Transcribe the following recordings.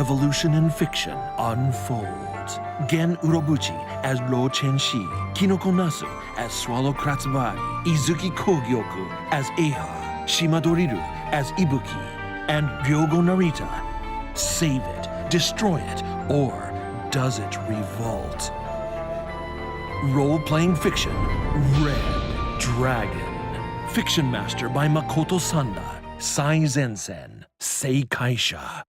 revolution in fiction unfolds. Gen Urobuchi as Ro Chenshi, Kinoko Nasu as Swallow Kratsubari, Izuki Kogyoku as Eiha, Shimadoriru as Ibuki, and Ryogo Narita. Save it, destroy it, or does it revolt? Role-playing fiction, Red Dragon. Fiction Master by Makoto Sanda, Saizen-sen, Seikaisha.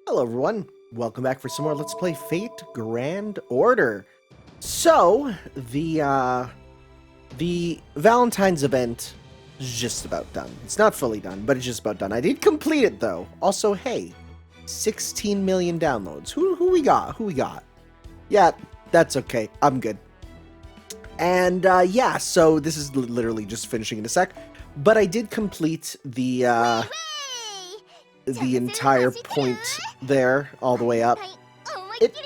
Hello everyone, welcome back for some more Let's Play Fate Grand Order. So, the Valentines event is just about done. It's not fully done, but it's just about done. I did complete it though. Also, hey, 16 million downloads. Who we got? Who we got? Yeah, that's okay. I'm good. And yeah, so this is literally just finishing in a sec. But I did complete the entire point there, all the way up. It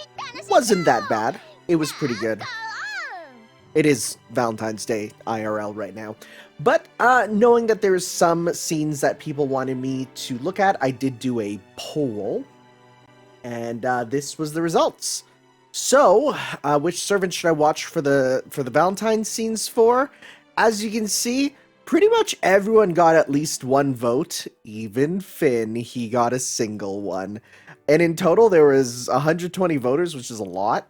wasn't that bad. It was pretty good. It is Valentine's Day IRL right now. But knowing that there's some scenes that people wanted me to look at, I did do a poll. And this was the results. So, which servant should I watch for the Valentine scenes for? As you can see, pretty much everyone got at least one vote. Even Finn, he got a single one. And in total, there was 120 voters, which is a lot.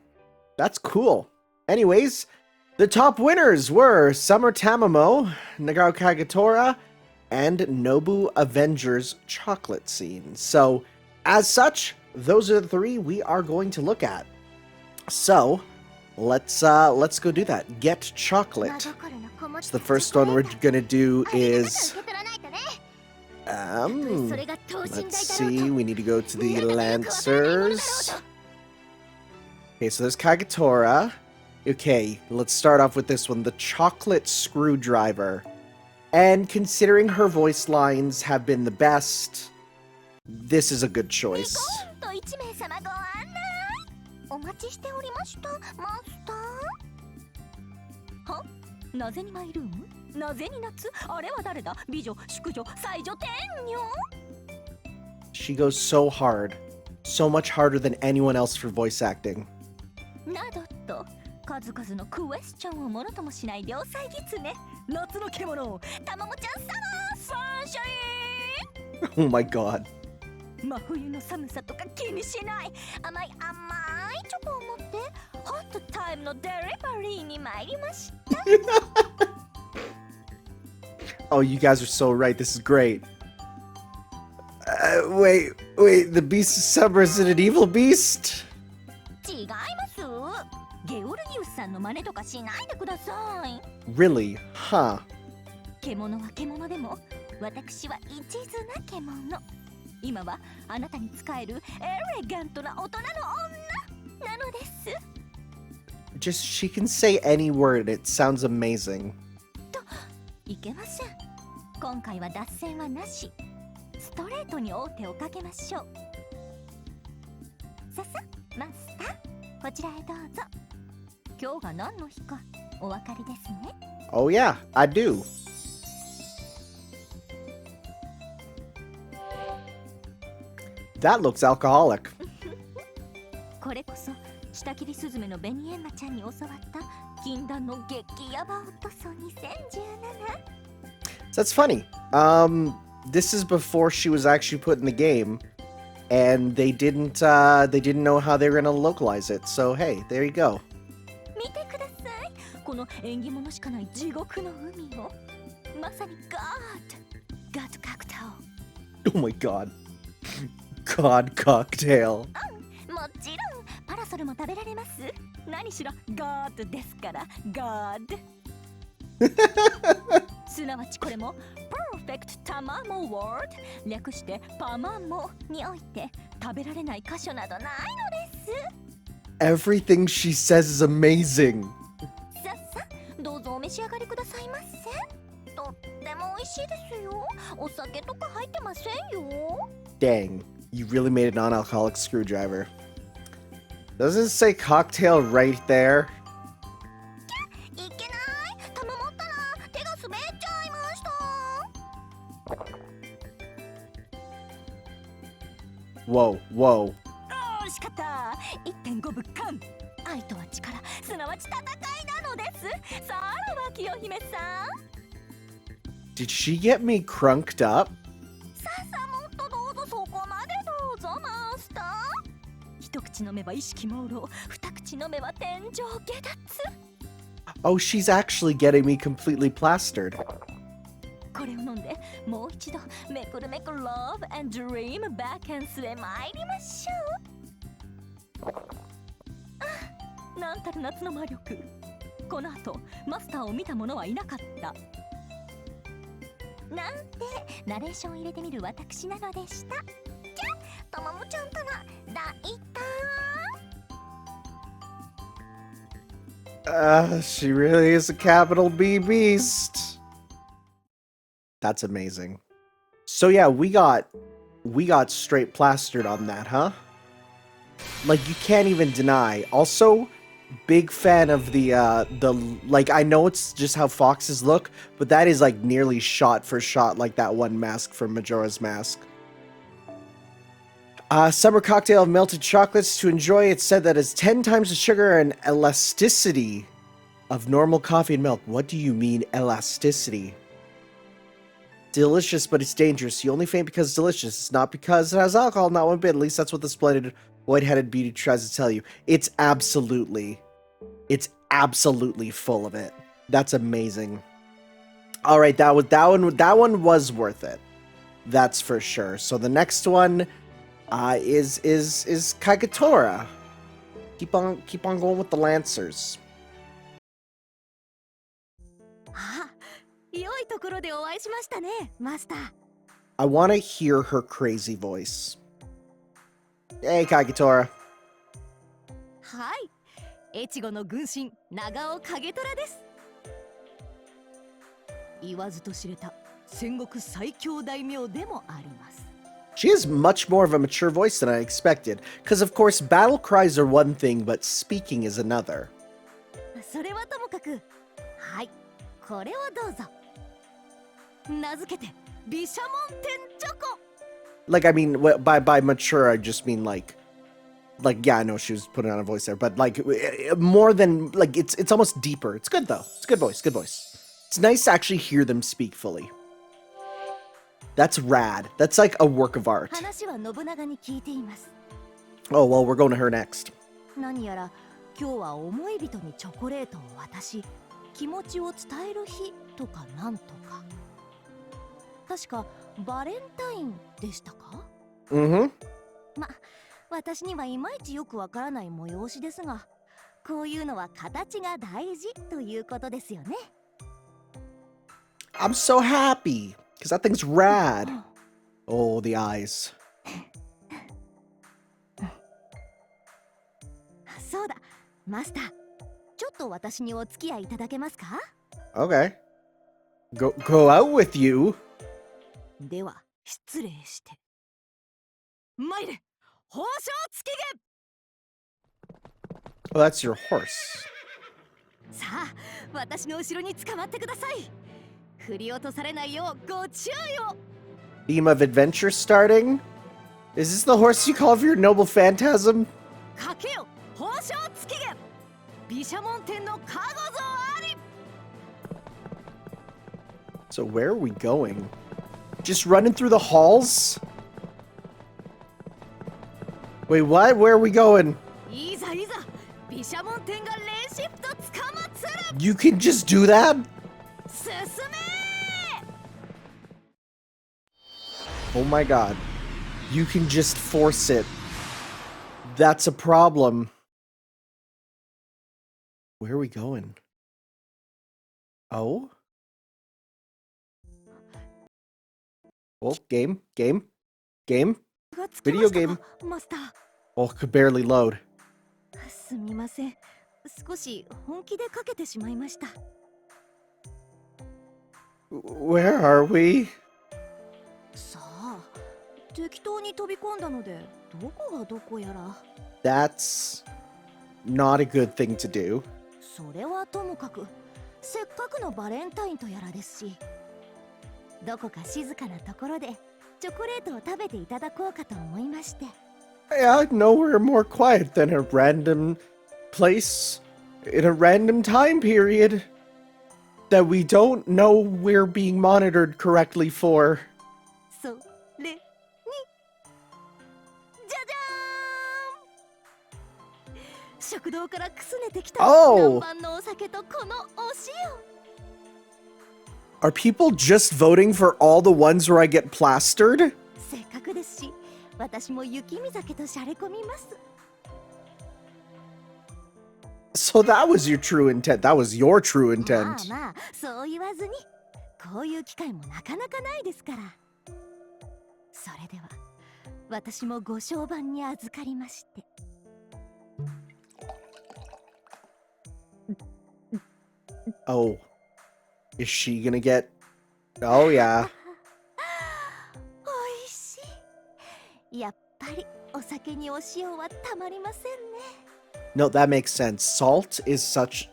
That's cool. Anyways, the top winners were Summer Tamamo, Nagao Kagetora, and Nobu Avengers Chocolate Scene. So, as such, those are the three we are going to look at. So, let's go do that. Get chocolate. So the first one we're gonna do is let's see, we need to go to the Lancers. Okay, so there's Kagetora. Okay, let's start off with this one, the chocolate screwdriver. And considering her voice lines have been the best, this is a good choice. お待ちしておりました、マスター。は？なぜにマイルーム？なぜに夏？あれは誰だ？美女、淑女、才女、天女。 She goes so hard. So much harder than anyone else for voice acting. などと、数々のクエスチョンをものともしない両妻狐。夏の獣、たまもちゃん様、サンシャイン。 Oh my god. 真冬の寒さとか気にしない甘い甘いチョコを持ってホットタイムのデリバリーに参りました。 Oh, you guys are so right. This is great. Wait, the beast of summer is it an evil beast? 違います。ゲオルギウスさんの真似とかしないでください。 Really? Huh. 獣は獣でも私は一途な獣。今はあなたに使えるエレガントな大人の女なのです。 Just she can say any word. It sounds amazing. といけません。今回は脱線はなし。ストレートに王手をかけましょう。ささ、マスター、こちらへどうぞ。今日が何の日かお分かりですね。 Oh yeah, I do. That looks alcoholic. これこそ下切りスズメのベニエンマちゃんに教わった禁断の激ヤバオトソ2017。 That's funny. This is before she was actually put in the game, and they didn't know how they were gonna localize it. So hey, there you go. 見てください。この縁起物しかない地獄の海を。まさにガード格闘。 Oh my god. God cocktail. もちろんパラソルも食べられます。何しろガードですからガード。すなわちこれもパーフェクトタマモワード、略してパマモにおいて食べられない箇所などないのです。 Everything she says is amazing. さっさ、どうぞお召し上がりくださいませ。とっても美味しいですよ。お酒とか入ってませんよ。 Dang, you really made a non-alcoholic screwdriver. Doesn't it say cocktail right there? いけない。玉持ったら手が滑っちゃいました。Whoa, whoa. 惜しかった。1.5 物間。愛とは力、すなわち戦いなのです。さらば清姫さん。Did she get me crunked up? さあさあ、もっとどうぞ、そこまでどうぞマスター。一口飲めば意識朦朧、二口飲めば天井下脱。Oh, she's actually getting me completely plastered. これを飲んでもう一度めくるめく Love and Dream Back and へ参りましょう。あ、なんたる夏の魔力。この後マスターを見た者はいなかった。なんてナレーション入れてみる私なのでした。じゃあ、とももちゃんとの第一弾。She really is a capital B beast. That's amazing. So yeah, we got straight plastered on that, huh? Like, you can't even deny. Also, big fan of the like, I know it's just how foxes look, but that is like nearly shot for shot like that one mask from Majora's Mask. Summer cocktail of melted chocolates. To enjoy, it's said that it's 10 times the sugar and elasticity of normal coffee and milk. What do you mean, elasticity? Delicious, but it's dangerous. You only faint because it's delicious. It's not because it has alcohol, not one bit. At least that's what the splendid white-headed beauty tries to tell you. It's absolutely full of it. That's amazing. All right, that one was worth it. That's for sure. So the next one is Kaigatora. Keep on going with the Lancers. あ、良いところでお会いしましたね、マスター。I want to hear her crazy voice. Hey, Kaigatora. はい、越後の軍神長尾景虎です。言わずと知れた戦国最強大名でもあります。She has much more of a mature voice than I expected, because of course battle cries are one thing, but speaking is another. それはともかく、はい、これをどうぞ。名付けて毘沙門天チョコ。Like, I mean, by mature, I just mean like, yeah, I know she was putting on a voice there, but like, more than, like, it's almost deeper. It's good though. It's a good voice, good voice. It's nice to actually hear them speak fully. That's rad. That's like a work of art. 話は信長に聞いています。Oh, well, we're going to her next. 何やら今日は思い人にチョコレートを渡し、気持ちを伝える日とかなんとか。確かバレンタインでしたか？ま、私にはいまいちよくわからない催しですが、こういうのは形が大事ということですよね。I'm so happy because that thing's rad. Oh, the eyes. そうだ、マスター。ちょっと私にお付き合いいただけますか？ Okay. Go out with you? では失礼して。参れ、報奨付きげ。 Oh, that's your horse. さあ、私の後ろに捕まってください。振り落とされないようご注意を。 Theme of adventure starting? Is this the horse you call for your noble phantasm? かけよ、報奨付きげ。毘沙門天の加護像あり。 So where are we going? Just running through the halls? Wait, what? Where are we going? いざいざ、毘沙門天がレーシフトつかまつる。 You can just do that? 進め。 Oh my god. You can just force it. That's a problem. Where are we going? Oh? Well, game. Video game. マスター。 Oh, could barely load. すみません。少し本気でかけてしまいました。 Where are we? さあ、適当に飛び込んだので、どこがどこやら。 That's not a good thing to do. それはともかく、せっかくのバレンタインとやらですし、どこか静かなところでチョコレートを食べていただこうかと思いまして。Yeah, nowhere more quiet than a random place in a random time period that we don't know we're being monitored correctly for. それに、じゃじゃーん、食堂からくすねてきた南蛮のお酒とこのお塩。Are people just voting for all the ones where I get plastered? せっかくですし、私も雪見酒としゃれ込みます。So that was your true intent. That was your true intent. まあまあ、そう言わずに、こういう機会もなかなかないですから。それでは、私もご相伴に預かりまして。Oh, is she gonna get? Oh yeah. おいしい。やっぱりお酒にお塩はたまりませんね。No, that makes sense. Salt is something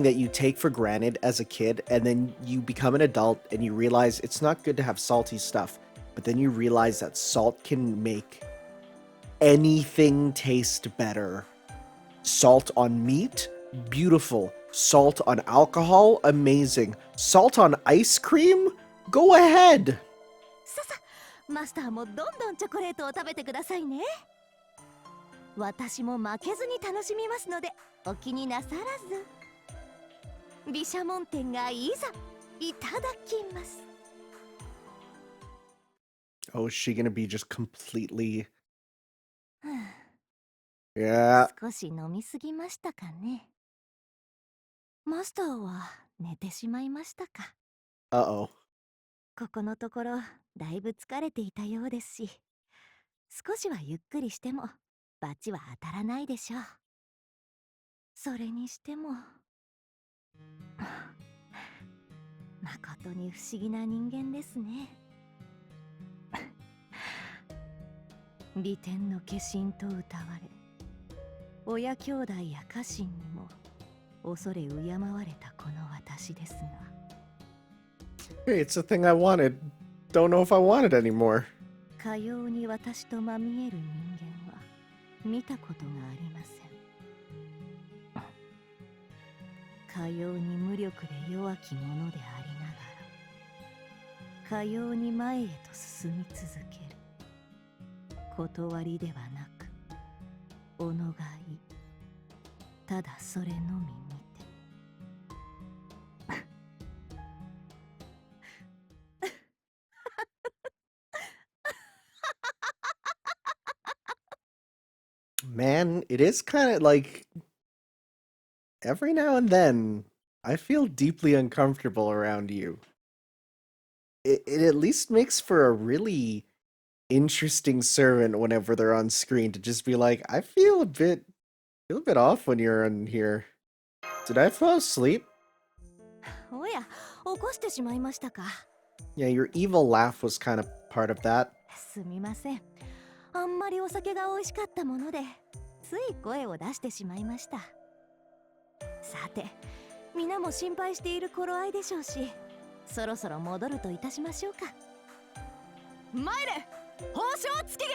that you take for granted as a kid, and then you become an adult and you realize it's not good to have salty stuff. But then you realize that salt can make anything taste better. Salt on meat, beautiful. Salt on alcohol, amazing. Salt on ice cream? Go ahead. ささ、マスターもどんどんチョコレートを食べてくださいね。私も負けずに楽しみますので、お気になさらず。毘沙門天がいざいただきます。Oh, is she gonna be just completely... Yeah. 少し飲みすぎましたかね。マスターは寝てしまいましたか。Uh-oh. ここのところだいぶ疲れていたようですし、少しはゆっくりしてもバチは当たらないでしょう。それにしても誠に不思議な人間ですね。美点の化身と謳われ、親兄弟や家臣にも恐れ敬われたこの私ですが。Hey, it's the thing I wanted. Don't know if I want it anymore. かように私とまみえる人間は見たことがありません。かように無力で弱き者でありながら、かように前へと進み続ける。断りではなく、おのがい、ただそれのみにて。Man, it is kind of like every now and then I feel deeply uncomfortable around you. It at least makes for a really interesting servant whenever they're on screen to just be like, I feel a bit off when you're in here. Did I fall asleep? おや、起こしてしまいましたか。Yeah, your evil laugh was kind of part of that. すみません。あんまりお酒が美味しかったもので、つい声を出してしまいました。さて、皆も心配している頃合いでしょうし、そろそろ戻るといたしましょうか。参れ、報奨つきげ。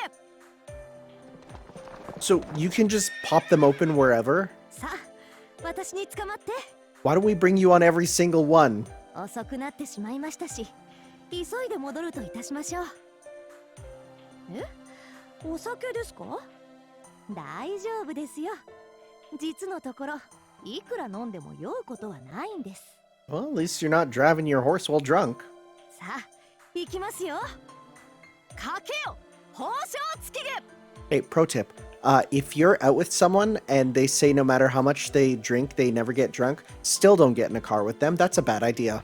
So you can just pop them open wherever? さあ、私に捕まって。 Why don't we bring you on every single one? 遅くなってしまいましたし、急いで戻るといたしましょう。え？お酒ですか？大丈夫ですよ。実のところ、いくら飲んでも酔うことはないんです。 Well, at least you're not driving your horse while drunk. さあ、行きますよ。かけよ、報奨つきげ。 Hey, pro tip. If you're out with someone and they say no matter how much they drink, they never get drunk, still don't get in a car with them. That's a bad idea.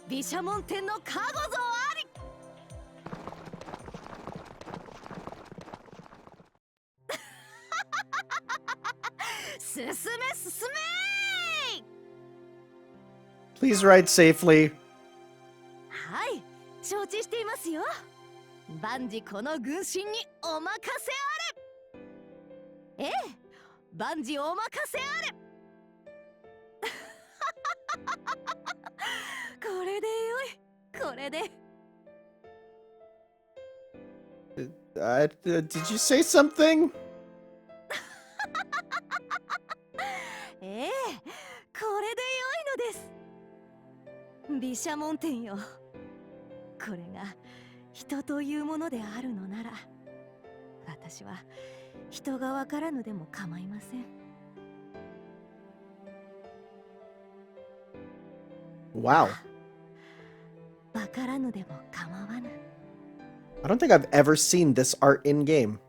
毘沙門天の加護像あり。進め進め。 Please ride safely. はい、承知していますよ。万事この軍神にお任せあれ。ええ、万事お任せあれ。これでよい、これで。Did you say something? ええ、これで良いのです。毘沙門天よ。これが人というものであるのなら、私は人がわからぬでも構いません。Wow. わからぬでも構わぬ。I don't think I've ever seen this art in game.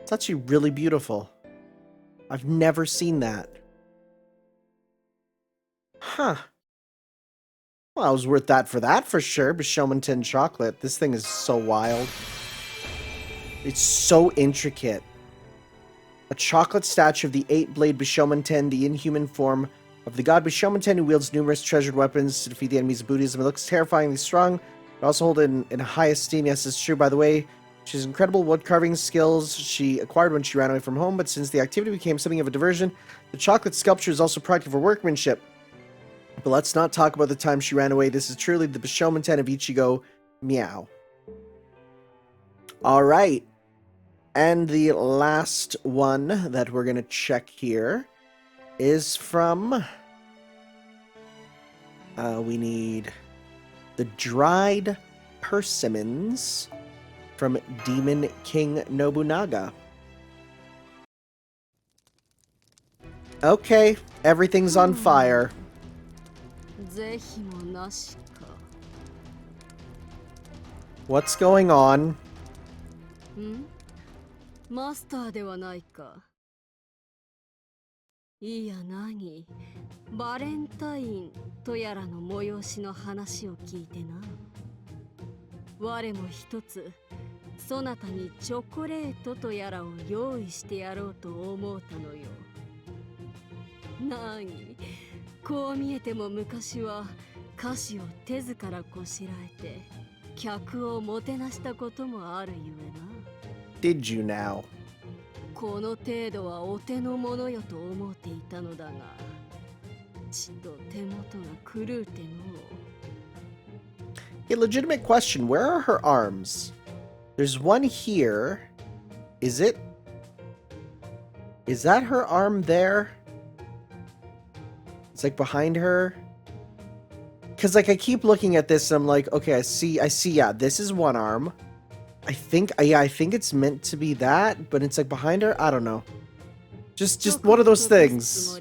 It's actually really beautiful. I've never seen that. Huh. Well, it was worth that for sure. Bishomanton chocolate. This thing is so wild. It's so intricate. A chocolate statue of the 8-blade Bishomanton, the inhuman form of the god Bishomanton, who wields numerous treasured weapons to defeat the enemies of Buddhism. It looks terrifyingly strong, but also hold it in high esteem. Yes, it's true. By the way, she has incredible wood carving skills she acquired when she ran away from home, but since the activity became something of a diversion, the chocolate sculpture is also practical for workmanship. But let's not talk about the time she ran away. This is truly the Bishomanten of Ichigo. Meow. Alright. And the last one that we're going to check here is from... we need the dried persimmons from Demon King Nobunaga. Okay, everything's on fire. What's going on? マスターではないか。いや何、バレンタインとやらの催しの話を聞いてな。我も一つ、そなたにチョコレートとやらを用意してやろうと思うたのよ。何、こう見えても昔は菓子を手ずからこしらえて客をもてなしたこともあるゆえな。Did you now? この程度はお手のものよと思っていたのだが、ちっと手元が狂うての。A legitimate question. Where are her arms? There's one here. Is it? Is that her arm there? It's like behind her. Cause like I keep looking at this and I'm like, okay, I see, yeah, this is one arm. I think it's meant to be that, but it's like behind her. I don't know. Just one of those things.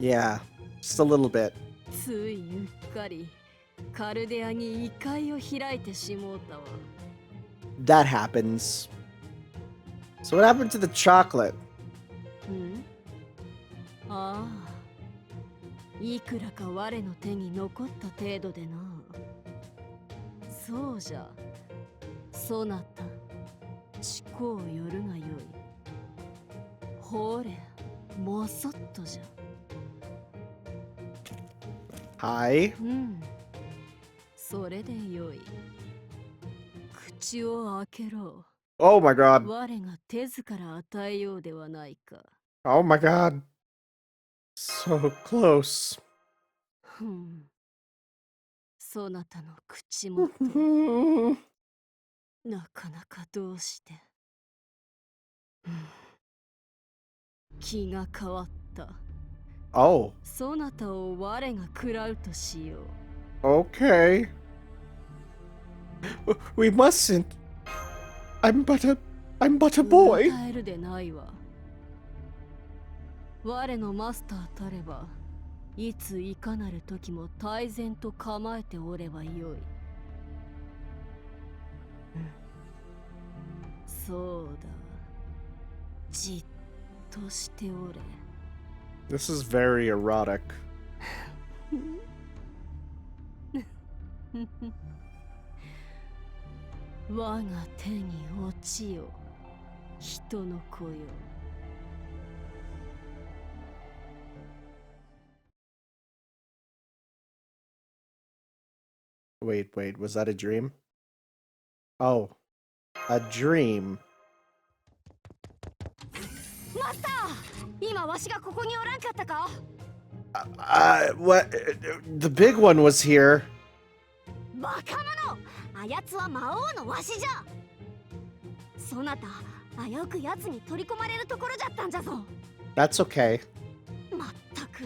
Yeah, just a little bit. That happens. So what happened to the chocolate? いくらか我の手に残った程度でな。そうじゃ。そなた、思考よるがよい。ほれ、もそっとじゃ。はい。それでよい。口を開けろ。Oh my god. 我が手ずから与えようではないか。Oh my god. So close. そなたの口元なかなかどうして気が変わった。Oh. そなたを我が食らうとしよう。 Okay. We mustn't. I'm but a boy. 耐えるでないわ。我のマスターたれば、いついかなる時も泰然と構えておればよい。そうだ。じっとしておれ。This is very erotic. 我が手に落ちよ。人の子よ。Wait, was that a dream? Oh, a dream. マスター、今わしがここにおらんかったか。What? The big one was here. バカ者、あやつは魔王のわしじゃ。そなた、危うく奴に取り込まれるところじゃったんじゃぞ。That's okay. まったく、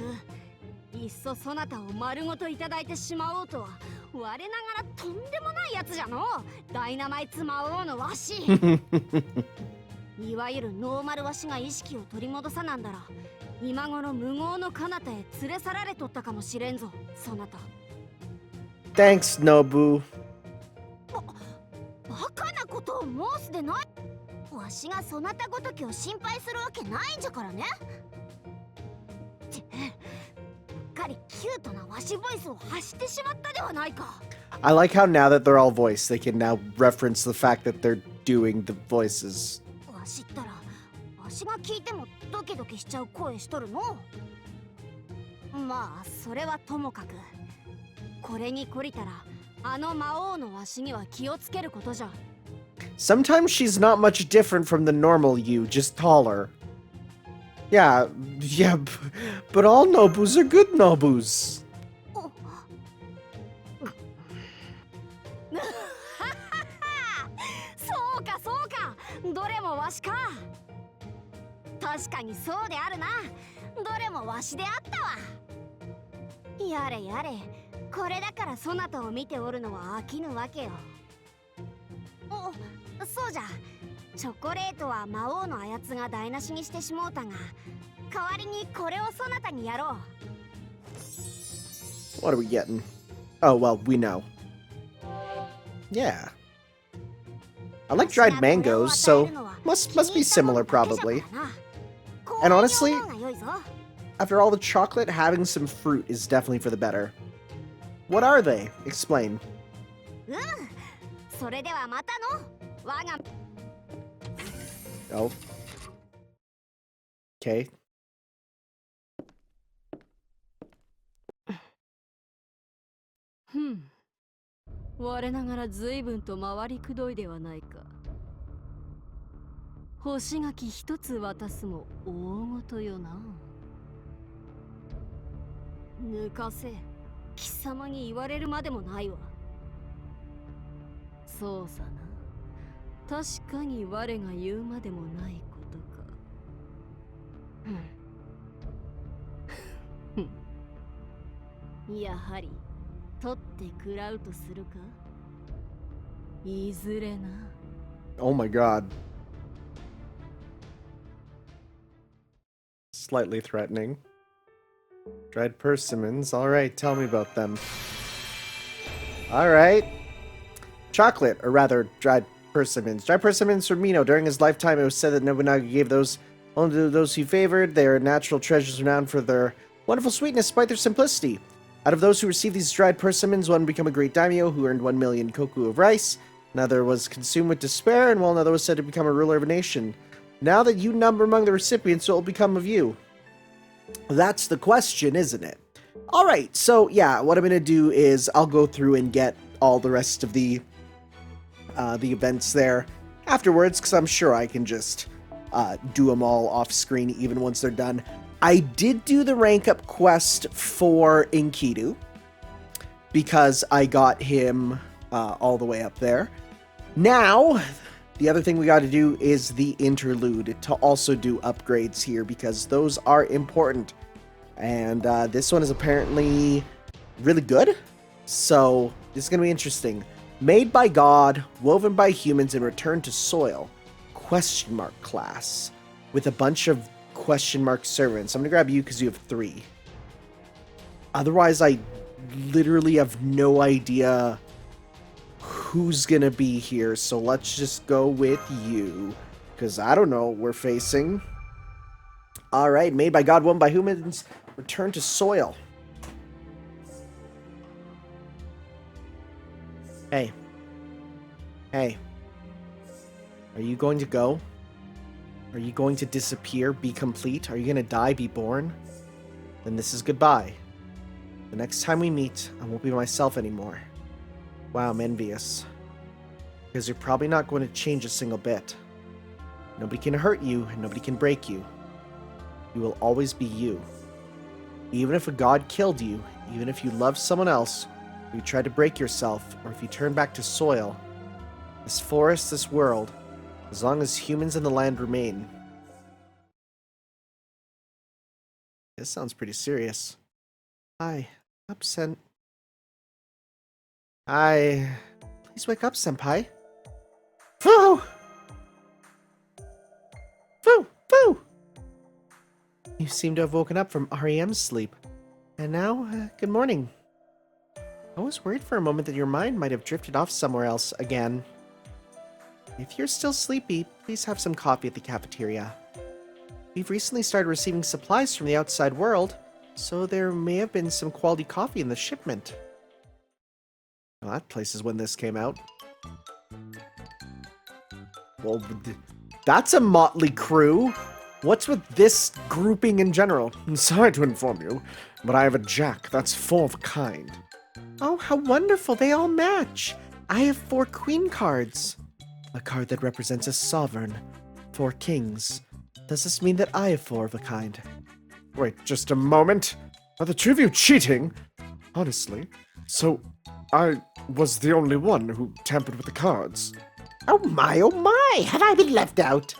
いっそそなたを丸ごといただいてしまおうとは、我ながらとんでもないやつじゃの。ダイナマイツ魔王のわし。いわゆるノーマルわしが意識を取り戻さなんだら、今頃無謀の彼方へ連れ去られとったかもしれんぞ、そなた。Thanks, Nobu. バカなことを申すでない。わしがそなたごときを心配するわけないんじゃからね。ってうっかりキュートなわしボイスを発してしまったではないか。 I like how now that they're all voiced, they can now reference the fact that they're doing the voices. わしったらわしが聞いてもドキドキしちゃう声しとるの。まあそれはともかく、これに懲りたらあの魔王のわしには気をつけることじゃ。 Sometimes she's not much different from the normal you, just taller. Yeah, but all Nobus are good Nobus. そうかそうか、どれもわしか。確かにそうであるな。どれもわしであったわ。やれやれ、これだからそなたを見ておるのは飽きぬわけよ。お、そうじゃ。チョコレートは魔王のあやつが台無しにしてしもうたが、代わりにこれをそなたにやろう。 What are we getting? Oh, well, we know. Yeah. I like dried mangoes, so must be similar probably. And honestly, after all the chocolate, having some fruit is definitely for the better. What are they? Explain. それではまたの。我が Oh. Okay. 我ながら随分と回りくどいではないか。干し柿一つ渡すも大事よな。抜かせ、貴様に言われるまでもないわ。そうさな。確かに我が言うまでもないことか。やはり取って食らうとするか。いずれな。 Oh my god. Slightly threatening. Dried persimmons. Alright, tell me about them. Alright. Chocolate, or rather, dried persimmons. Dried persimmons from Mino. During his lifetime, it was said that Nobunaga gave those only to those he favored. They are natural treasures renowned for their wonderful sweetness despite their simplicity. Out of those who received these dried persimmons, one became a great daimyo who earned 1 million koku of rice. Another was consumed with despair, and while another was said to become a ruler of a nation. Now that you number among the recipients, what will become of you? That's the question, isn't it? Alright, so yeah, what I'm going to do is I'll go through and get all the rest of the events there afterwards, because I'm sure I can just do them all off screen even once they're done. I did do the rank up quest for Enkidu, because I got him all the way up there. Now, the other thing we got to do is the interlude to also do upgrades here, because those are important. And this one is apparently really good, so this is going to be interesting. Made by God, woven by humans, and returned to soil. Question mark class. With a bunch of question mark servants. I'm going to grab you because you have 3. Otherwise, I literally have no idea who's going to be here, so let's just go with you. Because I don't know what we're facing. Alright, made by God, woven by humans, returned to soil. Hey. Hey. Are you going to go? Are you going to disappear, be complete? Are you going to die, be born? Then this is goodbye. The next time we meet, I won't be myself anymore. Wow, I'm envious. Because you're probably not going to change a single bit. Nobody can hurt you, and nobody can break you. You will always be you. Even if a god killed you, even if you loved someone else, or you tried to break yourself, or if you turned back to soil, this forest, this world, as long as humans in the land remain. This sounds pretty serious. Hi, up, Hi. Please wake up, senpai. Foo! Foo! Foo! You seem to have woken up from REM's sleep. And now, good morning. I was worried for a moment that your mind might have drifted off somewhere else again. If you're still sleepy, please have some coffee at the cafeteria. We've recently started receiving supplies from the outside world, so there may have been some quality coffee in the shipment. Well, that place is when this came out. Well, that's a motley crew. What's with this grouping in general? I'm sorry to inform you, but I have a jack that's 4 of a kind. Oh, how wonderful. They all match. I have 4 queen cards. A card that represents a sovereign. 4 kings. Does this mean that I have 4 of a kind? Wait, just a moment. Are the 2 of you cheating? Honestly. So, I was the only one who tampered with the cards. Oh my, have I been left out?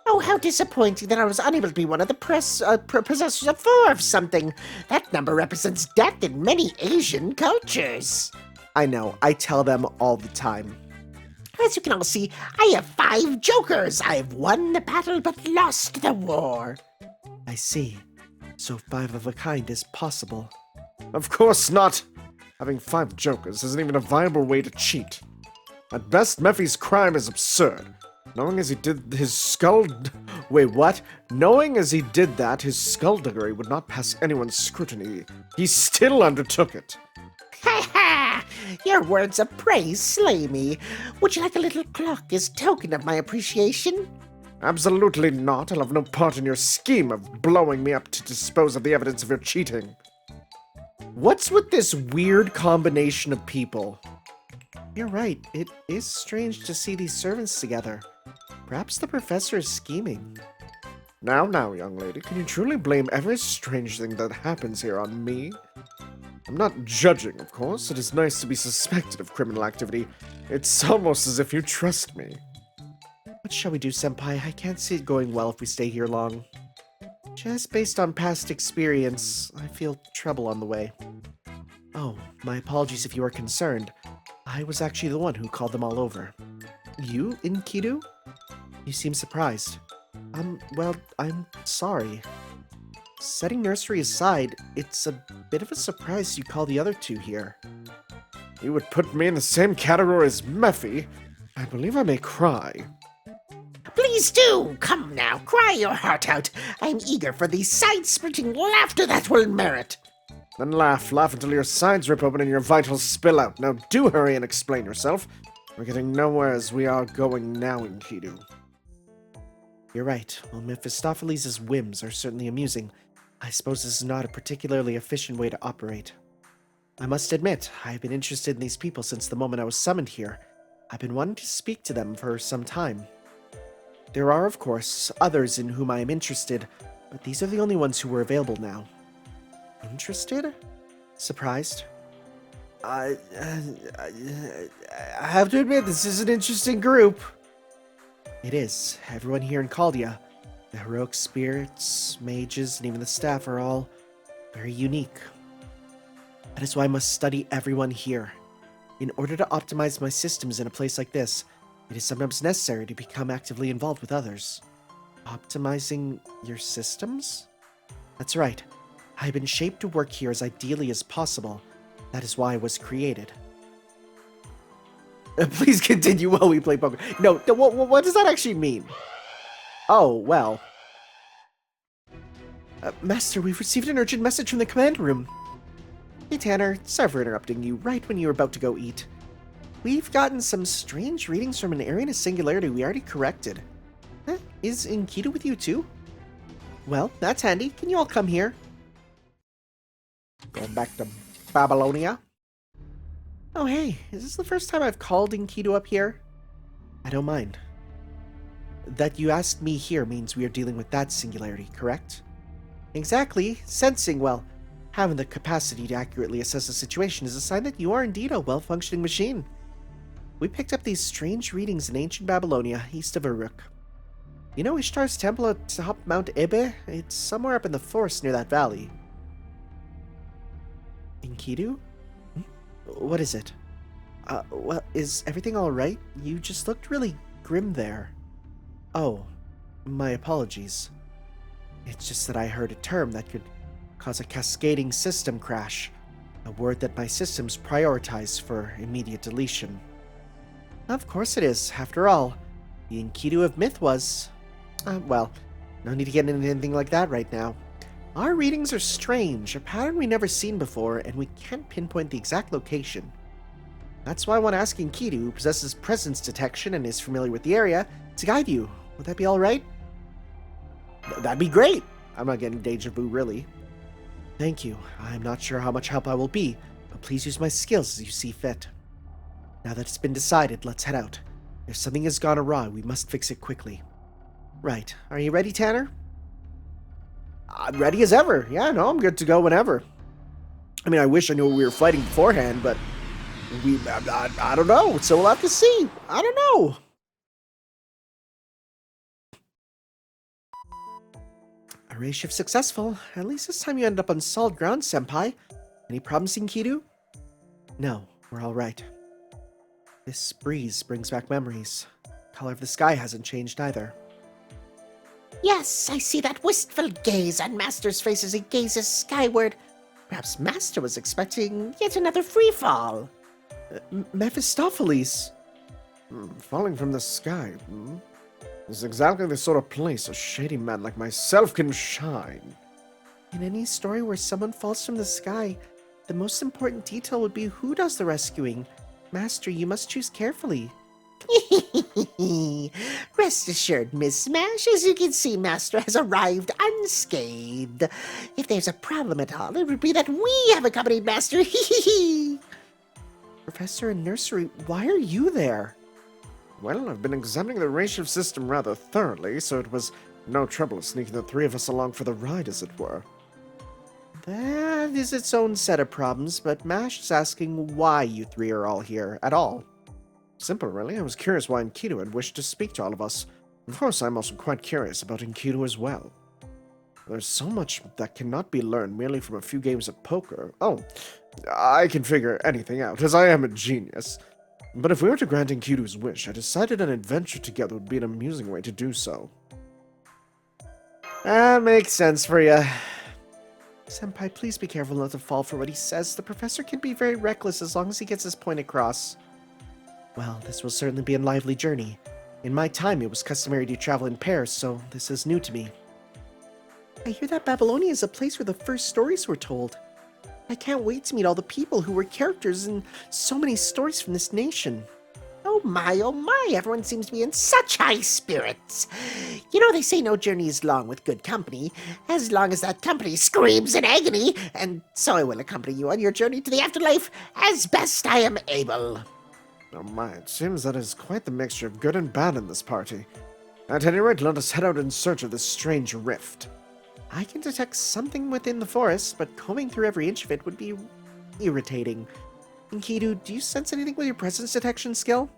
Oh, how disappointing that I was unable to be one of the possessors of 4 of something. That number represents death in many Asian cultures. I know, I tell them all the time. As you can all see, I have 5 jokers. I have won the battle but lost the war. I see. So 5 of a kind is possible. Of course not! Having 5 jokers isn't even a viable way to cheat. At best, Mephi's crime is absurd. Knowing as he did his Wait, what? Knowing as he did that, his skullduggery would not pass anyone's scrutiny. He still undertook it. Ha ha! Your words of praise slay me. Would you like a little clock as token of my appreciation? Absolutely not. I'll have no part in your scheme of blowing me up to dispose of the evidence of your cheating. What's with this weird combination of people? You're right, it is strange to see these servants together. Perhaps the professor is scheming. Now, young lady, can you truly blame every strange thing that happens here on me? I'm not judging, of course. It is nice to be suspected of criminal activity. It's almost as if you trust me. What shall we do, senpai? I can't see it going well if we stay here long. Just based on past experience, I feel trouble on the way. Oh, my apologies if you are concerned. I was actually the one who called them all over. You, Enkidu? You seem surprised. Well, I'm sorry. Setting nursery aside, it's a bit of a surprise you call the other 2 here. You would put me in the same category as Mephi? I believe I may cry. Please do! Come now, cry your heart out. I'm eager for the side-splitting laughter that will merit. Then laugh until your sides rip open and your vitals spill out. Now do hurry and explain yourself. We're getting nowhere as we are going now, Enkidu. You're right. While Mephistopheles' whims are certainly amusing, I suppose this is not a particularly efficient way to operate. I must admit, I've been interested in these people since the moment I was summoned here. I've been wanting to speak to them for some time. There are, of course, others in whom I am interested, but these are the only ones who are available now. Interested? Surprised? I have to admit, this is an interesting group. It is. Everyone here in Caldia, the heroic spirits, mages, and even the staff are all very unique. That is why I must study everyone here. In order to optimize my systems in a place like this, it is sometimes necessary to become actively involved with others. Optimizing your systems? That's right. I have been shaped to work here as ideally as possible. That is why I was created. Please continue while we play poker. No, what does that actually mean? Oh, well. Master, we've received an urgent message from the command room. Hey, Tanner. Sorry for interrupting you right when you were about to go eat. We've gotten some strange readings from an area in a singularity we already corrected. Is Enkidu with you too? Well, that's handy. Can you all come here? Going back to Babylonia. Oh hey, is this the first time I've called Enkidu up here? I don't mind. That you asked me here means we are dealing with that singularity, correct? Exactly. Sensing, well, Having the capacity to accurately assess a situation is a sign that you are indeed a well-functioning machine. We picked up these strange readings in ancient Babylonia, east of Uruk. You know Ishtar's temple atop Mount Ebe? It's somewhere up in the forest near that valley. Enkidu? What is it? Well, is everything alright? You just looked really grim there. Oh, my apologies. It's just that I heard a term that could cause a cascading system crash, a word that my systems prioritize for immediate deletion. Of course it is, after all. The Enkidu of myth was... well, no need to get into anything like that right now. Our readings are strange, a pattern we've never seen before, and we can't pinpoint the exact location. That's why I want to ask Enkidu, who possesses presence detection and is familiar with the area, to guide you. Would that be alright? That'd be great! I'm not getting deja vu, really. Thank you. I'm not sure how much help I will be, but please use my skills as you see fit. Now that it's been decided, let's head out. If something has gone awry, we must fix it quickly. Right. Are you ready, Tanner? I'm ready as ever. Yeah, no, I'm good to go whenever. I mean, I wish I knew what we were fighting beforehand, but I don't know, so we'll have to see. I don't know. Array shift successful. At least this time you ended up on solid ground, Senpai. Any problems, Enkidu? No, we're all right. This breeze brings back memories. Color of the sky hasn't changed either. Yes, I see that wistful gaze on Master's face as he gazes skyward. Perhaps Master was expecting yet another free fall. Mephistopheles. Falling from the sky, This is exactly the sort of place a shady man like myself can shine. In any story where someone falls from the sky, the most important detail would be who does the rescuing. Master, you must choose carefully. Rest assured, Miss Smash, as you can see, Master has arrived unscathed. If there's a problem at all, it would be that we have accompanied Master. Professor in nursery, why are you there? Well, I've been examining the ray shift system rather thoroughly, so it was no trouble sneaking the three of us along for the ride, as it were. That is its own set of problems, but Mash is asking why you three are all here at all. Simple, really. I was curious why Enkidu had wished to speak to all of us. Of course, I'm also quite curious about Enkidu as well. There's so much that cannot be learned merely from a few games of poker. Oh, I can figure anything out, as I am a genius. But if we were to grant Enkidu's wish, I decided an adventure together would be an amusing way to do so. That makes sense for you. Senpai, please be careful not to fall for what he says. The professor can be very reckless as long as he gets his point across. Well, this will certainly be a lively journey. In my time, it was customary to travel in pairs, so this is new to me. I hear that Babylonia is a place where the first stories were told. I can't wait to meet all the people who were characters in so many stories from this nation. Oh my, everyone seems to be in such high spirits. You know, they say no journey is long with good company, as long as that company screams in agony, and so I will accompany you on your journey to the afterlife as best I am able. Oh my, it seems that is quite the mixture of good and bad in this party. At any rate, let us head out in search of this strange rift. I can detect something within the forest, but combing through every inch of it would be irritating. Enkidu, do you sense anything with your presence detection skill?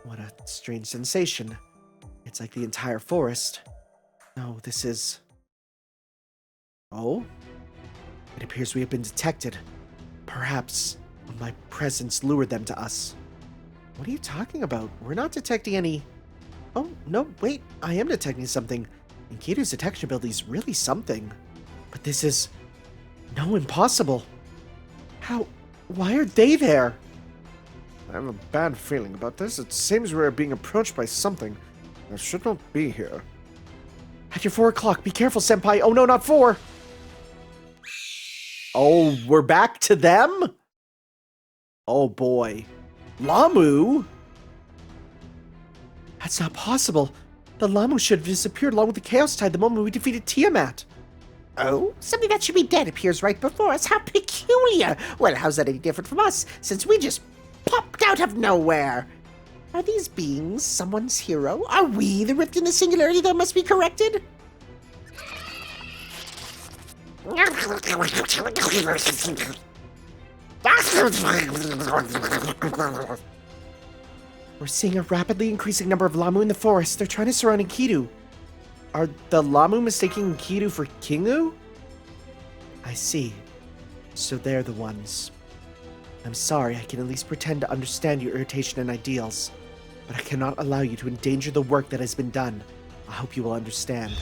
What a strange sensation. It's like the entire forest. No, this is... Oh? It appears we have been detected. Perhaps my presence lured them to us. What are you talking about? We're not detecting any... Oh, no, wait. I am detecting something. Enkidu's detection ability is really something. But this is... No, impossible. How... Why are they there? I have a bad feeling about this. It seems we are being approached by something that should not be here. At your 4 o'clock, be careful, Senpai. Oh no, not 4! Oh, we're back to them? Oh boy. Lamu? That's not possible. The Lamu should have disappeared along with the Chaos Tide the moment we defeated Tiamat. Oh, something that should be dead appears right before us. How peculiar! Well, how's that any different from us, since we just popped out of nowhere? Are these beings someone's hero? Are we the rift in the singularity that must be corrected? We're seeing a rapidly increasing number of Lamu in the forest. They're trying to surround Enkidu. Are the Lamu mistaking Enkidu for Kingu? I see. So they're the ones. I'm sorry, I can at least pretend to understand your irritation and ideals, but I cannot allow you to endanger the work that has been done. I hope you will understand.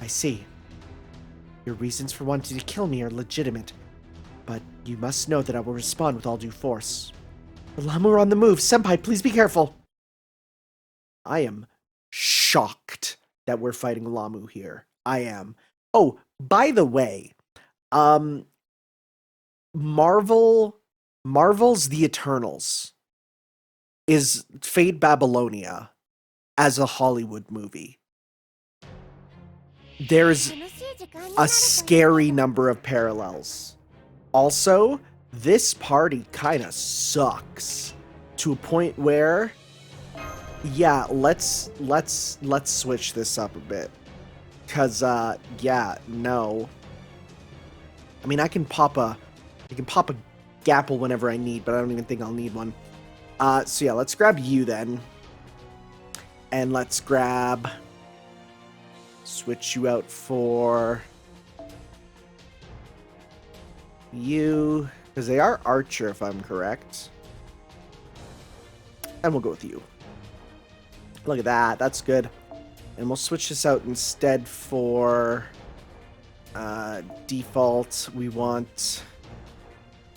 I see. Your reasons for wanting to kill me are legitimate, but you must know that I will respond with all due force. The Lamu are on the move. Senpai, please be careful. I am shocked that we're fighting Lamu here. I am. Oh, by the way, Marvel's The Eternals is Fate Babylonia as a Hollywood movie. There's a scary number of parallels. Also, this party kind of sucks to a point where, yeah, let's switch this up a bit. Cause yeah, no. I mean, I can pop a Gapple whenever I need, but I don't even think I'll need one. So yeah, let's grab you then. And let's switch you out for you, because they are archer if I'm correct. And we'll go with you. Look at that, that's good. And we'll switch this out instead for default. We want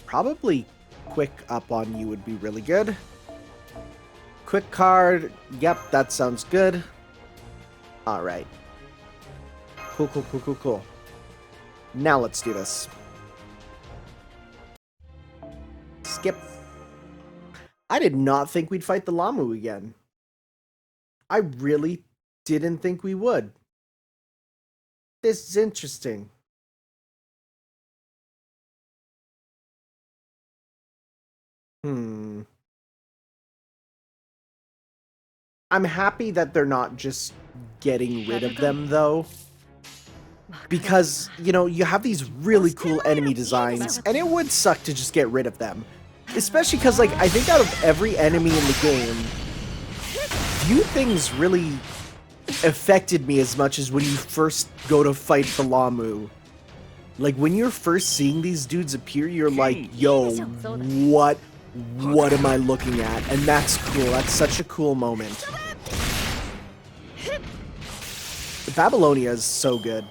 probably quick up on you would be really good. Quick card, yep, that sounds good. All right. Cool. Now let's do this. Skip. I did not think we'd fight the Lamu again. I really didn't think we would. This is interesting. I'm happy that they're not just getting rid of them, though. Because, you know, you have these really cool enemy designs, and it would suck to just get rid of them. Especially because, like, I think out of every enemy in the game, few things really affected me as much as when you first go to fight the Lamu. Like, when you're first seeing these dudes appear, you're like, yo, what am I looking at? And that's cool. That's such a cool moment. Babylonia is so good.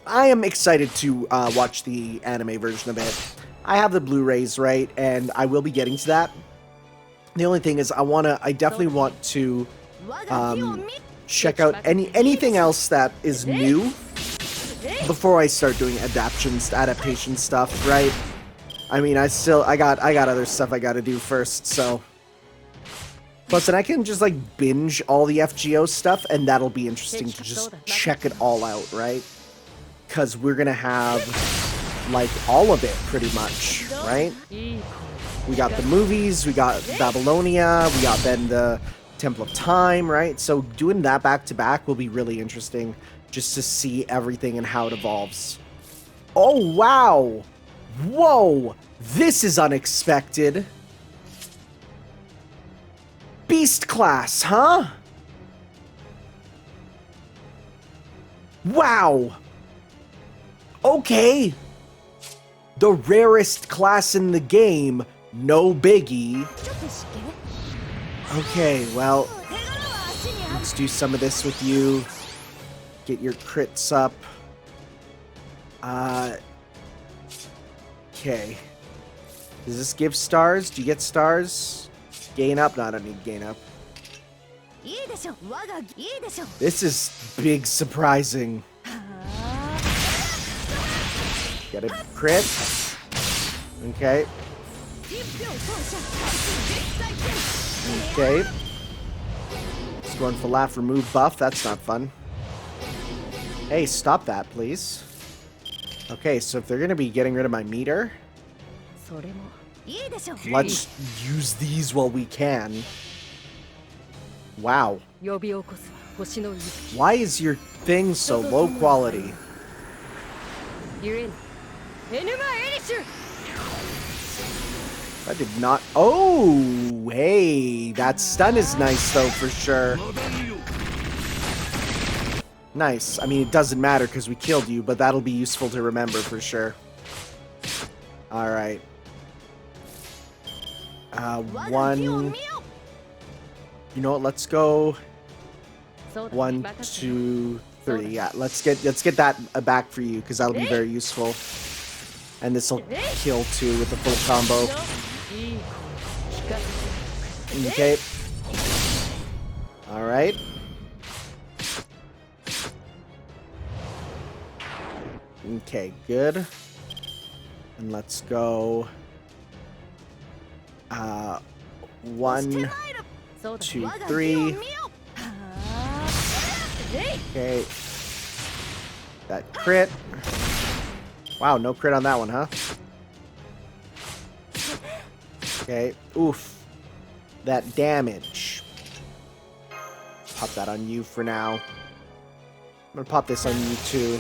I am excited to watch the anime version of it. I have the Blu-rays, right? And I will be getting to that. The only thing is, I definitely want to check out anything else that is new before I start doing adaptation stuff, right? I mean, I got other stuff I gotta do first, so. Plus, then I can just, like, binge all the FGO stuff, and that'll be interesting to just check it all out, right? Because we're gonna have, like, all of it, pretty much, right? We got the movies, we got Babylonia, we got then the Temple of Time, right? So doing that back-to-back will be really interesting, just to see everything and how it evolves. Oh, wow! Whoa! This is unexpected! Beast class, huh? Wow! Okay! The rarest class in the game, no biggie. Okay, well, let's do some of this with you. Get your crits up. Okay. Does this give stars? Do you get stars? Gain up? No, I don't need gain up. This is big surprising. Get a crit. Okay. Okay. Just going for laugh, remove buff. That's not fun. Hey, stop that, please. Okay, so if they're going to be getting rid of my meter, let's use these while we can. Wow. 星の行き Why is your thing so low quality? ゆえにエヌマエリシュ I did not. Oh, hey, that stun is nice though for sure. Nice. I mean, it doesn't matter because we killed you, but that'll be useful to remember for sure. All right. One. You know what? Let's go. 1, 2, 3. Yeah, let's get that back for you because that'll be very useful. And this will kill too with the full combo. Okay. All right. Okay, good. And let's go. 1, 2, 3. Okay. That crit. Wow, no crit on that one, huh? Okay. Oof. That damage. Pop that on you for now. I'm gonna pop this on you too.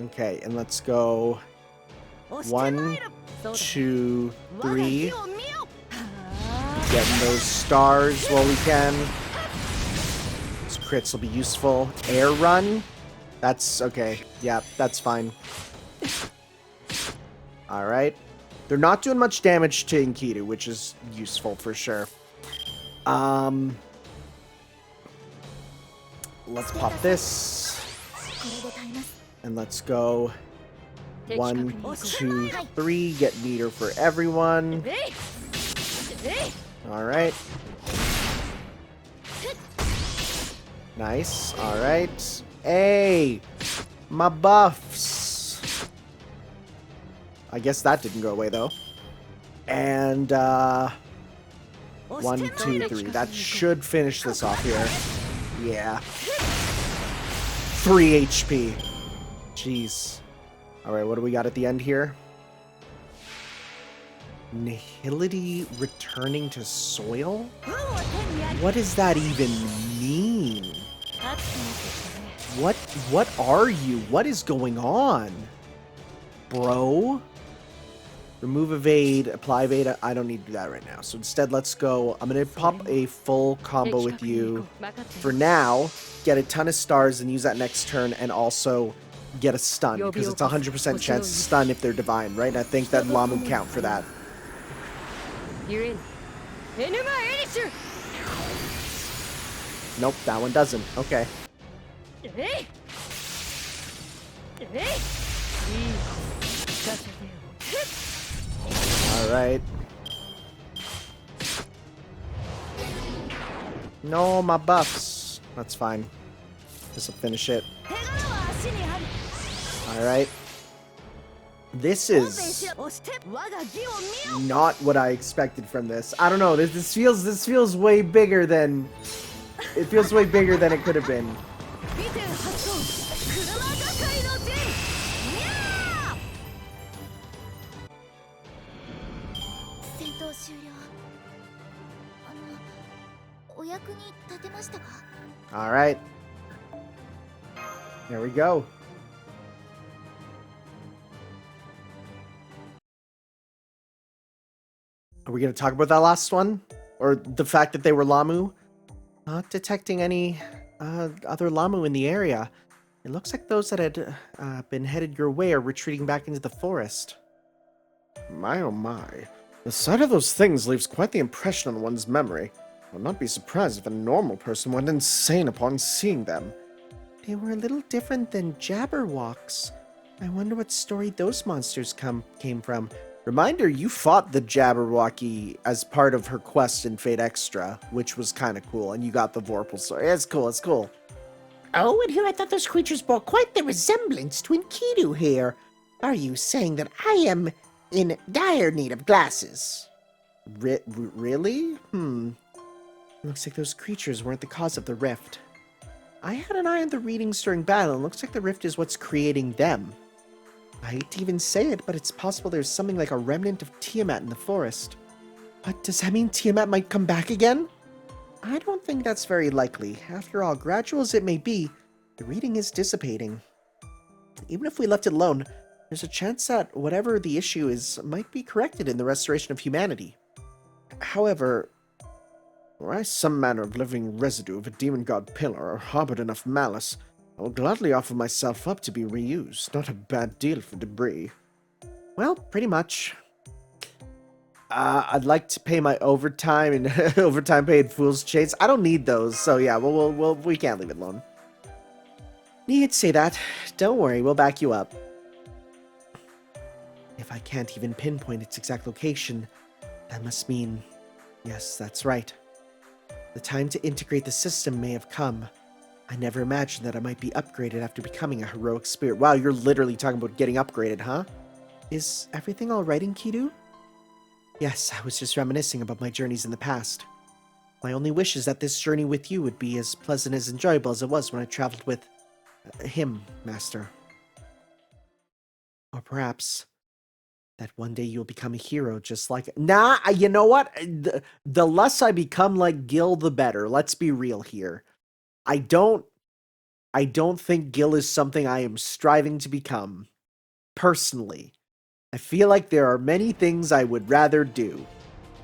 Okay, and let's go 1, 2, 3. Getting those stars while we can. Those crits will be useful. Air run. That's okay. Yeah, that's fine. Alright. They're not doing much damage to Enkidu, which is useful for sure. Let's pop this. And let's go 1, 2, 3. Get Meteor for everyone. Alright. Nice. Alright. Hey! My buffs! I guess that didn't go away though. And 1, 2, 3. That should finish this off here. Yeah. 3 HP. Jeez. Alright, what do we got at the end here? Nihility returning to soil? What does that even mean? What are you? What is going on? Bro? Remove evade, apply evade. I don't need to do that right now. So instead, let's go. I'm going to pop a full combo with you for now. Get a ton of stars and use that next turn, and also get a stun because it's a 100% chance to stun if they're divine, right? And I think that Lam would count for that. Nope, that one doesn't. Okay. Alright. No, my buffs. That's fine. This'll finish it. Alright. This is not what I expected from this. I don't know. This feels way bigger than it feels way bigger than it could have been. All right. There we go. Are we going to talk about that last one? Or the fact that they were Lamu? Not detecting any other Lamu in the area. It looks like those that had been headed your way are retreating back into the forest. My oh my. The sight of those things leaves quite the impression on one's memory. I would not be surprised if a normal person went insane upon seeing them. They were a little different than Jabberwocks. I wonder what story those monsters came from. Reminder, you fought the Jabberwocky as part of her quest in Fate Extra, which was kind of cool, and you got the Vorpal story. It's cool, it's cool. Oh, and here I thought those creatures bore quite the resemblance to Enkidu here. Are you saying that I am in dire need of glasses? Really? Looks like those creatures weren't the cause of the rift. I had an eye on the readings during battle, and looks like the rift is what's creating them. I hate to even say it, but it's possible there's something like a remnant of Tiamat in the forest. But does that mean Tiamat might come back again? I don't think that's very likely. After all, gradual as it may be, the reading is dissipating. Even if we left it alone, there's a chance that whatever the issue is might be corrected in the restoration of humanity. However, were I some manner of living residue of a demon god pillar or harbored enough malice, I will gladly offer myself up to be reused. Not a bad deal for debris. Well, pretty much. I'd like to pay my overtime and overtime paid fool's chase. I don't need those, so yeah, we can't leave it alone. You'd say that. Don't worry, we'll back you up. If I can't even pinpoint its exact location, that must mean... Yes, that's right. The time to integrate the system may have come. I never imagined that I might be upgraded after becoming a heroic spirit. Wow, you're literally talking about getting upgraded, huh? Is everything alright, Enkidu? Yes, I was just reminiscing about my journeys in the past. My only wish is that this journey with you would be as pleasant as enjoyable as it was when I traveled with... him, Master. Or perhaps... that one day you'll become a hero just like... Nah, you know what? The less I become like Gil, the better. Let's be real here. I don't think Gil is something I am striving to become. Personally. I feel like there are many things I would rather do.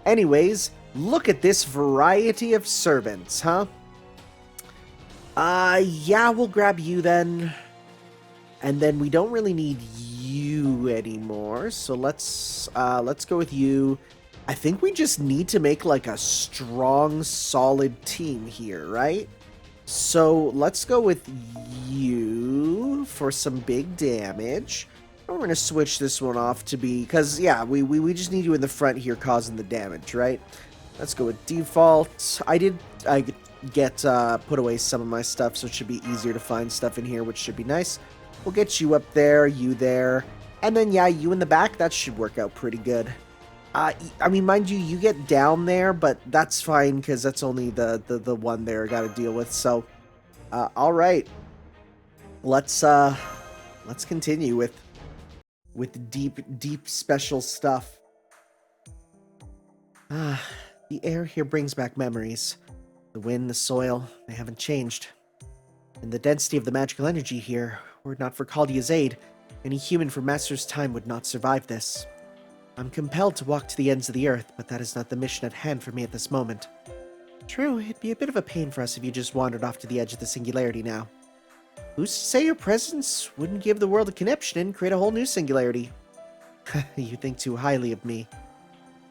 Anyways, look at this variety of servants, huh? Yeah, we'll grab you then. And then we don't really need you anymore, so let's go with you. I think we just need to make like a strong, solid team here, right? So let's go with you for some big damage. We're going to switch this one off to be, because yeah, we just need you in the front here causing the damage, right? Let's go with default. I get put away some of my stuff, so it should be easier to find stuff in here, which should be nice. We'll get you up there, you there, and then yeah, you in the back. That should work out pretty good. I mean, mind you, you get down there, but that's fine because that's only the one there I got to deal with. So, all right, let's continue with deep special stuff. The air here brings back memories. The wind, the soil, they haven't changed. And the density of the magical energy here, were it not for Caldia's aid, any human from Master's time would not survive this. I'm compelled to walk to the ends of the earth, but that is not the mission at hand for me at this moment. True, it'd be a bit of a pain for us if you just wandered off to the edge of the singularity now. Who's to say your presence wouldn't give the world a conniption and create a whole new singularity? You think too highly of me.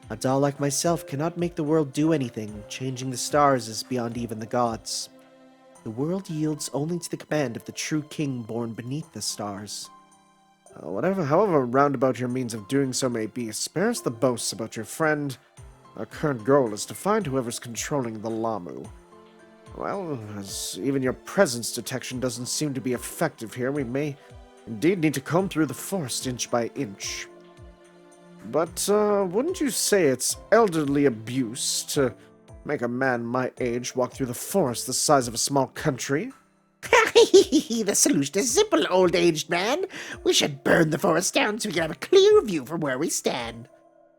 A doll like myself cannot make the world do anything. Changing the stars is beyond even the gods. The world yields only to the command of the true king born beneath the stars. However roundabout your means of doing so may be, spare us the boasts about your friend. Our current goal is to find whoever's controlling the Lamu. Well, as even your presence detection doesn't seem to be effective here, we may indeed need to comb through the forest inch by inch. But, wouldn't you say it's elderly abuse to make a man my age walk through the forest the size of a small country? The solution is simple, old-aged man. We should burn the forest down so we can have a clear view from where we stand.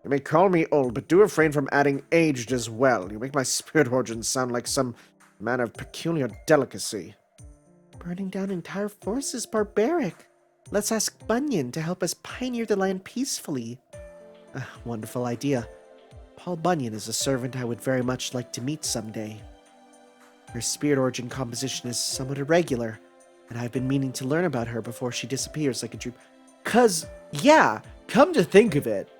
You may call me old, but do refrain from adding aged as well. You make my spirit origins sound like some man of peculiar delicacy. Burning down entire forests is barbaric. Let's ask Bunyan to help us pioneer the land peacefully. Wonderful idea. Paul Bunyan is a servant I would very much like to meet someday. Her spirit origin composition is somewhat irregular, and I've been meaning to learn about her before she disappears like a dream. 'Cause, yeah, come to think of it,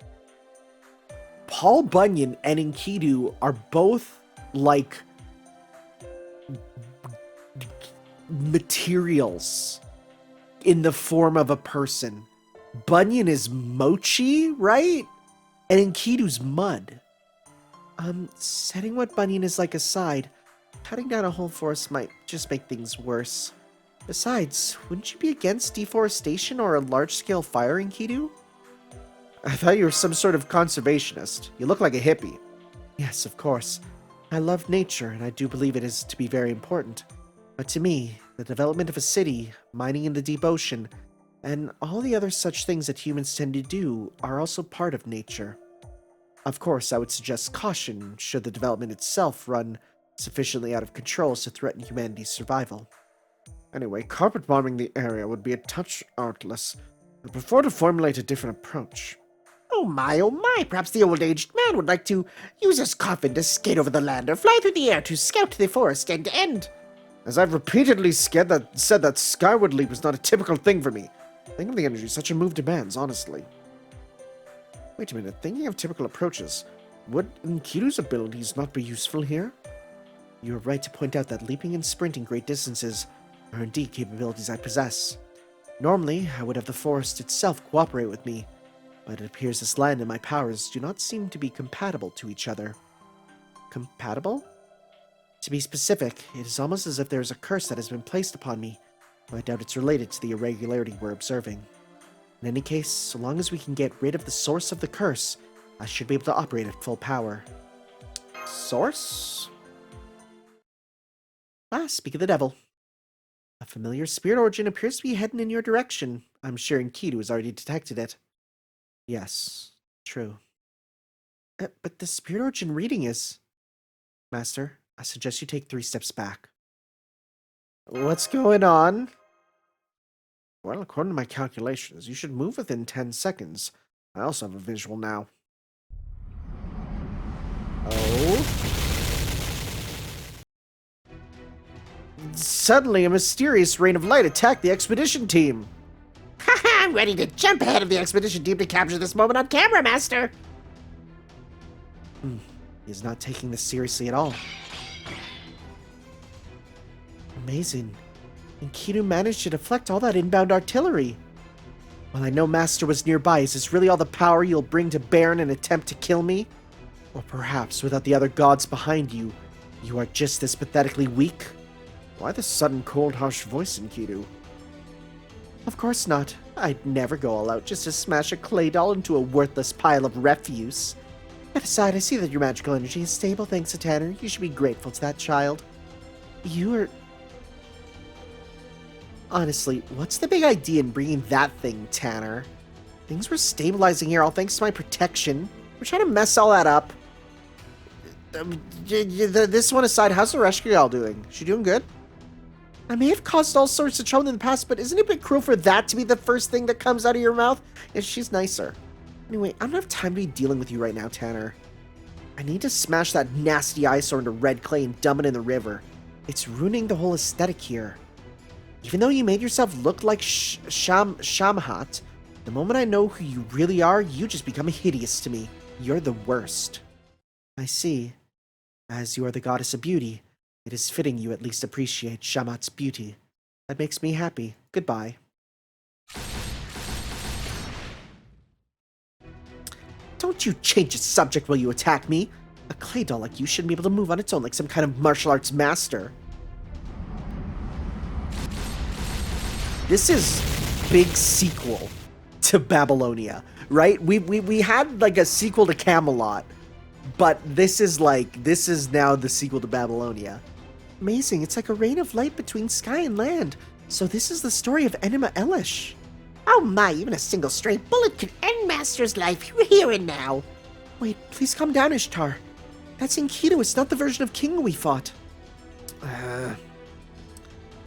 Paul Bunyan and Enkidu are both, like, materials in the form of a person. Bunyan is mochi, right? And Enkidu's mud. Setting what Bunyan is like aside, cutting down a whole forest might just make things worse. Besides, wouldn't you be against deforestation or a large-scale fire, Enkidu? I thought you were some sort of conservationist. You look like a hippie. Yes, of course. I love nature, and I do believe it is to be very important. But to me, the development of a city, mining in the deep ocean, and all the other such things that humans tend to do are also part of nature. Of course, I would suggest caution should the development itself run sufficiently out of control to threaten humanity's survival. Anyway, carpet bombing the area would be a touch artless. I prefer to formulate a different approach. Oh my, perhaps the old-aged man would like to use his coffin to skate over the land or fly through the air to scout the forest end to end. As I've repeatedly said that skyward leap is not a typical thing for me. Think of the energy such a move demands, honestly. Wait a minute, thinking of typical approaches, would Enkidu's abilities not be useful here? You are right to point out that leaping and sprinting great distances are indeed capabilities I possess. Normally, I would have the forest itself cooperate with me, but it appears this land and my powers do not seem to be compatible to each other. Compatible? To be specific, it is almost as if there is a curse that has been placed upon me, though I doubt it's related to the irregularity we're observing. In any case, so long as we can get rid of the source of the curse, I should be able to operate at full power. Source? Speak of the devil. A familiar spirit origin appears to be heading in your direction. I'm sure Enkidu has already detected it. Yes, true. But the spirit origin reading is... Master, I suggest you take 3 steps back. What's going on? Well, according to my calculations, you should move within 10 seconds. I also have a visual now. Oh? Suddenly, a mysterious rain of light attacked the expedition team. Haha, I'm ready to jump ahead of the expedition team to capture this moment on camera, Master. He's not taking this seriously at all. Amazing. Enkidu managed to deflect all that inbound artillery. While I know Master was nearby, is this really all the power you'll bring to bear in an attempt to kill me? Or perhaps, without the other gods behind you, you are just this pathetically weak? Why the sudden cold, harsh voice, Enkidu? Of course not. I'd never go all out just to smash a clay doll into a worthless pile of refuse. That aside, I see that your magical energy is stable thanks to Tanner. You should be grateful to that child. You are... Honestly, what's the big idea in bringing that thing, Tanner? Things were stabilizing here all thanks to my protection. We're trying to mess all that up. This one aside, how's the rescue gal doing? She doing good? I may have caused all sorts of trouble in the past, but isn't it a bit cruel for that to be the first thing that comes out of your mouth? Yeah, she's nicer. Anyway, I don't have time to be dealing with you right now, Tanner. I need to smash that nasty eyesore into red clay and dump it in the river. It's ruining the whole aesthetic here. Even though you made yourself look like Shamhat, the moment I know who you really are, you just become hideous to me. You're the worst. I see. As you are the goddess of beauty, it is fitting you at least appreciate Shamhat's beauty. That makes me happy. Goodbye. Don't you change the subject while you attack me. A clay doll like you shouldn't be able to move on its own like some kind of martial arts master. This is big sequel to Babylonia, right? We had like a sequel to Camelot, but this is now the sequel to Babylonia. Amazing, it's like a rain of light between sky and land. So this is the story of Enema Elish. Oh my, even a single stray bullet could end Master's life here and now. Wait, please calm down, Ishtar. That's Enkidu, it's not the version of King we fought.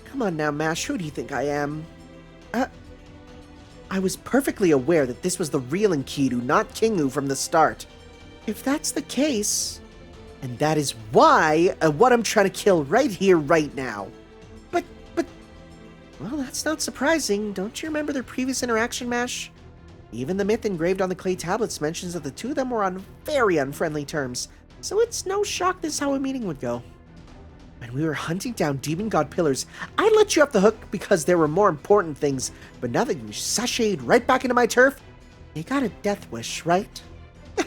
Come on now, Mash, who do you think I am? I was perfectly aware that this was the real Enkidu, not Kingu from the start. If that's the case, and that is why what I'm trying to kill right here, right now. But, well, that's not surprising. Don't you remember their previous interaction, Mash? Even the myth engraved on the clay tablets mentions that the two of them were on very unfriendly terms, so it's no shock this is how a meeting would go. When we were hunting down demon god pillars, I let you off the hook because there were more important things, but now that you sashayed right back into my turf, you got a death wish, right?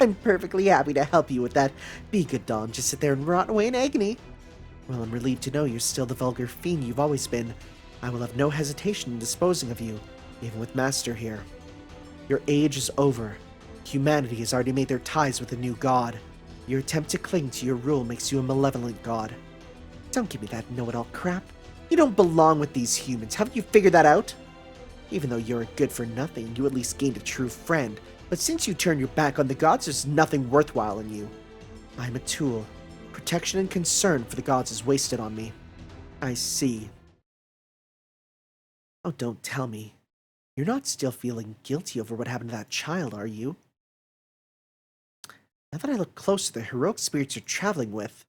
I'm perfectly happy to help you with that. Be good, doll, and just sit there and rot away in agony. Well, I'm relieved to know you're still the vulgar fiend you've always been. I will have no hesitation in disposing of you, even with Master here. Your age is over. Humanity has already made their ties with a new god. Your attempt to cling to your rule makes you a malevolent god. Don't give me that know-it-all crap. You don't belong with these humans. Haven't you figured that out? Even though you're a good-for-nothing, you at least gained a true friend. But since you turned your back on the gods, there's nothing worthwhile in you. I'm a tool. Protection and concern for the gods is wasted on me. I see. Oh, don't tell me. You're not still feeling guilty over what happened to that child, are you? Now that I look closer, the heroic spirits you're traveling with.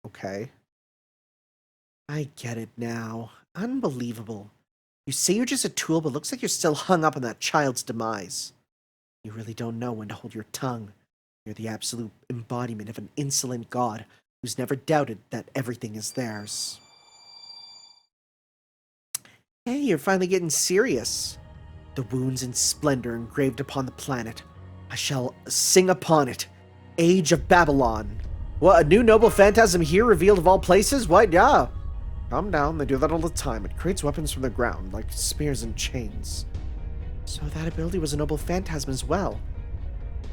Okay. I get it now. Unbelievable. You say you're just a tool, but looks like you're still hung up on that child's demise. You really don't know when to hold your tongue. You're the absolute embodiment of an insolent god who's never doubted that everything is theirs. Hey, you're finally getting serious. The wounds and splendor engraved upon the planet. I shall sing upon it. Age of Babylon. What, a new noble phantasm here revealed of all places? What? Yeah. Calm down, they do that all the time. It creates weapons from the ground, like spears and chains. So that ability was a noble phantasm as well.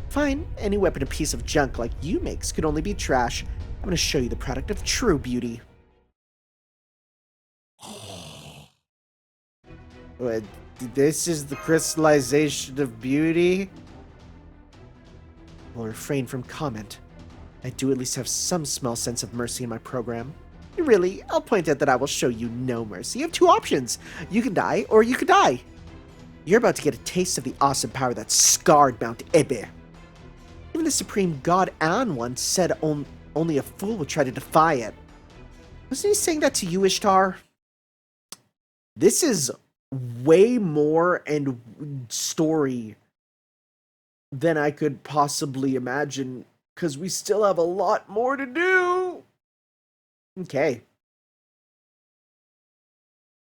Fine, any weapon a piece of junk like you makes could only be trash. I'm gonna show you the product of true beauty. What, this is the crystallization of beauty? I'll refrain from comment. I do at least have some small sense of mercy in my program. Really, I'll point out that I will show you no mercy. You have two options. You can die, or you can die. You're about to get a taste of the awesome power that scarred Mount Ebe. Even the supreme god An once said only a fool would try to defy it. Wasn't he saying that to you, Ishtar? This is way more and story than I could possibly imagine, because we still have a lot more to do. Okay.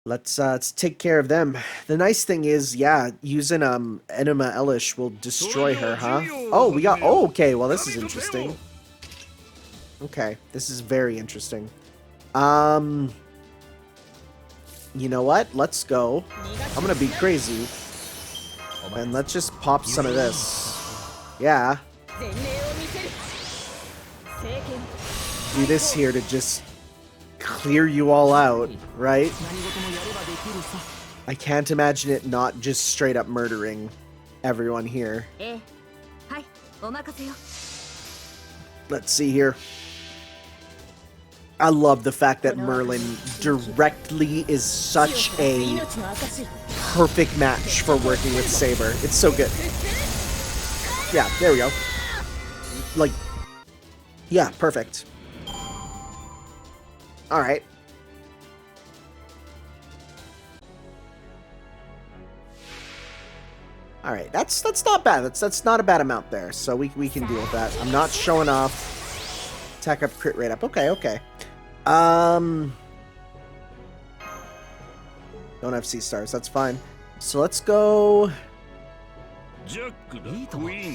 Let's take care of them. The nice thing is, yeah, using Enema Elish will destroy her, huh? Oh, we got... Oh, okay, well, this is interesting. Okay, this is very interesting. You know what? Let's go. I'm gonna be crazy. And let's just pop some of this. Yeah. Do this here to just clear you all out, right? I can't imagine it not just straight up murdering everyone here. Let's see here. I love the fact that Merlin directly is such a perfect match for working with Saber. It's so good. Yeah, there we go. Like, yeah, perfect. Alright. Alright, that's not bad. That's not a bad amount there. So we can deal with that. I'm not showing off. Attack up, crit rate up. Okay, okay. Don't have C stars, that's fine. So let's go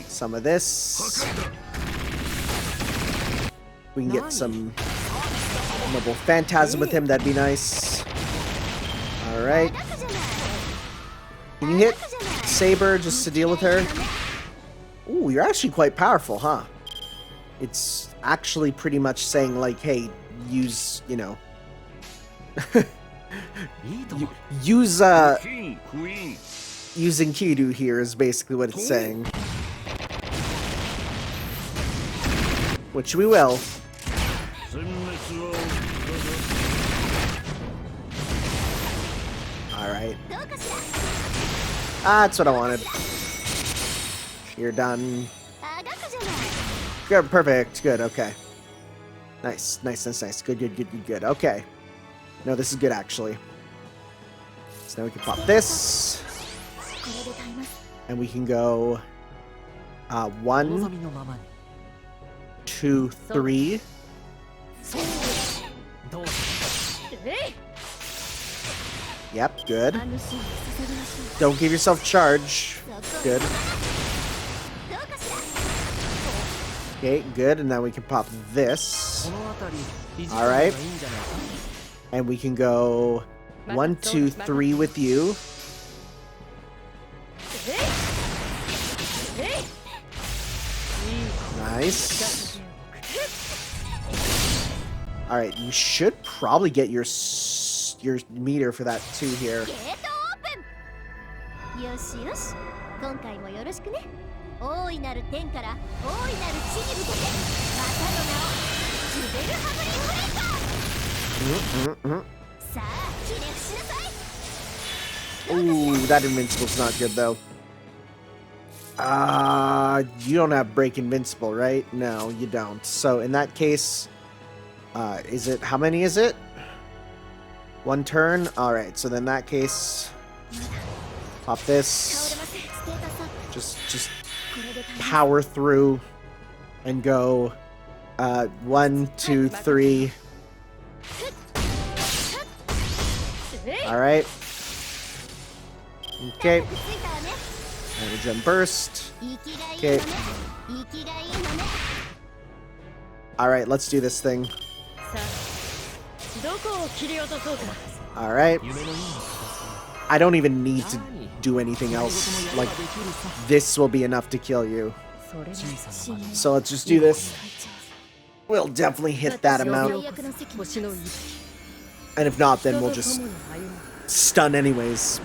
some of this. We can get some noble phantasm with him, that'd be nice. Alright. Can you hit Saber just to deal with her? Ooh, you're actually quite powerful, huh? It's actually pretty much saying, like, hey, use, you know... use, use Enkidu here is basically what it's saying. Which we will. Alright. That's what I wanted. You're done. Good, perfect. Good, okay. Nice, nice, nice, nice. Good, good, good, good, good. Okay. No, this is good, actually. So now we can pop this. And we can go... 1, 2, 3. Yep, good. Don't give yourself charge. Good. Okay, good. And now we can pop this. Alright. And we can go 1, 2, 3 with you. Nice. Alright, you should probably get your meter for that too here. 大いなる天から大いなる地に向けてまたの名をジュベルハブリンブレイカー。さあひれ伏しなさい。 Ooh, that invincible's not good though. You don't have break invincible, right? No, you don't. So in that case, is it, how many is it? One turn? Alright, so then in that case, pop this. Just power through and go 1, 2, 3. Alright. Okay. Gem burst. Okay. Alright, let's do this thing. Alright. I don't even need to do anything else. Like, this will be enough to kill you. So let's just do this. We'll definitely hit that amount. And if not, then we'll just stun anyways.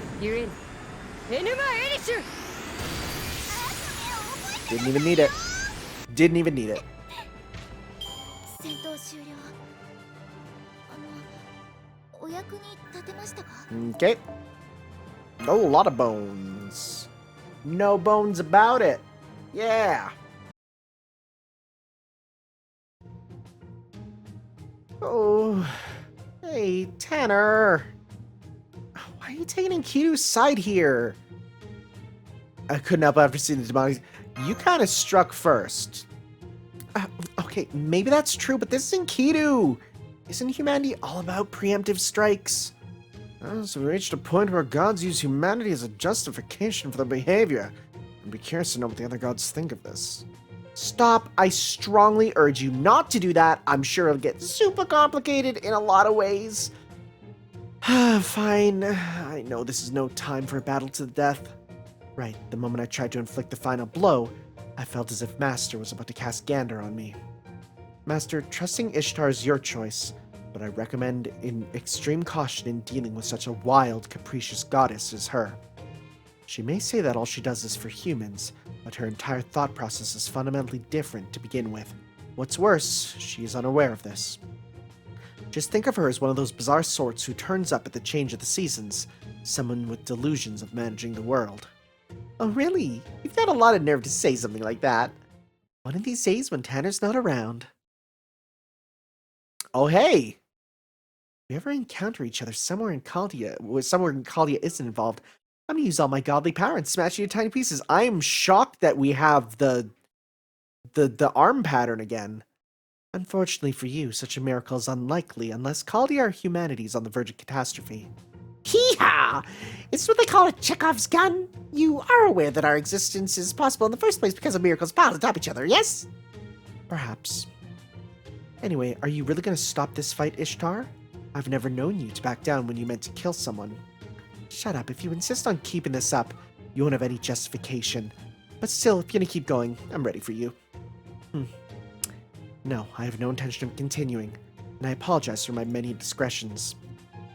Didn't even need it. Didn't even need it. Okay. Oh, a lot of bones. No bones about it. Yeah. Oh. Hey, Tanner. Why are you taking Enkidu's side here? I couldn't help after seeing the demonic. You kind of struck first. Okay, maybe that's true, but this is Enkidu. Isn't humanity all about preemptive strikes? So we reached a point where gods use humanity as a justification for their behavior. I'd be curious to know what the other gods think of this. Stop. I strongly urge you not to do that. I'm sure it'll get super complicated in a lot of ways. Fine. I know this is no time for a battle to the death. Right, the moment I tried to inflict the final blow, I felt as if Master was about to cast Gander on me. Master, trusting Ishtar is your choice, but I recommend extreme caution in dealing with such a wild, capricious goddess as her. She may say that all she does is for humans, but her entire thought process is fundamentally different to begin with. What's worse, she is unaware of this. Just think of her as one of those bizarre sorts who turns up at the change of the seasons, someone with delusions of managing the world. Oh really? You've got a lot of nerve to say something like that. One of these days when Tanner's not around. Oh hey! If we ever encounter each other somewhere in Chaldea isn't involved, I'm gonna use all my godly power and smash you to tiny pieces. I am shocked that we have the arm pattern again. Unfortunately for you, such a miracle is unlikely unless Chaldea or humanity is on the verge of catastrophe. Hee-haw! It's what they call a Chekhov's gun. You are aware that our existence is possible in the first place because of miracles piled atop each other, yes? Perhaps. Anyway, are you really gonna stop this fight, Ishtar? I've never known you to back down when you meant to kill someone. Shut up. If you insist on keeping this up, you won't have any justification. But still, if you're gonna keep going, I'm ready for you. No, I have no intention of continuing, and I apologize for my many indiscretions.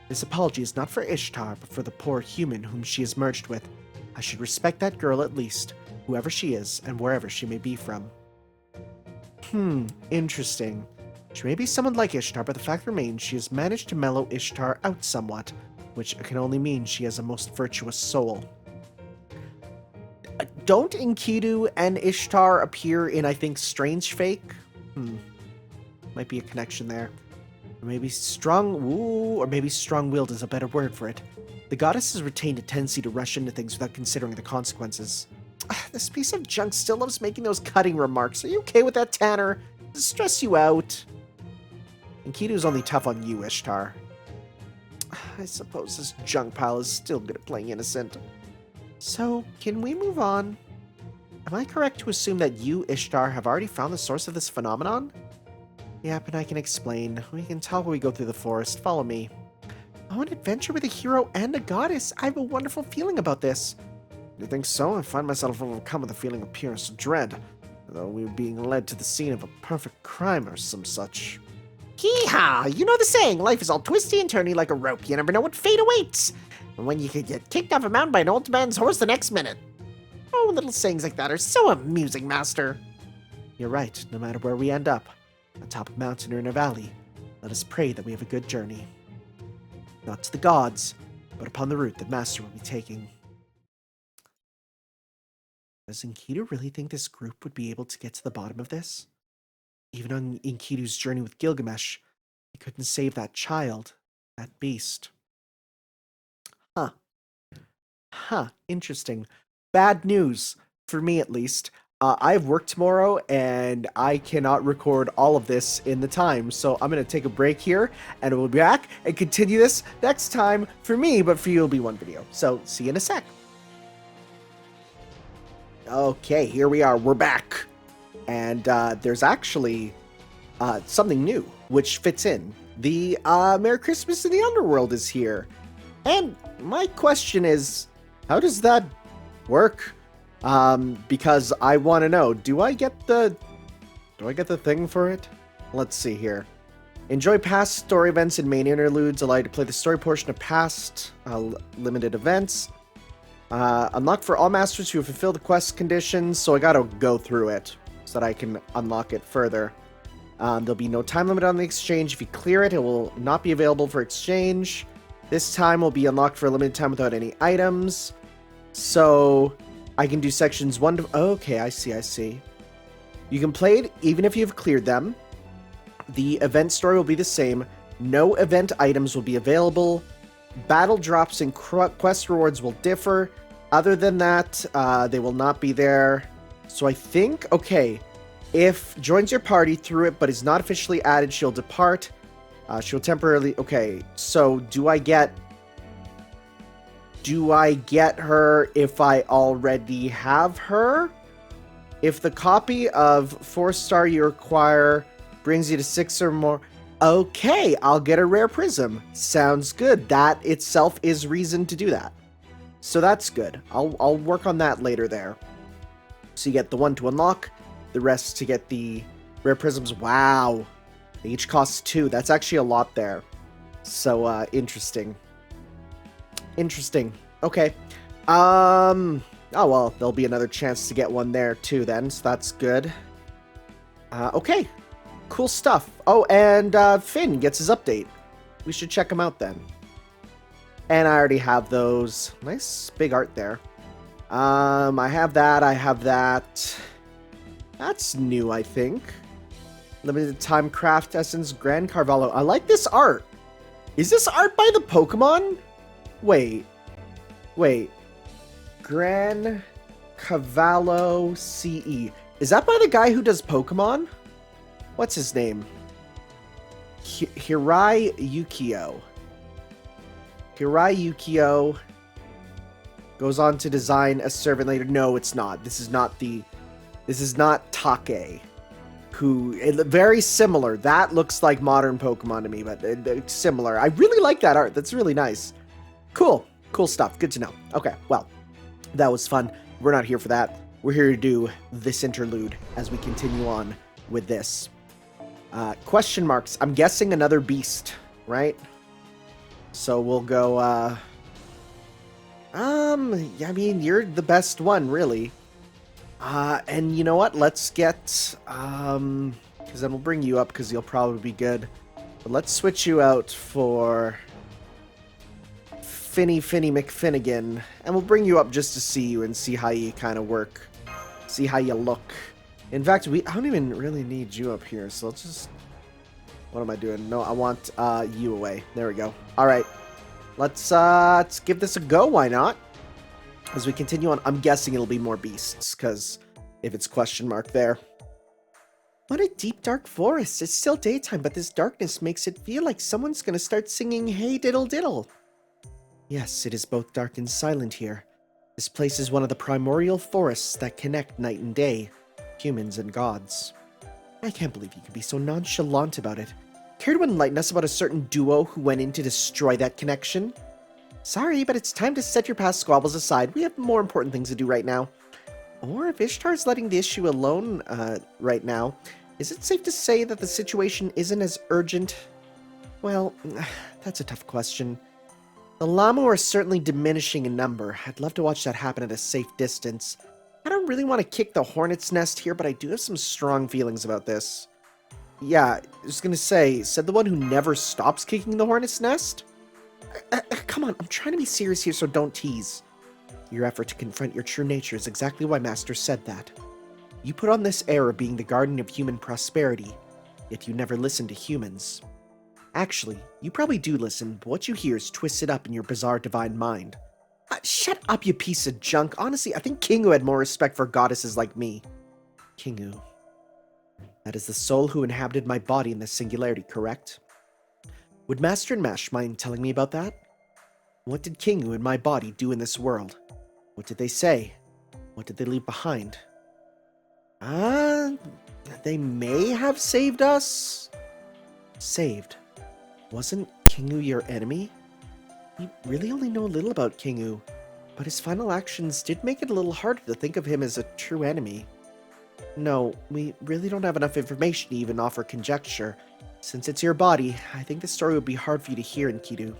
This apology is not for Ishtar, but for the poor human whom she has merged with. I should respect that girl at least, whoever she is and wherever she may be from. Interesting. She may be someone like Ishtar, but the fact remains she has managed to mellow Ishtar out somewhat, which can only mean she has a most virtuous soul. Don't Enkidu and Ishtar appear in, I think, Strange Fake? Might be a connection there. Or maybe strong-willed is a better word for it. The goddess has retained a tendency to rush into things without considering the consequences. This piece of junk still loves making those cutting remarks. Are you okay with that, Tanner? Does it stress you out? Enkidu's only tough on you, Ishtar. I suppose this junk pile is still good at playing innocent. So, can we move on? Am I correct to assume that you, Ishtar, have already found the source of this phenomenon? Yep, and I can explain. We can talk when we go through the forest. Follow me. Oh, an adventure with a hero and a goddess. I have a wonderful feeling about this. You think so? I find myself overcome with a feeling of purest dread, though we were being led to the scene of a perfect crime or some such. Hee-haw! You know the saying, life is all twisty and turny like a rope. You never know what fate awaits. And when you could get kicked off a mountain by an old man's horse the next minute. Oh, little sayings like that are so amusing, Master. You're right, no matter where we end up, on top of a mountain or in a valley, let us pray that we have a good journey. Not to the gods, but upon the route that Master will be taking. Does Enkidu really think this group would be able to get to the bottom of this? Even on Enkidu's journey with Gilgamesh, he couldn't save that child, that beast. Interesting. Bad news, for me at least. I have work tomorrow, and I cannot record all of this in the time, so I'm going to take a break here, and we'll be back and continue this next time for me, but for you it'll be one video. So, see you in a sec. Okay, here we are. We're back. And there's actually something new, which fits in. The Merry Christmas in the Underworld is here. And my question is, how does that work? Because I want to know, do I get the thing for it? Let's see here. Enjoy past story events and main interludes. Allow you to play the story portion of past limited events. Unlock for all masters who have fulfilled the quest conditions, so I gotta go through it so that I can unlock it further. There'll be no time limit on the exchange. If you clear it, it will not be available for exchange. This time will be unlocked for a limited time without any items. So I can do sections 1 to... Okay, I see. You can play it even if you've cleared them. The event story will be the same. No event items will be available. Battle drops and quest rewards will differ. Other than that, they will not be there. So I think, okay, if joins your party through it but is not officially added, she'll depart. She'll temporarily... Okay, so do I get her if I already have her? If the copy of 4-star you require brings you to 6 or more... Okay, I'll get a rare prism. Sounds good. That itself is reason to do that. So that's good. I'll work on that later there. So you get the 1 to unlock, the rest to get the rare prisms. Wow. They each cost 2. That's actually a lot there. So, interesting. Interesting. Okay. Oh, well, there'll be another chance to get one there too then, so that's good. Okay. Cool stuff. Oh, and Finn gets his update. We should check him out then. And I already have those. Nice big art there. I have that. That's new, I think. Limited time craft essence, Grand Carvalho. I like this art. Is this art by the Pokemon? Wait. Gran Cavallo CE. Is that by the guy who does Pokemon? What's his name? Hirai Yukio. Hirai Yukio goes on to design a servant later. No, it's not. This is not Take. Very similar. That looks like modern Pokemon to me, but similar. I really like that art. That's really nice. Cool stuff. Good to know. Okay, well, that was fun. We're not here for that. We're here to do this interlude as we continue on with this. Question marks. I'm guessing another beast, right? So we'll go, I mean, you're the best one, really. And you know what? Let's get, because then we'll bring you up because you'll probably be good. But let's switch you out for Finny McFinnigan, and we'll bring you up just to see you and see how you kind of work. See how you look. In fact, I don't even really need you up here, so let's just... What am I doing? No, I want you away. There we go. All right. Let's give this a go. Why not? As we continue on, I'm guessing it'll be more beasts, because if it's question mark there. What a deep, dark forest. It's still daytime, but this darkness makes it feel like someone's going to start singing Hey Diddle Diddle. Yes, it is both dark and silent here. This place is one of the primordial forests that connect night and day, humans and gods. I can't believe you could be so nonchalant about it. Care to enlighten us about a certain duo who went in to destroy that connection? Sorry, but it's time to set your past squabbles aside. We have more important things to do right now. Or if Ishtar's letting the issue alone right now, is it safe to say that the situation isn't as urgent? Well, that's a tough question. The Lamu are certainly diminishing in number. I'd love to watch that happen at a safe distance. don't really want to kick the hornet's nest here, but I do have some strong feelings about this. Yeah, I was gonna say, said the one who never stops kicking the hornet's nest? Come on, I'm trying to be serious here, so don't tease. Your effort to confront your true nature is exactly why Master said that. You put on this air of being the guardian of human prosperity, yet you never listen to humans. Actually, you probably do listen, but what you hear is twisted up in your bizarre divine mind. Shut up, you piece of junk. Honestly, I think Kingu had more respect for goddesses like me. Kingu. That is the soul who inhabited my body in the singularity, correct? Would Master and Mash mind telling me about that? What did Kingu and my body do in this world? What did they say? What did they leave behind? They may have saved us? Saved? Wasn't Kingu your enemy? We really only know a little about Kingu, but his final actions did make it a little harder to think of him as a true enemy. No, we really don't have enough information to even offer conjecture. Since it's your body, I think the story would be hard for you to hear, Enkidu.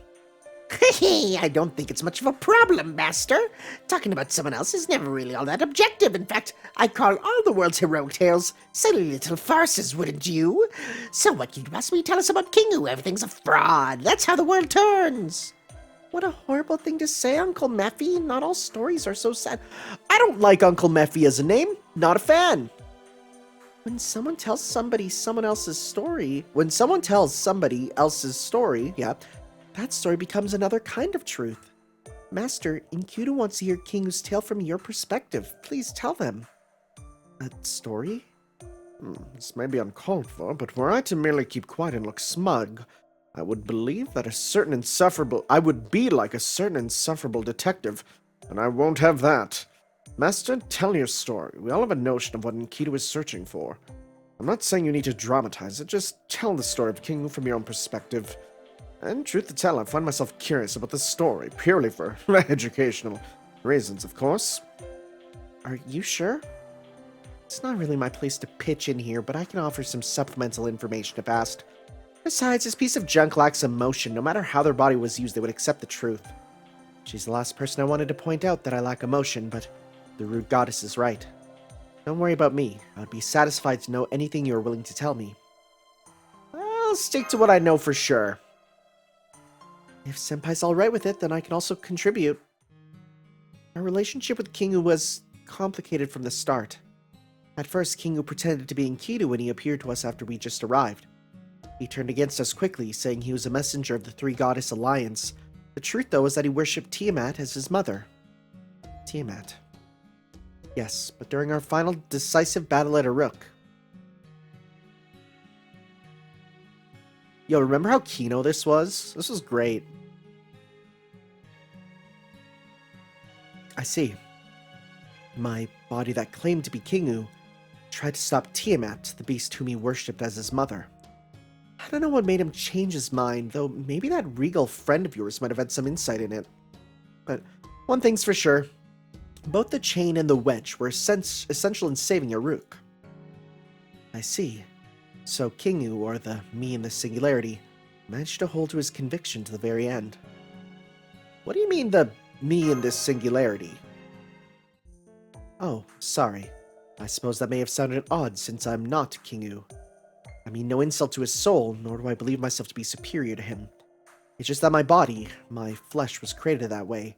I don't think it's much of a problem, Master. Talking about someone else is never really all that objective. In fact, I call all the world's heroic tales silly little farces, wouldn't you? So what can you possibly tell us about Kingu? Everything's a fraud. That's how the world turns. What a horrible thing to say, Uncle Mephi. Not all stories are so sad. I don't like Uncle Mephi as a name. Not a fan. When someone tells somebody else's story, yeah, that story becomes another kind of truth. Master, Enkidu wants to hear Kingu's tale from your perspective. Please tell them. A story? This may be uncalled for, but were I to merely keep quiet and look smug, I would be like a certain insufferable detective, and I won't have that. Master, tell your story. We all have a notion of what Enkidu is searching for. I'm not saying you need to dramatize it, just tell the story of Kingu from your own perspective. And truth to tell, I find myself curious about the story, purely for educational reasons, of course. Are you sure? It's not really my place to pitch in here, but I can offer some supplemental information if asked. Besides, this piece of junk lacks emotion. No matter how their body was used, they would accept the truth. She's the last person I wanted to point out that I lack emotion, but the rude goddess is right. Don't worry about me. I would be satisfied to know anything you are willing to tell me. I'll stick to what I know for sure. If Senpai's alright with it, then I can also contribute. Our relationship with Kingu was complicated from the start. At first, Kingu pretended to be Enkidu when he appeared to us after we just arrived. He turned against us quickly, saying he was a messenger of the Three Goddess Alliance. The truth, though, is that he worshipped Tiamat as his mother. Tiamat. Yes, but during our final decisive battle at Uruk. Yo, remember how Kino this was? This was great. I see. My body that claimed to be Kingu tried to stop Tiamat, the beast whom he worshipped as his mother. I don't know what made him change his mind, though maybe that regal friend of yours might have had some insight in it. But one thing's for sure. Both the chain and the wedge were essential in saving Uruk. I see. So Kingu, or the me in the singularity, managed to hold to his conviction to the very end. What do you mean, the me in this singularity? Oh, sorry. I suppose that may have sounded odd since I'm not Kingu. I mean no insult to his soul, nor do I believe myself to be superior to him. It's just that my body, my flesh, was created that way.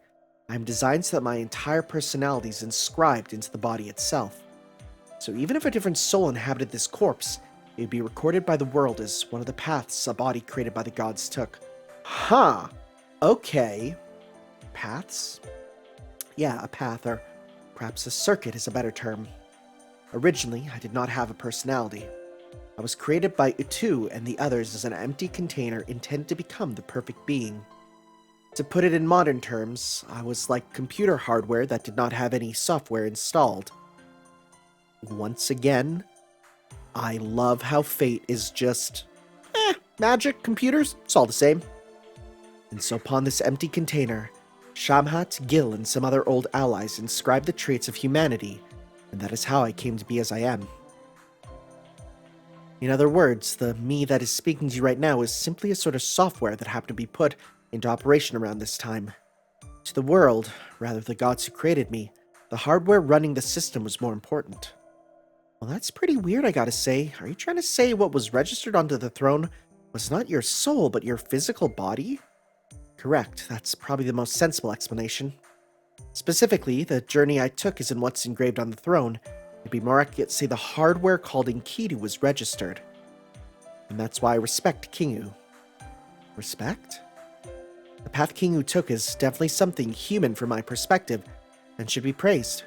I am designed so that my entire personality is inscribed into the body itself. So even if a different soul inhabited this corpse, it would be recorded by the world as one of the paths a body created by the gods took. Huh. Okay. Paths? Yeah, a path, or perhaps a circuit is a better term. Originally, I did not have a personality. I was created by Utu and the others as an empty container intended to become the perfect being. To put it in modern terms, I was like computer hardware that did not have any software installed. Once again, I love how fate is just, magic, computers, it's all the same. And so upon this empty container, Shamhat, Gil, and some other old allies inscribed the traits of humanity, and that is how I came to be as I am. In other words, the me that is speaking to you right now is simply a sort of software that happened to be put into operation around this time. To the world, rather the gods who created me, The hardware running the system was more important. Well, that's pretty weird, I gotta say. Are you trying to say what was registered onto the throne was not your soul, but your physical body? Correct. That's probably the most sensible explanation. Specifically, the journey I took isn't what's engraved on the throne. It'd be more accurate to say the hardware called Enkidu was registered. And that's why I respect Kingu. Respect? The path Kingu took is definitely something human from my perspective, and should be praised.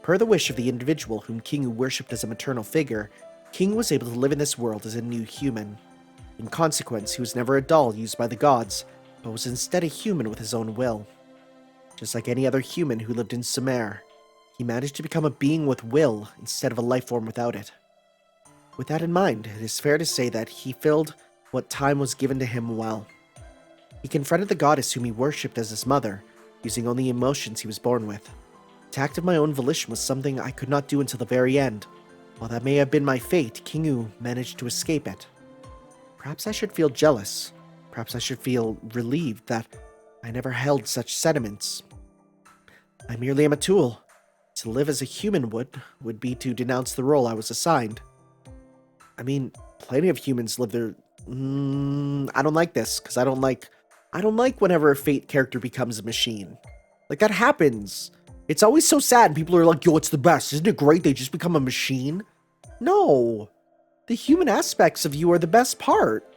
Per the wish of the individual whom Kingu worshipped as a maternal figure, King was able to live in this world as a new human. In consequence, he was never a doll used by the gods, but was instead a human with his own will. Just like any other human who lived in Sumer, he managed to become a being with will instead of a life form without it. With that in mind, it is fair to say that he filled what time was given to him well. He confronted the goddess whom he worshipped as his mother, using only emotions he was born with. To act of my own volition was something I could not do until the very end. While that may have been my fate, Kingu managed to escape it. Perhaps I should feel jealous. Perhaps I should feel relieved that I never held such sentiments. I merely am a tool. To live as a human would be to denounce the role I was assigned. I mean, plenty of humans live their... I don't like this, because I don't like whenever a Fate character becomes a machine. Like, that happens. It's always so sad, and people are like, yo, it's the best. Isn't it great they just become a machine? No. The human aspects of you are the best part.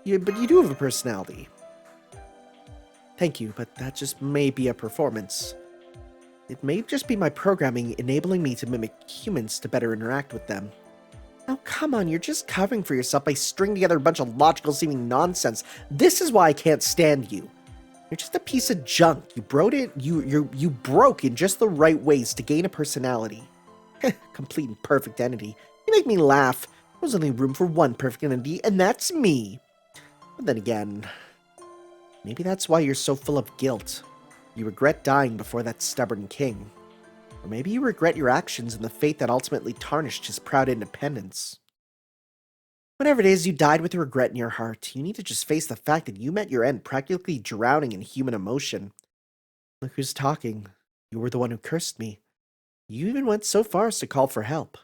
But you do have a personality. Thank you, but that just may be a performance. It may just be my programming enabling me to mimic humans to better interact with them. Now come on, you're just covering for yourself by stringing together a bunch of logical-seeming nonsense. This is why I can't stand you. You're just a piece of junk. You broke in just the right ways to gain a personality. Complete and perfect entity. You make me laugh. There's only room for one perfect entity, and that's me. But then again, maybe that's why you're so full of guilt. You regret dying before that stubborn king. Or maybe you regret your actions and the fate that ultimately tarnished his proud independence. Whatever it is, you died with regret in your heart. You need to just face the fact that you met your end practically drowning in human emotion. Look who's talking. You were the one who cursed me. You even went so far as to call for help.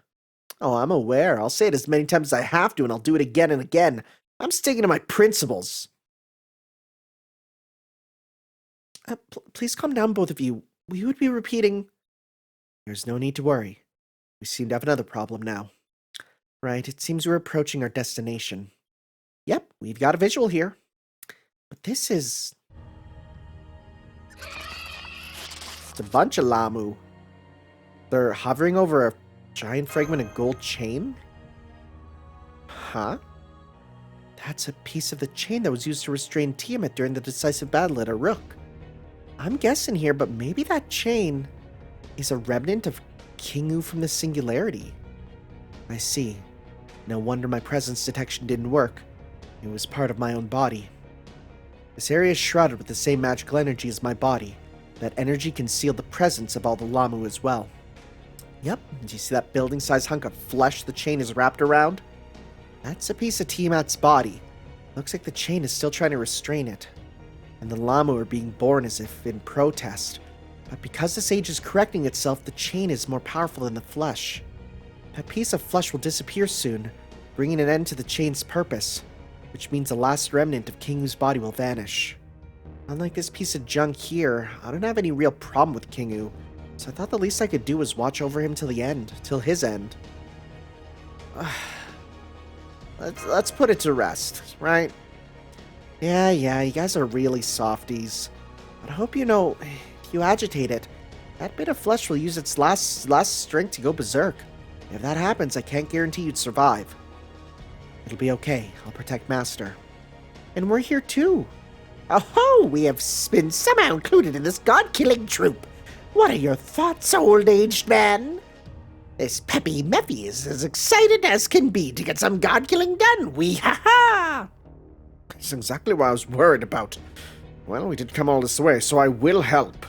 Oh, I'm aware. I'll say it as many times as I have to, and I'll do it again and again. I'm sticking to my principles. Please calm down, both of you. We would be repeating... There's no need to worry. We seem to have another problem now. Right, it seems we're approaching our destination. Yep, we've got a visual here. But this is... It's a bunch of Lamu. They're hovering over a giant fragment of gold chain? Huh? That's a piece of the chain that was used to restrain Tiamat during the decisive battle at Aruk. I'm guessing here, but maybe that chain is a remnant of Kingu from the Singularity. I see. No wonder my presence detection didn't work. It was part of my own body. This area is shrouded with the same magical energy as my body. That energy concealed the presence of all the Lamu as well. Yep, do you see that building-sized hunk of flesh the chain is wrapped around? That's a piece of Tiamat's body. Looks like the chain is still trying to restrain it. And the Lamu are being born as if in protest. But because this age is correcting itself, the chain is more powerful than the flesh. That piece of flesh will disappear soon, bringing an end to the chain's purpose, which means the last remnant of Kingu's body will vanish. Unlike this piece of junk here, I don't have any real problem with Kingu, so I thought the least I could do was watch over him till the end, till his end. Let's put it to rest, right? Yeah, you guys are really softies. But I hope you know, if you agitate it, that bit of flesh will use its last strength to go berserk. If that happens, I can't guarantee you'd survive. It'll be okay. I'll protect Master. And we're here too. Oh, we have been somehow included in this god-killing troop. What are your thoughts, old-aged man? This Peppy Meffy is as excited as can be to get some god-killing done. Ha-ha! That's exactly what I was worried about. Well, we did come all this way, so I will help.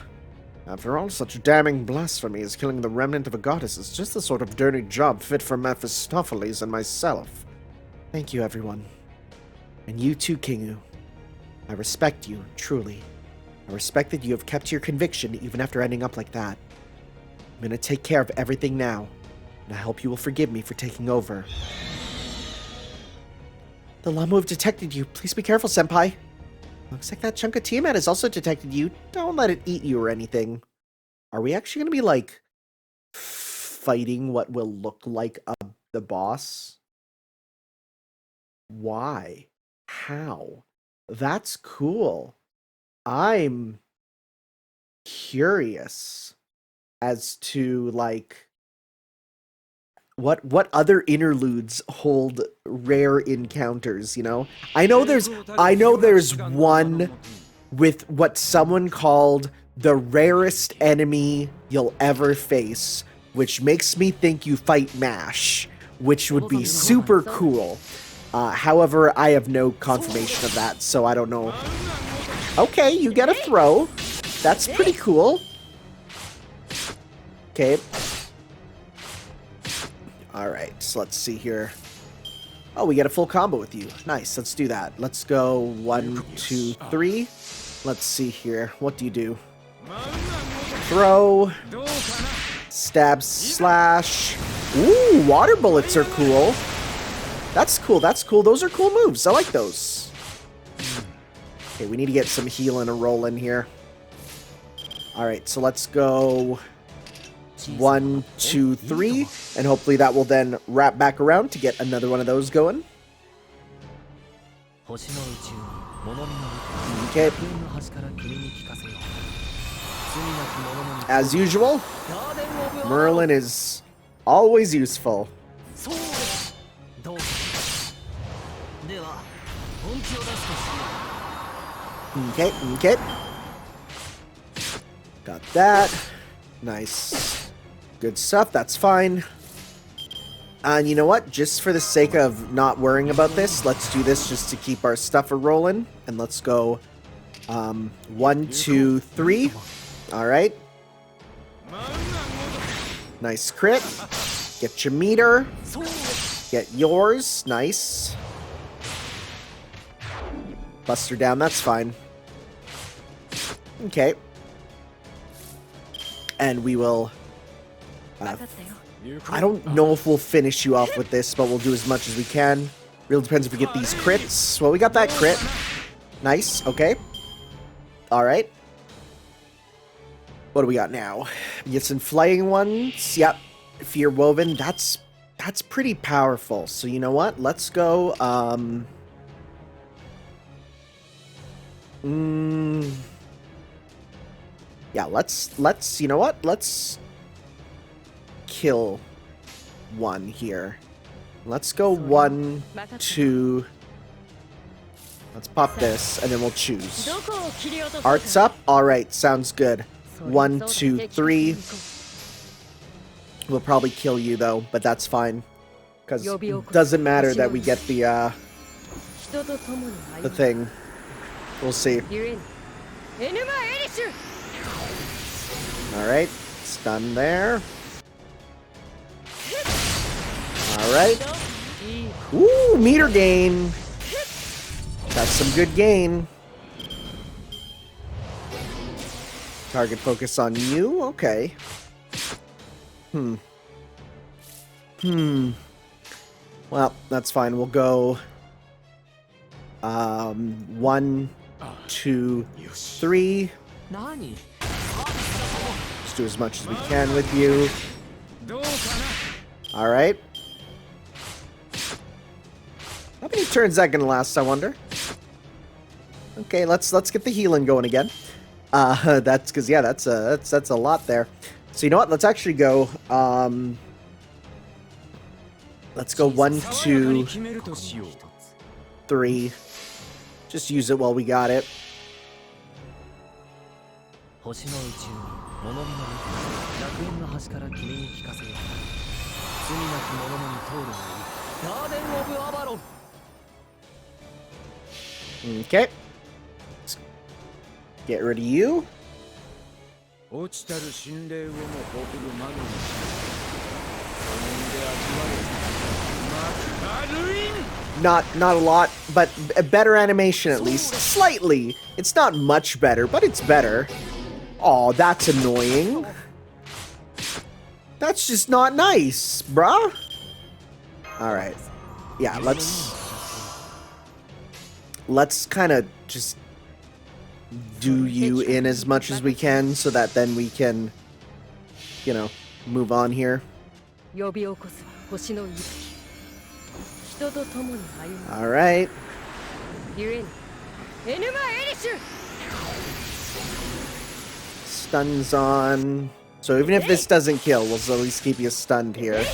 After all, such damning blasphemy as killing the remnant of a goddess is just the sort of dirty job fit for Mephistopheles and myself. Thank you, everyone. And you too, Kingu. I respect you, truly. I respect that you have kept your conviction even after ending up like that. gonna take care of everything now, and I hope you will forgive me for taking over. The llama have detected you. Please be careful, senpai. Looks like that chunk of Tiamat has also detected you. Don't let it eat you or anything. Are we actually gonna be, like, fighting what will look like the boss? Why? How? That's cool. I'm curious as to, like, what other interludes hold rare encounters, you know? I know there's one with what someone called the rarest enemy you'll ever face, which makes me think you fight MASH, which would be super cool. However, I have no confirmation of that, so I don't know. Okay, you get a throw. That's pretty cool. Okay. Alright, so let's see here. Oh, we get a full combo with you. Nice, let's do that. Let's go 1, 2, 3. Let's see here. What do you do? Throw. Stab, slash. Ooh, water bullets are cool. That's cool, that's cool. Those are cool moves. I like those. Okay, we need to get some healing and roll in here. Alright, so let's go 1, 2, 3. And hopefully that will then wrap back around to get another one of those going. Okay. As usual, Merlin is always useful. Okay, okay. Got that. Nice. Good stuff, that's fine. And you know what? Just for the sake of not worrying about this, let's do this just to keep our stuff rolling. And let's go 1, 2, 3. Alright. Nice crit. Get your meter. Get yours. Nice. Bust her down, that's fine. Okay. And we will... I don't know if we'll finish you off with this, but we'll do as much as we can. Really depends if we get these crits. Well, we got that crit. Nice, okay. Alright. What do we got now? We get some flying ones. Yep. Fear Woven. That's pretty powerful. So you know what? Let's go, yeah, let's, you know what? Let's kill one here. Let's go 1, 2. Let's pop this, and then we'll choose. Art's up? Alright, sounds good. 1, 2, 3. We'll probably kill you, though, but that's fine. Because it doesn't matter that we get the thing. We'll see. Alright, it's done there. Alright. Ooh, meter gain. That's some good gain. Target focus on you? Okay. Well, that's fine. We'll go 1, 2, 3. Just do as much as we can with you. Alright. How many turns is that gonna last, I wonder? Okay, let's get the healing going again. That's because, yeah, that's a lot there. So you know what? Let's actually go. Let's go 1, 2, 3. Just use it while we got it. Okay. Let's get rid of you. Not a lot, but a better animation at least. Slightly. It's not much better, but it's better. Aw, that's annoying. That's just not nice, bruh. Alright. Yeah, let's kind of just do you in as much as we can so that then we can, you know, move on here. Alright. Stuns on. So even if this doesn't kill, we'll at least keep you stunned here.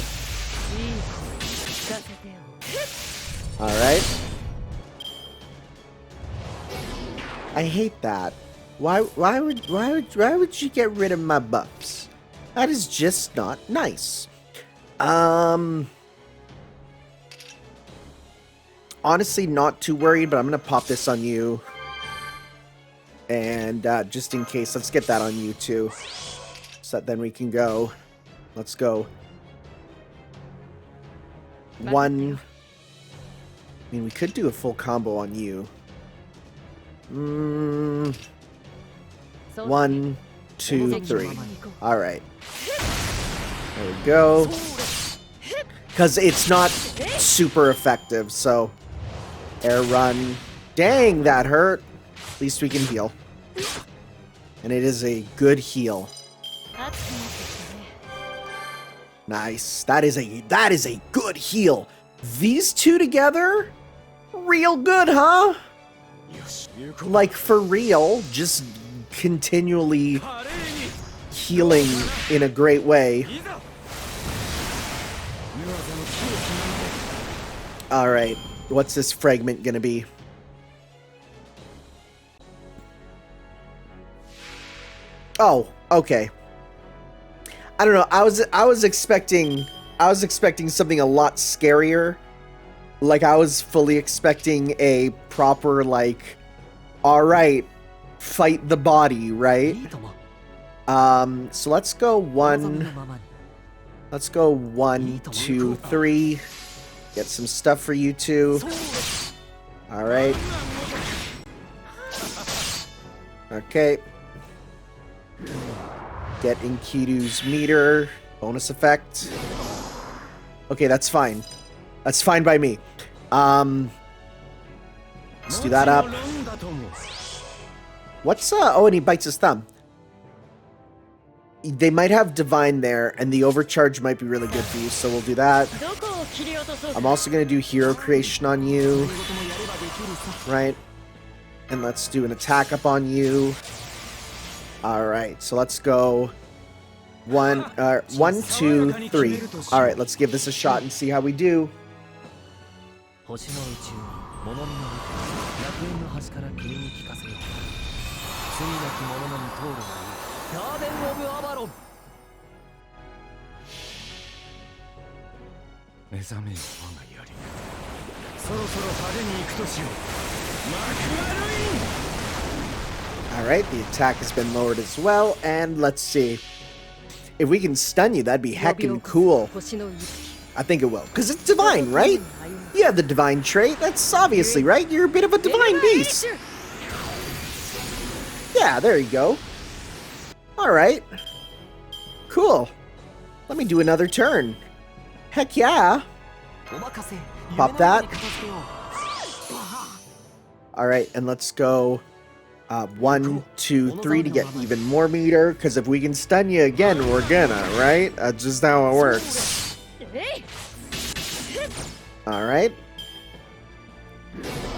Alright. I hate that. Why would you get rid of my buffs? That is just not nice. Honestly, not too worried, but I'm gonna pop this on you. And just in case, let's get that on you too. So that then we can go. Let's go. One. I mean, we could do a full combo on you. 1, 2, 3. Alright. There we go. Because it's not super effective, so. Air run. Dang, that hurt. At least we can heal. And it is a good heal. Nice. That is a good heal. These two together? Real good, huh? Like, for real, just continually healing in a great way. Alright, what's this fragment gonna be? Oh, okay. I don't know, I was expecting something a lot scarier. Like, I was fully expecting a proper, like, alright, fight the body, right? So let's go 1, 2, 3. Get some stuff for you two. Alright. Okay. Get Enkidu's meter. Bonus effect. Okay, that's fine. That's fine by me. Let's do that up. What's oh, and he bites his thumb. They might have divine there, and the overcharge might be really good for you, so we'll do that. I'm also gonna do hero creation on you. Right? And let's do an attack up on you. Alright, so let's go 1, 2, 3. Alright, let's give this a shot and see how we do. Alright, the attack has been lowered as well, and let's see. If we can stun you, that'd be heckin' cool. I think it will, because it's divine, right? You have the divine trait, that's obviously, right? You're a bit of a divine beast. Yeah, there you go. Alright. Cool. Let me do another turn. Heck yeah. Pop that. Alright, and let's go 1, 2, 3 to get even more meter, because if we can stun you again, we're gonna, right? That's just how it works. Alright.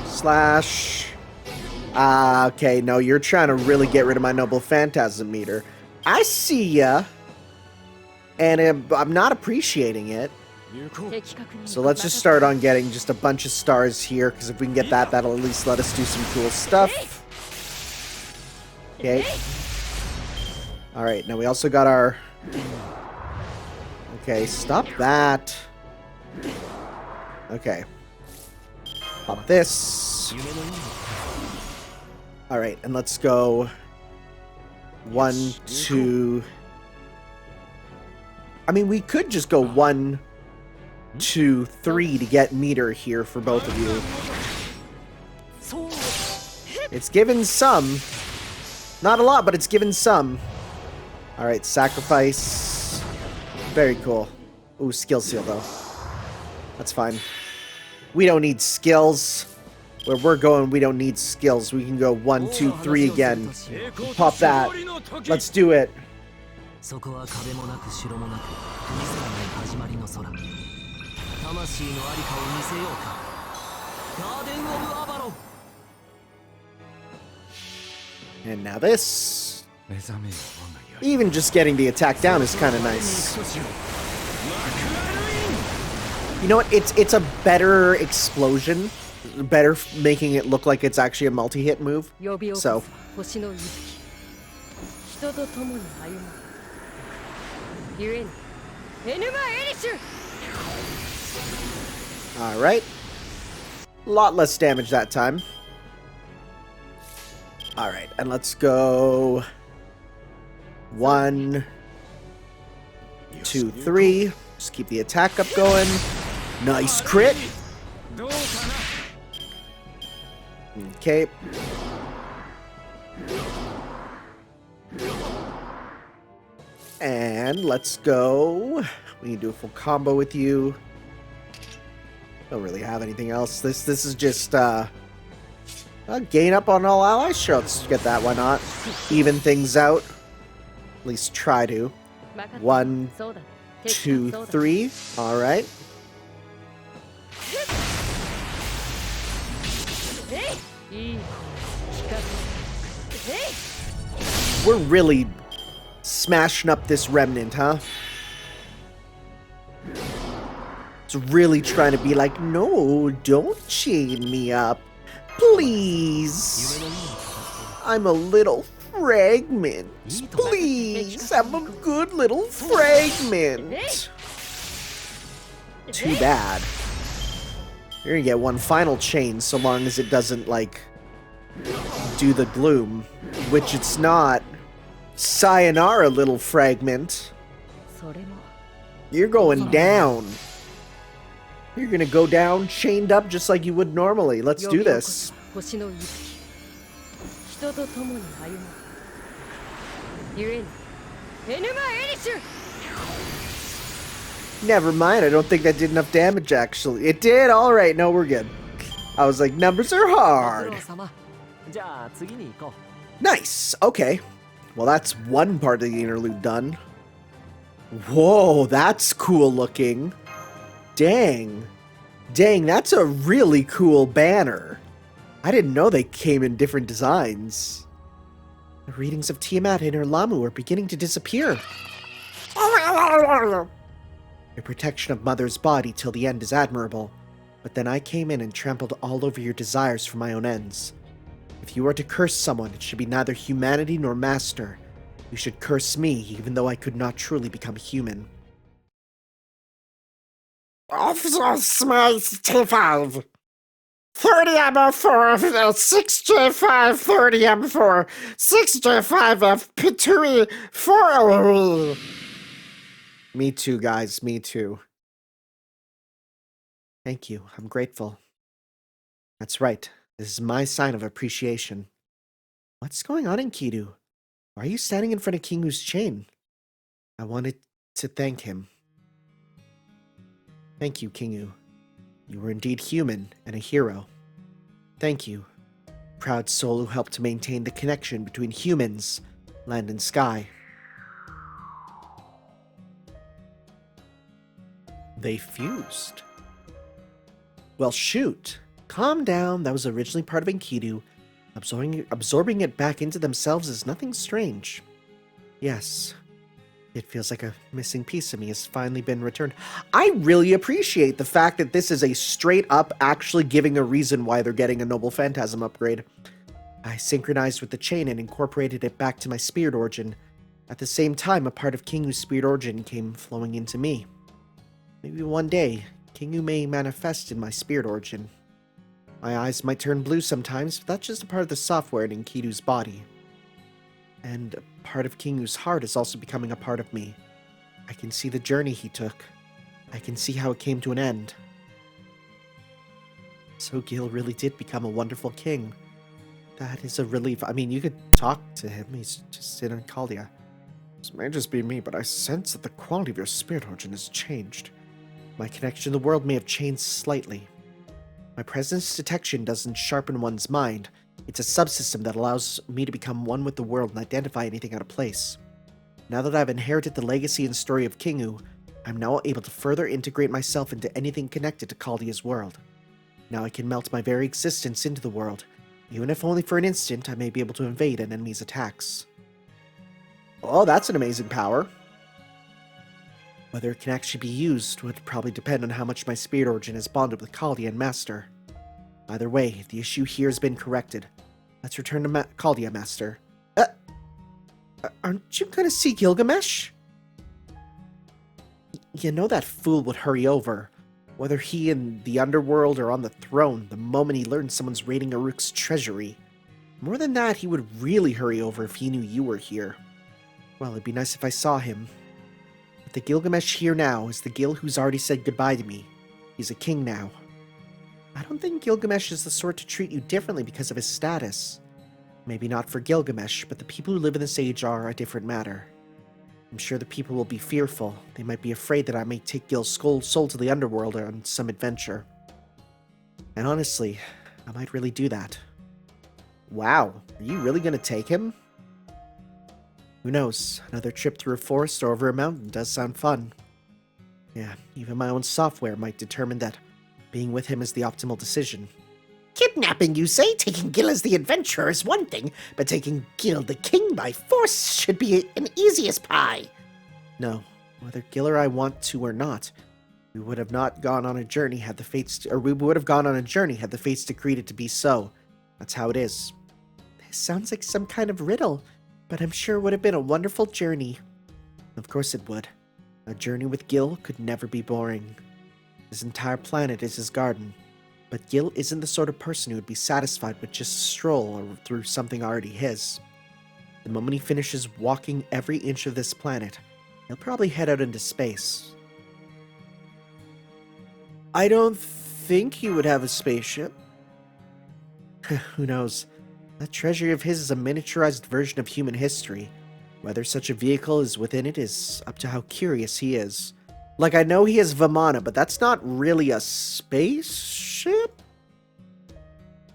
Slash. Okay, no, you're trying to really get rid of my noble phantasm meter. I see ya. And I'm not appreciating it. So let's just start on getting just a bunch of stars here, because if we can get that, that'll at least let us do some cool stuff. Okay. Alright, now we also got our... Okay, stop that. Okay. Pop this. Alright, and let's go 1, 2... I mean, we could just go 1, 2, 3 to get meter here for both of you. It's given some. Not a lot, but it's given some. Alright, sacrifice. Very cool. Ooh, skill seal though. That's fine. We don't need skills. Where we're going, we don't need skills. We can go 1, 2, 3 again. Pop that. Let's do it. そこは壁もなく城もなく国すらない始まりの空魂のありかを見せようかガーデン・オブ・アバロン And now this. Even just getting the attack down is kind of nice. You know what? It's a better explosion. Better making it look like it's actually a multi-hit move. So. Alright. A lot less damage that time. Alright, and let's go 1, 2, 3. Just keep the attack up going. Nice crit. Okay. And let's go. We can do a full combo with you. Don't really have anything else. This is just gain up on all allies. Sure, let's get that. Why not? Even things out. At least try to. 1, 2, 3. All right. We're really smashing up this remnant, huh? It's really trying to be like, no, don't chain me up. Please. I'm a little fragment. Please, I'm a good little fragment. Too bad. You're gonna get one final chain so long as it doesn't, like, do the gloom. Which it's not. Sayonara, little fragment. You're going down. You're gonna go down chained up just like you would normally. Let's do this. Never mind, I don't think that did enough damage actually. It did? Alright, no, we're good. I was like, numbers are hard. Nice, okay. Well, that's one part of the interlude done. Whoa, that's cool looking. Dang. Dang, that's a really cool banner. I didn't know they came in different designs. The readings of Tiamat and her Lamu are beginning to disappear. Your protection of Mother's body till the end is admirable, but then I came in and trampled all over your desires for my own ends. If you are to curse someone, it should be neither humanity nor master. You should curse me, even though I could not truly become human. Officer Smiles T5. 30 ammo for 6J5, 30 ammo for 6J5 of Pitui 4. Me too, guys, me too. Thank you, I'm grateful. That's right, this is my sign of appreciation. What's going on, Enkidu? Why are you standing in front of Kingu's chain? I wanted to thank him. Thank you, Kingu. You were indeed human and a hero. Thank you, proud soul who helped to maintain the connection between humans, land and sky. They fused. Well, shoot. Calm down. That was originally part of Enkidu. Absorbing it back into themselves is nothing strange. Yes. It feels like a missing piece of me has finally been returned. I really appreciate the fact that this is a straight up actually giving a reason why they're getting a Noble Phantasm upgrade. I synchronized with the chain and incorporated it back to my spirit origin. At the same time, a part of Kingu's spirit origin came flowing into me. Maybe one day, Kingu may manifest in my spirit origin. My eyes might turn blue sometimes, but that's just a part of the software in Enkidu's body. And a part of Kingu's heart is also becoming a part of me. I can see the journey he took. I can see how it came to an end. So Gil really did become a wonderful king. That is a relief. I mean, you could talk to him. He's just in Ankalia. This may just be me, but I sense that the quality of your spirit origin has changed. My connection to the world may have changed slightly. My presence detection doesn't sharpen one's mind. It's a subsystem that allows me to become one with the world and identify anything out of place. Now that I've inherited the legacy and story of Kingu, I'm now able to further integrate myself into anything connected to Chaldea's world. Now I can melt my very existence into the world. Even if only for an instant, I may be able to invade an enemy's attacks. Oh, that's an amazing power. Whether it can actually be used would probably depend on how much my spirit origin is bonded with Chaldea and Master. Either way, the issue here has been corrected. Let's return to Chaldea, Master. Aren't you gonna see Gilgamesh? You know that fool would hurry over. Whether he in the underworld or on the throne, the moment he learned someone's raiding Uruk's treasury. More than that, he would really hurry over if he knew you were here. Well, it'd be nice if I saw him. But the Gilgamesh here now is the Gil who's already said goodbye to me. He's a king now. I don't think Gilgamesh is the sort to treat you differently because of his status. Maybe not for Gilgamesh, but the people who live in this age are a different matter. I'm sure the people will be fearful. They might be afraid that I may take Gil's soul to the underworld on some adventure. And honestly, I might really do that. Wow, are you really gonna take him? Who knows? Another trip through a forest or over a mountain does sound fun. Yeah, even my own software might determine that being with him is the optimal decision. Kidnapping, you say? Taking Gil as the adventurer is one thing, but taking Gil the king by force should be an easy as pie. No, whether Gil or I want to or not, we would have not gone on a journey had the fates, we would have gone on a journey had the fates decreed it to be so. That's how it is. This sounds like some kind of riddle, but I'm sure it would have been a wonderful journey. Of course it would. A journey with Gil could never be boring. His entire planet is his garden. But Gil isn't the sort of person who would be satisfied with just a stroll or through something already his. The moment he finishes walking every inch of this planet, he'll probably head out into space. I don't think he would have a spaceship. Who knows? That treasury of his is a miniaturized version of human history. Whether such a vehicle is within it is up to how curious he is. Like, I know he has Vimana, but that's not really a spaceship?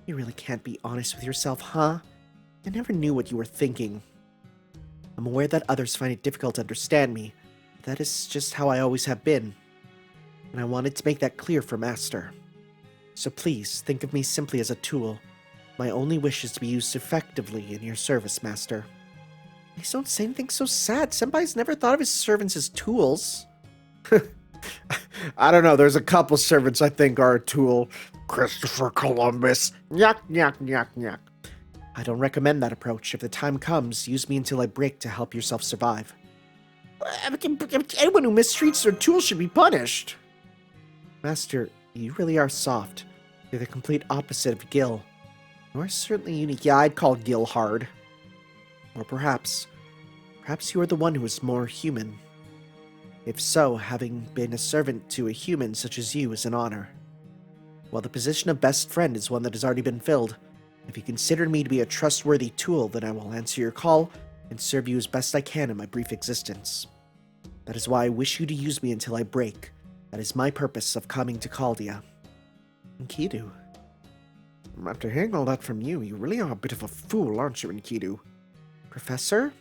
You really can't be honest with yourself, huh? I never knew what you were thinking. I'm aware that others find it difficult to understand me, but that is just how I always have been. And I wanted to make that clear for Master. So please, think of me simply as a tool. My only wish is to be used effectively in your service, Master. Please don't say anything so sad. Senpai's never thought of his servants as tools. I don't know, there's a couple servants I think are a tool. Christopher Columbus. Nyuk, nyuk, nyuk, nyuk. I don't recommend that approach. If the time comes, use me until I break to help yourself survive. Anyone who mistreats their tools should be punished. Master, you really are soft. You're the complete opposite of Gil. You are certainly unique. Yeah, I'd call Gil hard. Or perhaps you are the one who is more human. If so, having been a servant to a human such as you is an honor. While the position of best friend is one that has already been filled, if you consider me to be a trustworthy tool, then I will answer your call and serve you as best I can in my brief existence. That is why I wish you to use me until I break. That is my purpose of coming to Chaldea. Enkidu. After hearing all that from you, you really are a bit of a fool, aren't you, Enkidu? Professor?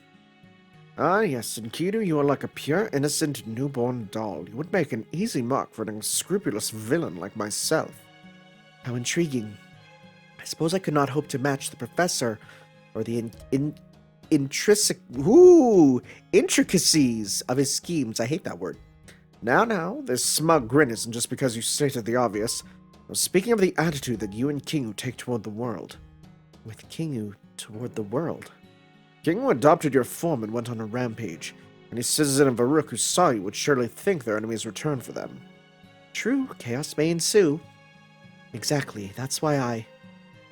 Ah, yes, Enkidu, you are like a pure, innocent, newborn doll. You would make an easy mark for an unscrupulous villain like myself. How intriguing. I suppose I could not hope to match the professor, or the intricacies of his schemes. I hate that word. Now, this smug grin isn't just because you stated the obvious. I was speaking of the attitude that you and Kingu take toward the world. With Kingu toward the world? Kingu adopted your form and went on a rampage. Any citizen of Uruk who saw you would surely think their enemies returned for them. True, chaos may ensue. Exactly, that's why I...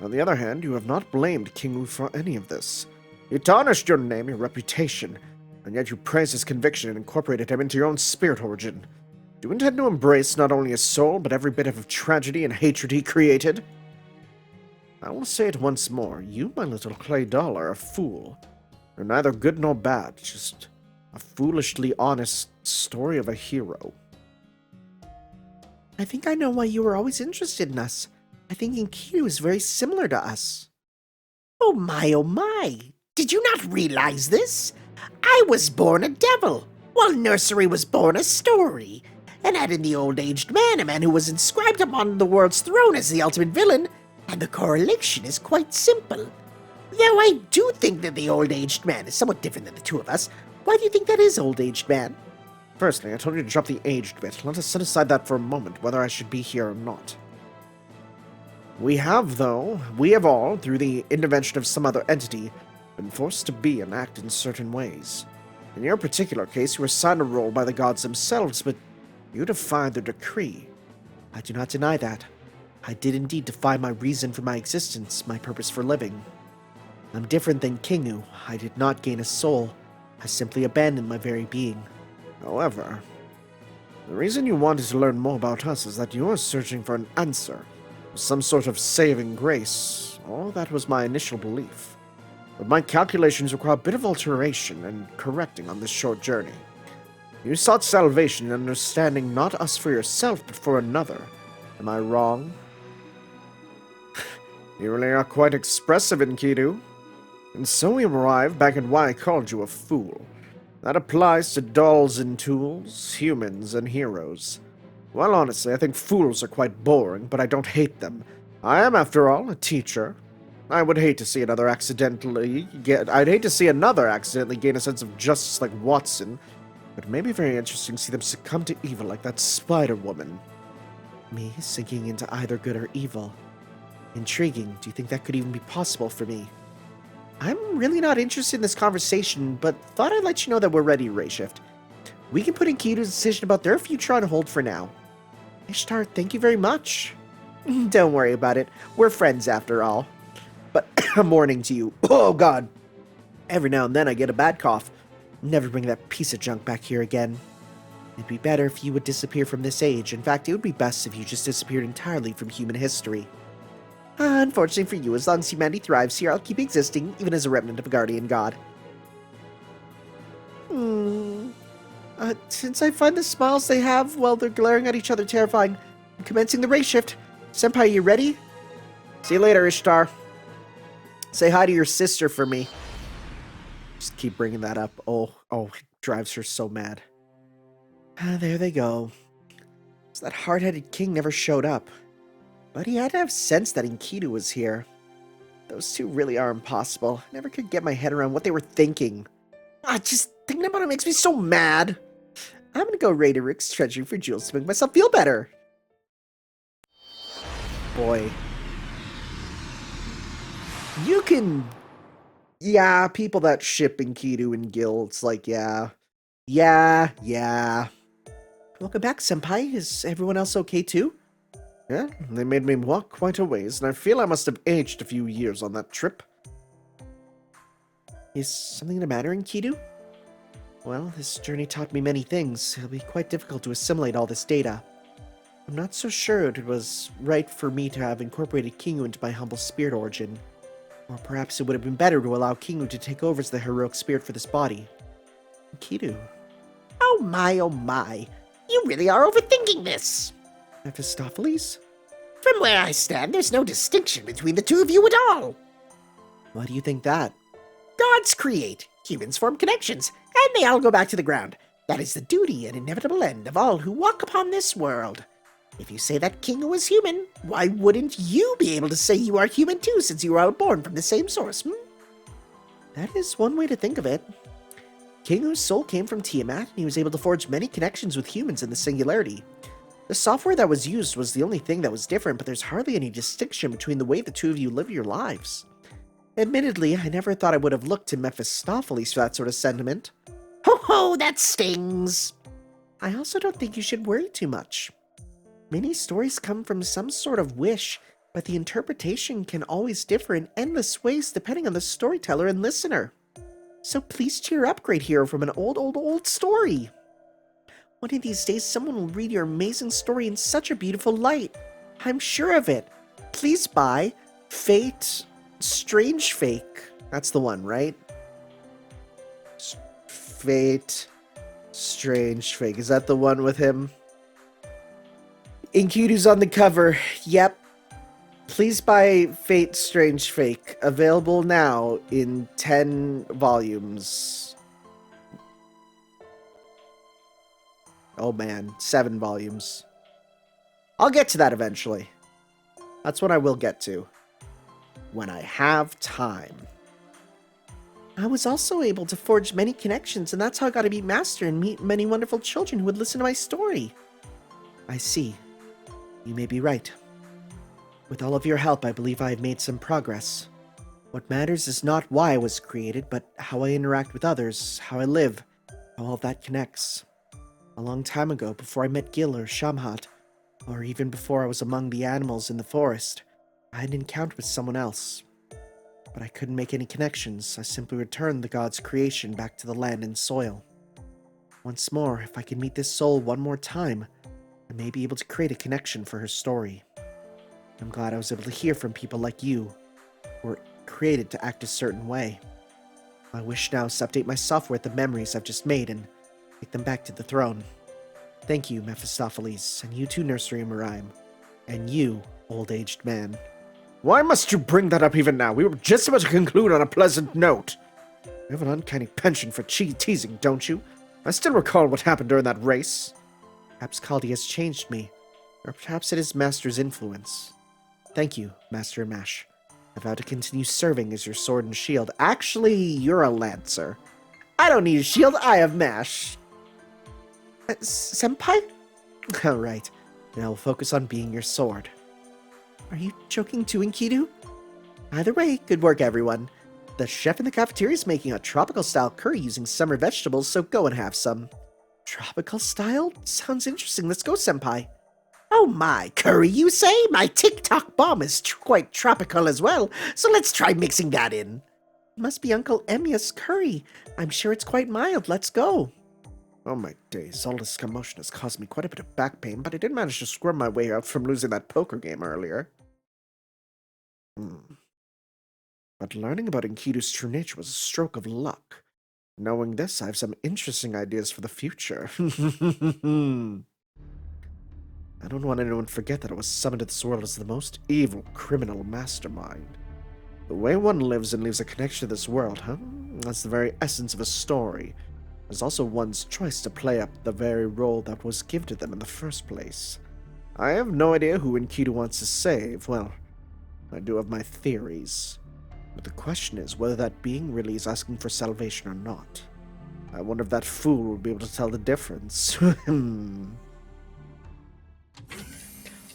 On the other hand, you have not blamed Kingu for any of this. You tarnished your name, your reputation, and yet you praised his conviction and incorporated him into your own spirit origin. Do you intend to embrace not only his soul, but every bit of tragedy and hatred he created? I will say it once more, you, my little clay doll, are a fool. You're neither good nor bad, just A foolishly honest story of a hero. I think I know why you were always interested in us. I think Enkidu is very similar to us. Oh my. Did you not realize this? I was born a devil, while Nursery was born a story. And add in the old-aged man, a man who was inscribed upon the world's throne as the ultimate villain, and the correlation is quite simple. Though I do think that the old-aged man is somewhat different than the two of us. Why do you think that is, old-aged man? Firstly, I told you to drop the aged bit. Let us set aside that for a moment, whether I should be here or not. We have all, through the intervention of some other entity, been forced to be and act in certain ways. In your particular case, you were assigned a role by the gods themselves, but you defied their decree. I do not deny that. I did indeed defy my reason for my existence, my purpose for living. I'm different than Kingu. I did not gain a soul. I simply abandoned my very being. However, the reason you wanted to learn more about us is that you are searching for an answer, some sort of saving grace, or that was my initial belief. But my calculations require a bit of alteration and correcting on this short journey. You sought salvation in understanding not us for yourself, but for another. Am I wrong? You really are quite expressive, Enkidu. And so we arrive back at why I called you a fool. That applies to dolls and tools, humans and heroes. Well, honestly, I think fools are quite boring, but I don't hate them. I am, after all, a teacher. I'd hate to see another accidentally gain a sense of justice like Watson, but it may be very interesting to see them succumb to evil like that Spider-Woman. Me sinking into either good or evil. Intriguing. Do you think that could even be possible for me? I'm really not interested in this conversation, but thought I'd let you know that we're ready to race shift. We can put Enkidu's decision about their future on hold for now. Ishtar, thank you very much. Don't worry about it. We're friends after all. But a warning to you. Oh god. Every now and then I get a bad cough. Never bring that piece of junk back here again. It'd be better if you would disappear from this age. In fact, it would be best if you just disappeared entirely from human history. Unfortunately for you, as long as humanity thrives here, I'll keep existing, even as a remnant of a guardian god. Since I find the smiles they have while they're glaring at each other terrifying, I'm commencing the race shift. Senpai, you ready? See you later, Ishtar. Say hi to your sister for me. Just keep bringing that up. Oh, it drives her so mad. There they go. So that hard-headed king never showed up. But he had to have sense that Enkidu was here. Those two really are impossible. I never could get my head around what they were thinking. Just thinking about it makes me so mad. I'm gonna go raid Eric's treasury for jewels to make myself feel better. Boy. You can... Yeah, people that ship Enkidu and Gil, it's like, yeah. Welcome back, Senpai. Is everyone else okay too? Yeah, they made me walk quite a ways, and I feel I must have aged a few years on that trip. Is something the matter, Enkidu? Well, this journey taught me many things. It'll be quite difficult to assimilate all this data. I'm not so sure it was right for me to have incorporated Kingu into my humble spirit origin. Or perhaps it would have been better to allow Kingu to take over as the heroic spirit for this body. Enkidu. Oh my. You really are overthinking this. Mephistopheles? From where I stand, there's no distinction between the two of you at all. Why do you think that? Gods create, humans form connections, and they all go back to the ground. That is the duty and inevitable end of all who walk upon this world. If you say that Kingu is human, why wouldn't you be able to say you are human too, since you are born from the same source, That is one way to think of it. Kingu's soul came from Tiamat, and he was able to forge many connections with humans in the Singularity. The software that was used was the only thing that was different, but there's hardly any distinction between the way the two of you live your lives. Admittedly, I never thought I would have looked to Mephistopheles for that sort of sentiment. Ho, that stings! I also don't think you should worry too much. Many stories come from some sort of wish, but the interpretation can always differ in endless ways depending on the storyteller and listener. So please cheer up, great hero from an old story. One of these days, someone will read your amazing story in such a beautiful light. I'm sure of it. Please buy Fate... Strange Fake. That's the one, right? Fate Strange Fake. Is that the one with him? Enkidu's on the cover. Yep. Please buy Fate Strange Fake. Available now in 10 volumes. Oh man, 7 volumes. I'll get to that eventually. That's what I will get to. When I have time. I was also able to forge many connections, and that's how I got to meet Master and meet many wonderful children who would listen to my story. I see. You may be right. With all of your help, I believe I have made some progress. What matters is not why I was created, but how I interact with others, how I live, how all that connects. A long time ago, before I met Gil or Shamhat, or even before I was among the animals in the forest, I had an encounter with someone else. But I couldn't make any connections. I simply returned the god's creation back to the land and soil. Once more, if I can meet this soul one more time, I may be able to create a connection for her story. I'm glad I was able to hear from people like you, who were created to act a certain way. My wish now is to update my software with the memories I've just made and take them back to the throne. Thank you, Mephistopheles, and you too, Nursery Miriam, and you, old-aged man. Why must you bring that up even now? We were just about to conclude on a pleasant note. You have an uncanny penchant for teasing, don't you? I still recall what happened during that race. Perhaps Kaldi has changed me, or perhaps it is Master's influence. Thank you, Master Mash. I vow to continue serving as your sword and shield. Actually, you're a lancer. I don't need a shield, I have Mash. Senpai? Alright, now we'll focus on being your sword. Are you joking too, Enkidu? Either way, good work, everyone. The chef in the cafeteria is making a tropical-style curry using summer vegetables, so go and have some. Tropical style? Sounds interesting. Let's go, Senpai. Oh my, curry, you say? My TikTok bomb is quite tropical as well, so let's try mixing that in. Must be Uncle Emia's curry. I'm sure it's quite mild. Let's go. Oh my days, all this commotion has caused me quite a bit of back pain, but I did manage to squirm my way out from losing that poker game earlier. But learning about Enkidu's true nature was a stroke of luck. Knowing this, I have some interesting ideas for the future. I don't want anyone to forget that I was summoned to this world as the most evil criminal mastermind. The way one lives and leaves a connection to this world, huh? That's the very essence of a story. It's also one's choice to play up the very role that was given to them in the first place. I have no idea who Enkidu wants to save. Well, I do have my theories. But the question is whether that being really is asking for salvation or not. I wonder if that fool will be able to tell the difference.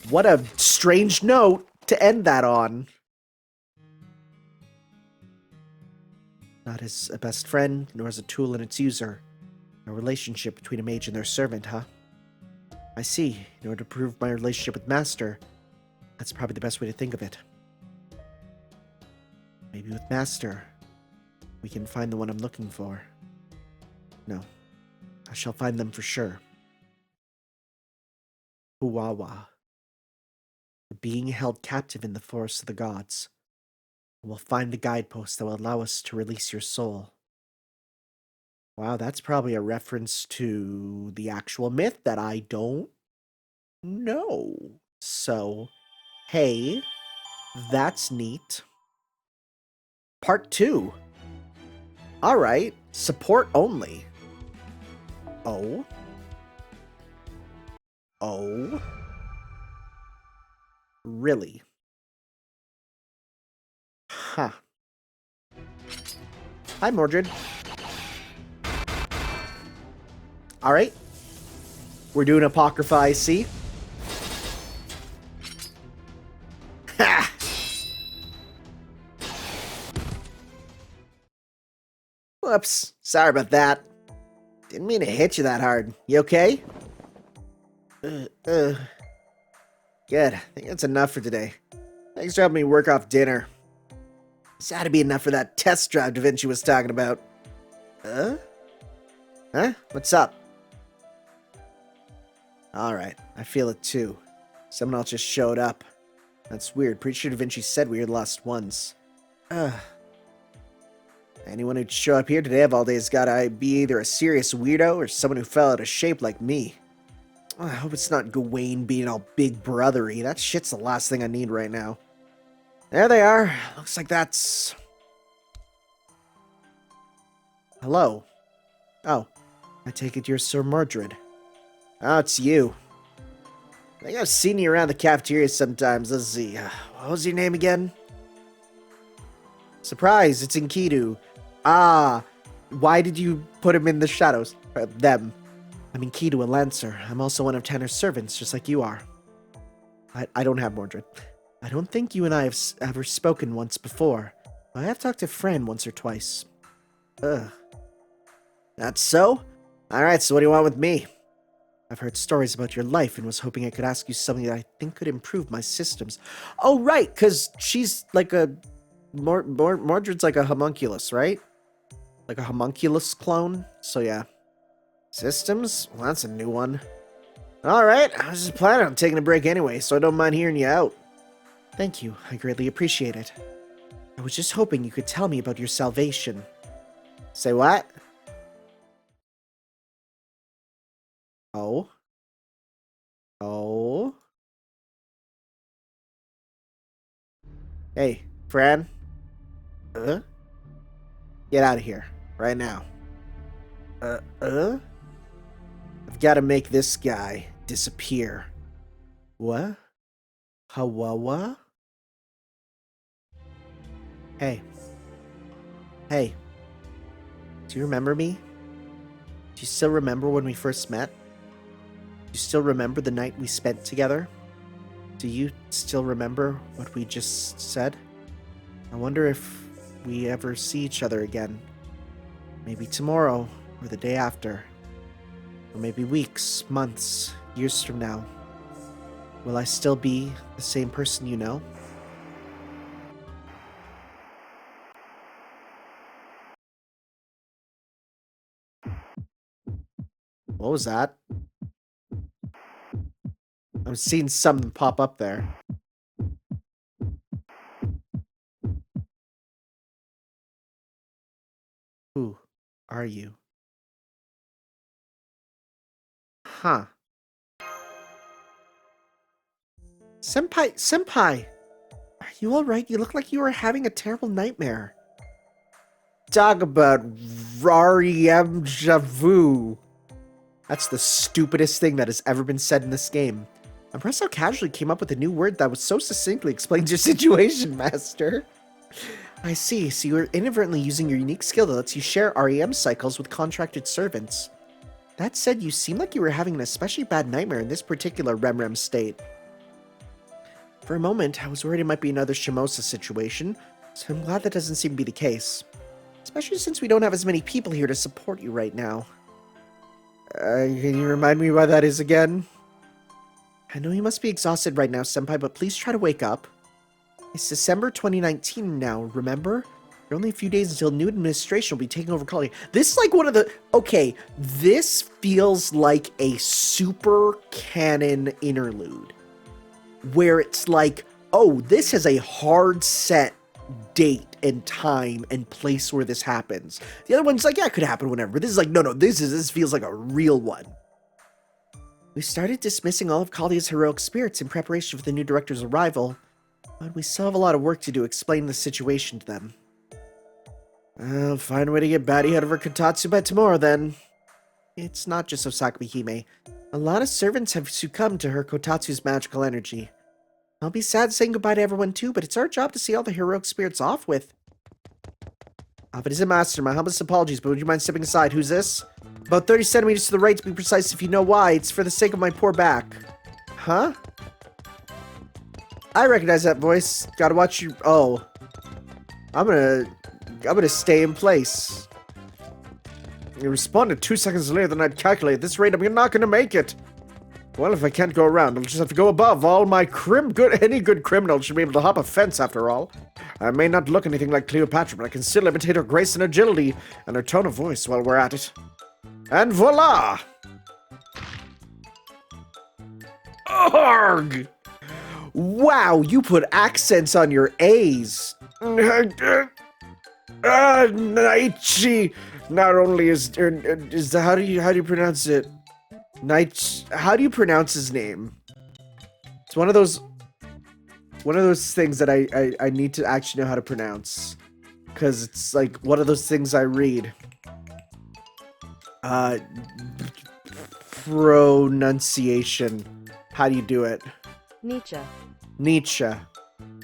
What a strange note to end that on. Not as a best friend, nor as a tool and its user. A relationship between a mage and their servant, huh? I see. In order to prove my relationship with Master, that's probably the best way to think of it. Maybe with Master, we can find the one I'm looking for. No, I shall find them for sure. Huwawa. The being held captive in the forest of the gods. We'll find the guidepost that will allow us to release your soul. Wow, that's probably a reference to the actual myth that I don't know. So, hey, that's neat. Part 2. Alright, support only. Oh. Oh. Really? Huh. Hi, Mordred. Alright. We're doing Apocrypha, I see. Ha! Whoops. Sorry about that. Didn't mean to hit you that hard. You okay? Good. I think that's enough for today. Thanks for helping me work off dinner. This had to be enough for that test drive Da Vinci was talking about. Huh? What's up? Alright, I feel it too. Someone else just showed up. That's weird. Pretty sure Da Vinci said we were the last ones. Anyone who'd show up here today of all days gotta be either a serious weirdo or someone who fell out of shape like me. I hope it's not Gawain being all big brothery. That shit's the last thing I need right now. There they are. Looks like that's... Hello. Oh, I take it you're Sir Mordred. Oh, it's you. I think I've seen you around the cafeteria sometimes. Let's see. What was your name again? Surprise, it's Enkidu. Ah, why did you put him in the shadows? Them. I'm Enkidu, a Lancer. I'm also one of Tanner's servants, just like you are. I don't have Mordred. I don't think you and I have ever spoken once before. I have talked to Fran once or twice. Ugh. That's so? Alright, so what do you want with me? I've heard stories about your life and was hoping I could ask you something that I think could improve my systems. Oh, right, because she's like a... Mordred's like a homunculus, right? Like a homunculus clone? So yeah. Systems? Well, that's a new one. Alright, I was just planning on taking a break anyway, so I don't mind hearing you out. Thank you, I greatly appreciate it. I was just hoping you could tell me about your salvation. Say what? Oh? Oh? Hey, Fran? Get out of here, right now. I've got to make this guy disappear. What? Hawawa? Hey. Hey. Do you remember me? Do you still remember when we first met? Do you still remember the night we spent together? Do you still remember what we just said? I wonder if we ever see each other again. Maybe tomorrow, or the day after. Or maybe weeks, months, years from now. Will I still be the same person you know? What was that? I'm seeing something pop up there. Who are you? Huh. Senpai! Are you alright? You look like you were having a terrible nightmare. Talk about Rariem Javu. That's the stupidest thing that has ever been said in this game. I'm impressed how casually came up with a new word that was so succinctly explains your situation, Master. I see, so you were inadvertently using your unique skill that lets you share REM cycles with contracted servants. That said, you seem like you were having an especially bad nightmare in this particular REM state. For a moment, I was worried it might be another Shimosa situation, so I'm glad that doesn't seem to be the case. Especially since we don't have as many people here to support you right now. Can you remind me why that is again? I know you must be exhausted right now, Senpai, but please try to wake up. It's December 2019 now, remember? There are only a few days until new administration will be taking over college. This is like one of the... Okay, this feels like a super canon interlude. Where it's like, oh, this has a hard set date and time and place where this happens. The other one's like, yeah, it could happen whenever. But this is like, no, this feels like a real one. We started dismissing all of Kalia's heroic spirits in preparation for the new director's arrival, but we still have a lot of work to do explaining the situation to them. I'll find a way to get Batty out of her Kotatsu by tomorrow, then. It's not just Osakumi Hime. A lot of servants have succumbed to her Kotatsu's magical energy. I'll be sad saying goodbye to everyone too, but it's our job to see all the heroic spirits off with. If it isn't Master, my humblest apologies, but would you mind stepping aside? Who's this? About 30 centimeters to the right, to be precise, if you know why. It's for the sake of my poor back. Huh? I recognize that voice. Gotta watch you... Oh. I'm gonna stay in place. You responded 2 seconds later than I'd calculate. At this rate, I'm not gonna make it. Well, if I can't go around, I'll just have to go above. All my any good criminal should be able to hop a fence after all. I may not look anything like Cleopatra, but I can still imitate her grace and agility, and her tone of voice while we're at it. And voila! Arg! Wow, you put accents on your A's. Naichi. Not only is the how do you pronounce it? How do you pronounce his name? It's one of those things that I need to actually know how to pronounce, because it's like one of those things I read. Pronunciation. How do you do it? Nietzsche.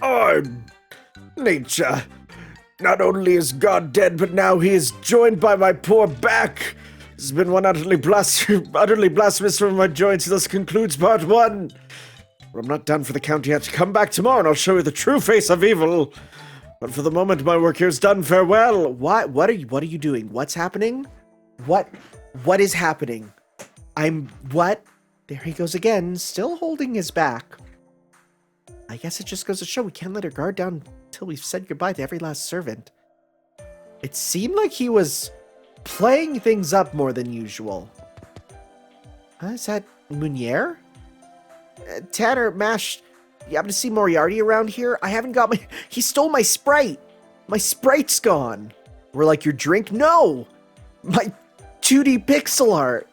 Oh, Nietzsche. Not only is God dead, but now he is joined by my poor back. This has been one utterly blasphemous from my joints. Thus concludes part 1. But I'm not done for the count yet. Come back tomorrow and I'll show you the true face of evil. But for the moment, my work here is done. Farewell. What are you doing? What's happening? What is happening? What? There he goes again, still holding his back. I guess it just goes to show we can't let our guard down until we've said goodbye to every last servant. It seemed like he was playing things up more than usual. Is that Meteor? Tanner, Mash, you happen to see Moriarty around here? I haven't got my... He stole my Sprite! My Sprite's gone! We're like, your drink? No! My 2D pixel art!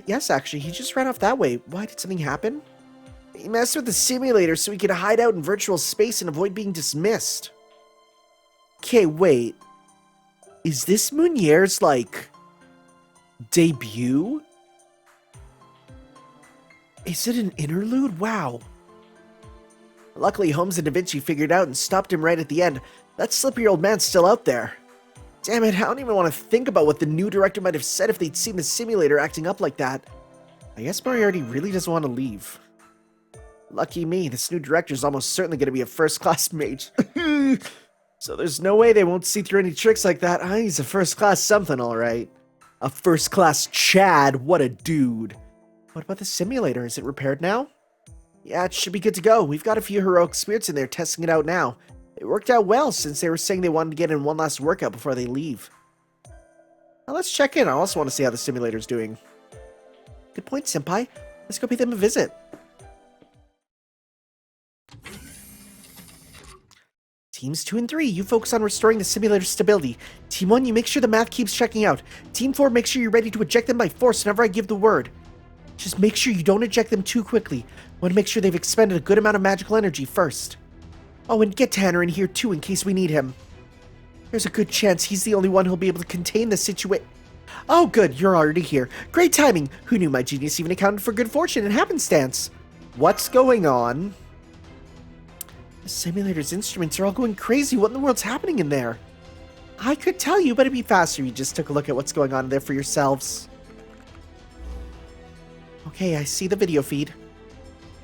Yes, actually, he just ran off that way. Why, did something happen? He messed with the simulator so he could hide out in virtual space and avoid being dismissed. Okay, wait. Is this Meteor's, like, debut? Is it an interlude? Wow. Luckily, Holmes and Da Vinci figured out and stopped him right at the end. That slippery old man's still out there. Damn it, I don't even want to think about what the new director might have said if they'd seen the simulator acting up like that. I guess Moriarty really doesn't want to leave. Lucky me, this new director's almost certainly going to be a first-class mage. So there's no way they won't see through any tricks like that. He's a first-class something, alright. A first-class Chad, what a dude. What about the simulator? Is it repaired now? Yeah, it should be good to go. We've got a few heroic spirits in there testing it out now. It worked out well since they were saying they wanted to get in one last workout before they leave. Now let's check in. I also want to see how the simulator's doing. Good point, Senpai. Let's go pay them a visit. Teams 2 and 3, you focus on restoring the simulator's stability. Team 1, you make sure the math keeps checking out. Team 4, make sure you're ready to eject them by force whenever I give the word. Just make sure you don't eject them too quickly. Want to make sure they've expended a good amount of magical energy first. Oh, and get Tanner in here too in case we need him. There's a good chance he's the only one who'll be able to contain the situation. Oh, good, you're already here. Great timing. Who knew my genius even accounted for good fortune and happenstance? What's going on? The simulator's instruments are all going crazy. What in the world's happening in there? I could tell you, but it'd be faster if you just took a look at what's going on in there for yourselves. Okay, I see the video feed.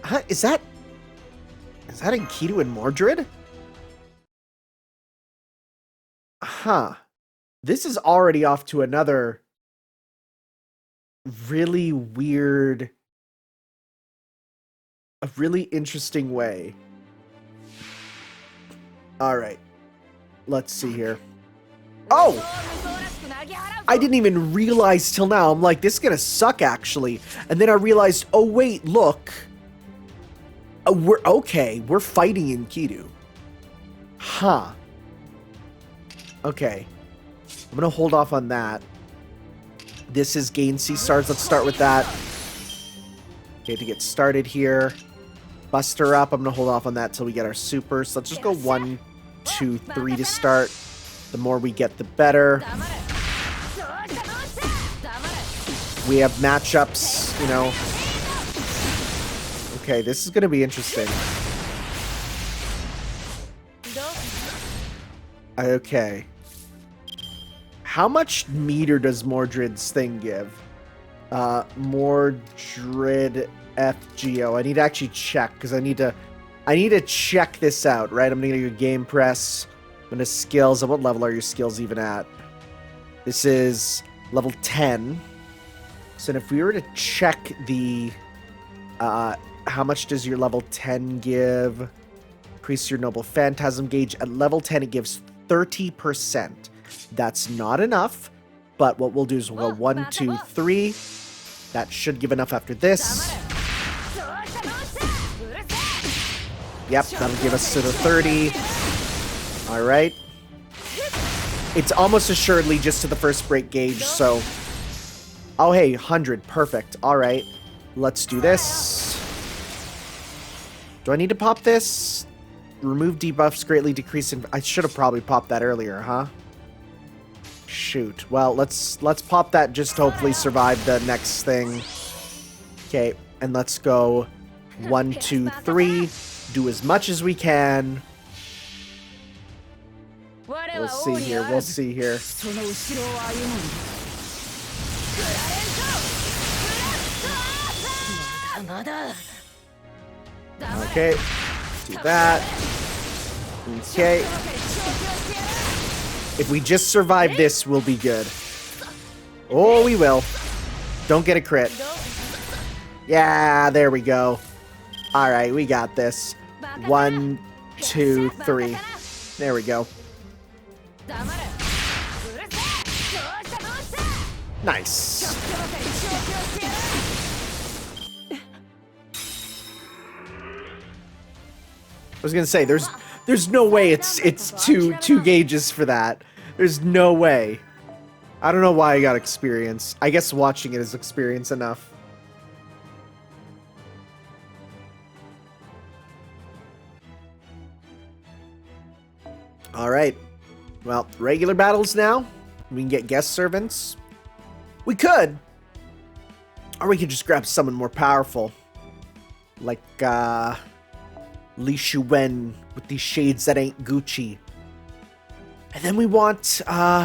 Huh? Is that Enkidu and Mordred? Huh. This is already off to another really weird, a really interesting way. Alright. Let's see here. Oh! I didn't even realize till now. I'm like, this is gonna suck, actually. And then I realized, oh wait, look. We're fighting Enkidu. Huh. Okay. I'm gonna hold off on that. This is gain C stars. Let's start with that. Okay, to get started here. Bust her up. I'm gonna hold off on that till we get our supers. So let's just go 1, 2, 3 to start. The more we get, the better. We have matchups, you know. Okay, this is gonna be interesting. Okay. How much meter does Mordred's thing give? Mordred FGO. I need to actually check, because I need to check this out, right? I'm gonna do game press. I'm gonna skills. At what level are your skills even at? This is level 10. So if we were to check the how much does your level 10 give? Increase your noble phantasm gauge. At level 10 it gives 30%. That's not enough, but what we'll do is we'll go 1, 2, 3. That should give enough after this. Yep, that'll give us to the 30. Alright. It's almost assuredly just to the first break gauge, so... Oh, hey, 100. Perfect. All right. Let's do this. Do I need to pop this? Remove debuffs, greatly decrease... I should have probably popped that earlier, huh? Shoot. Well, let's pop that just to hopefully survive the next thing. Okay, and let's go 1, 2, 3. Do as much as we can. We'll see here. We'll see here. Okay. Do that. Okay. If we just survive this, we'll be good. Oh, we will. Don't get a crit. Yeah, there we go. All right, we got this. 1, 2, 3. There we go. Nice. I was gonna say there's no way it's two gauges for that. There's no way. I don't know why I got experience. I guess watching it is experience enough. All right. Well, regular battles now. We can get guest servants. We could. Or we could just grab someone more powerful. Like, Li Shuwen with these shades that ain't Gucci. And then we want,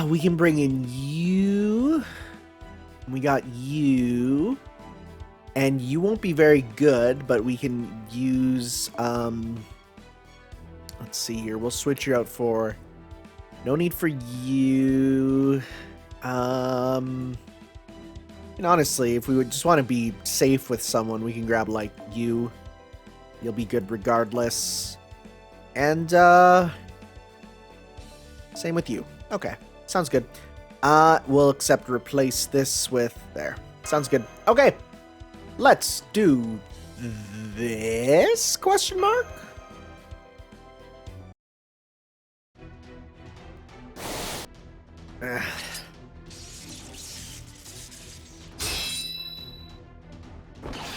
we can bring in you. We got you. And you won't be very good, but we can use, let's see here. We'll switch you out for, no need for you. And honestly, if we would just want to be safe with someone, we can grab, like, you. You'll be good regardless. And, same with you. Okay. Sounds good. We'll accept replace this with there. Sounds good. Okay. Let's do this, question mark?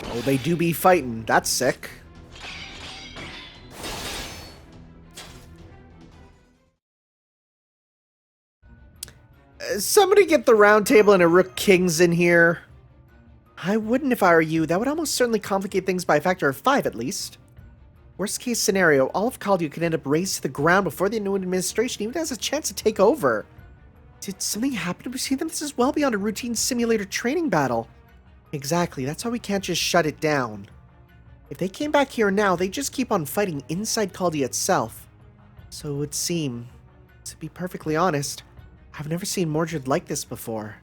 Oh, they do be fighting. That's sick. Somebody get the round table and a Rook Kings in here. I wouldn't if I were you. That would almost certainly complicate things by a factor of 5 at least. Worst case scenario, all of Kaldea could end up razed to the ground before the new administration even has a chance to take over. Did something happen to see them? This is well beyond a routine simulator training battle. Exactly, that's why we can't just shut it down. If they came back here now, they'd just keep on fighting inside Kaldea itself. So it would seem, to be perfectly honest, I've never seen Mordred like this before.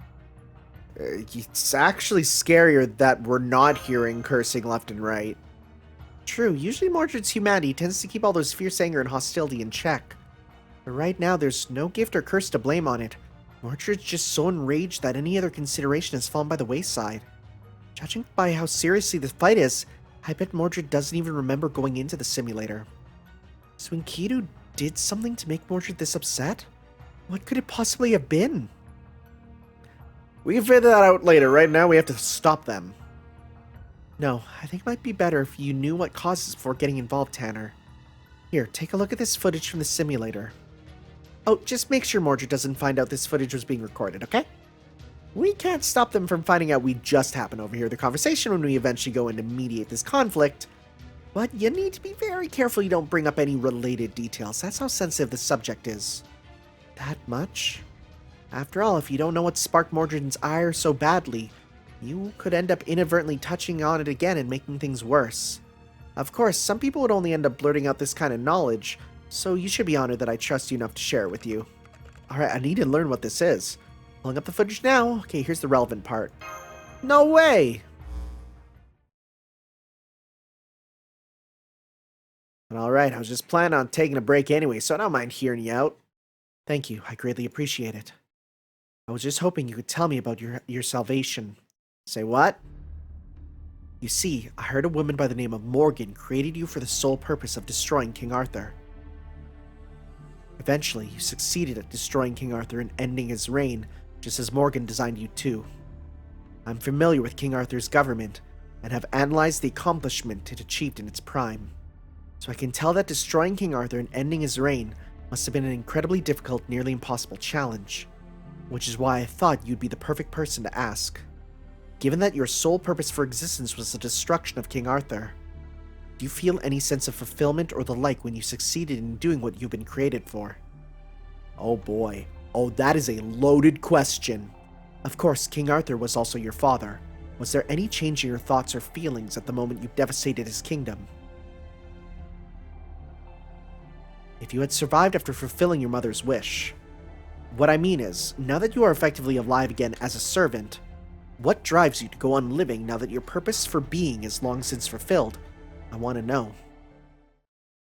It's actually scarier that we're not hearing cursing left and right. True, usually Mordred's humanity tends to keep all those fierce anger and hostility in check. But right now, there's no gift or curse to blame on it. Mordred's just so enraged that any other consideration has fallen by the wayside. Judging by how seriously the fight is, I bet Mordred doesn't even remember going into the simulator. So Enkidu did something to make Mordred this upset? What could it possibly have been? We can figure that out later. Right now, we have to stop them. No, I think it might be better if you knew what causes before getting involved, Tanner. Here, take a look at this footage from the simulator. Oh, just make sure Mordred doesn't find out this footage was being recorded, okay? We can't stop them from finding out we just happened to overhear the conversation when we eventually go in to mediate this conflict. But you need to be very careful you don't bring up any related details. That's how sensitive the subject is. That much? After all, if you don't know what sparked Mordred's ire so badly, you could end up inadvertently touching on it again and making things worse. Of course, some people would only end up blurting out this kind of knowledge, so you should be honored that I trust you enough to share it with you. Alright, I need to learn what this is. Pulling up the footage now. Okay, here's the relevant part. No way! Alright, I was just planning on taking a break anyway, so I don't mind hearing you out. Thank you, I greatly appreciate it. I was just hoping you could tell me about your salvation. Say what? You see, I heard a woman by the name of Morgan created you for the sole purpose of destroying King Arthur. Eventually, you succeeded at destroying King Arthur and ending his reign, just as Morgan designed you to. I'm familiar with King Arthur's government, and have analyzed the accomplishment it achieved in its prime. So I can tell that destroying King Arthur and ending his reign must have been an incredibly difficult, nearly impossible challenge, which is why I thought you'd be the perfect person to ask. Given that your sole purpose for existence was the destruction of King Arthur, do you feel any sense of fulfillment or the like when you succeeded in doing what you've been created for? Oh boy. Oh, that is a loaded question. Of course, King Arthur was also your father. Was there any change in your thoughts or feelings at the moment you devastated his kingdom? If you had survived after fulfilling your mother's wish. What I mean is, now that you are effectively alive again as a servant, what drives you to go on living now that your purpose for being is long since fulfilled? I want to know.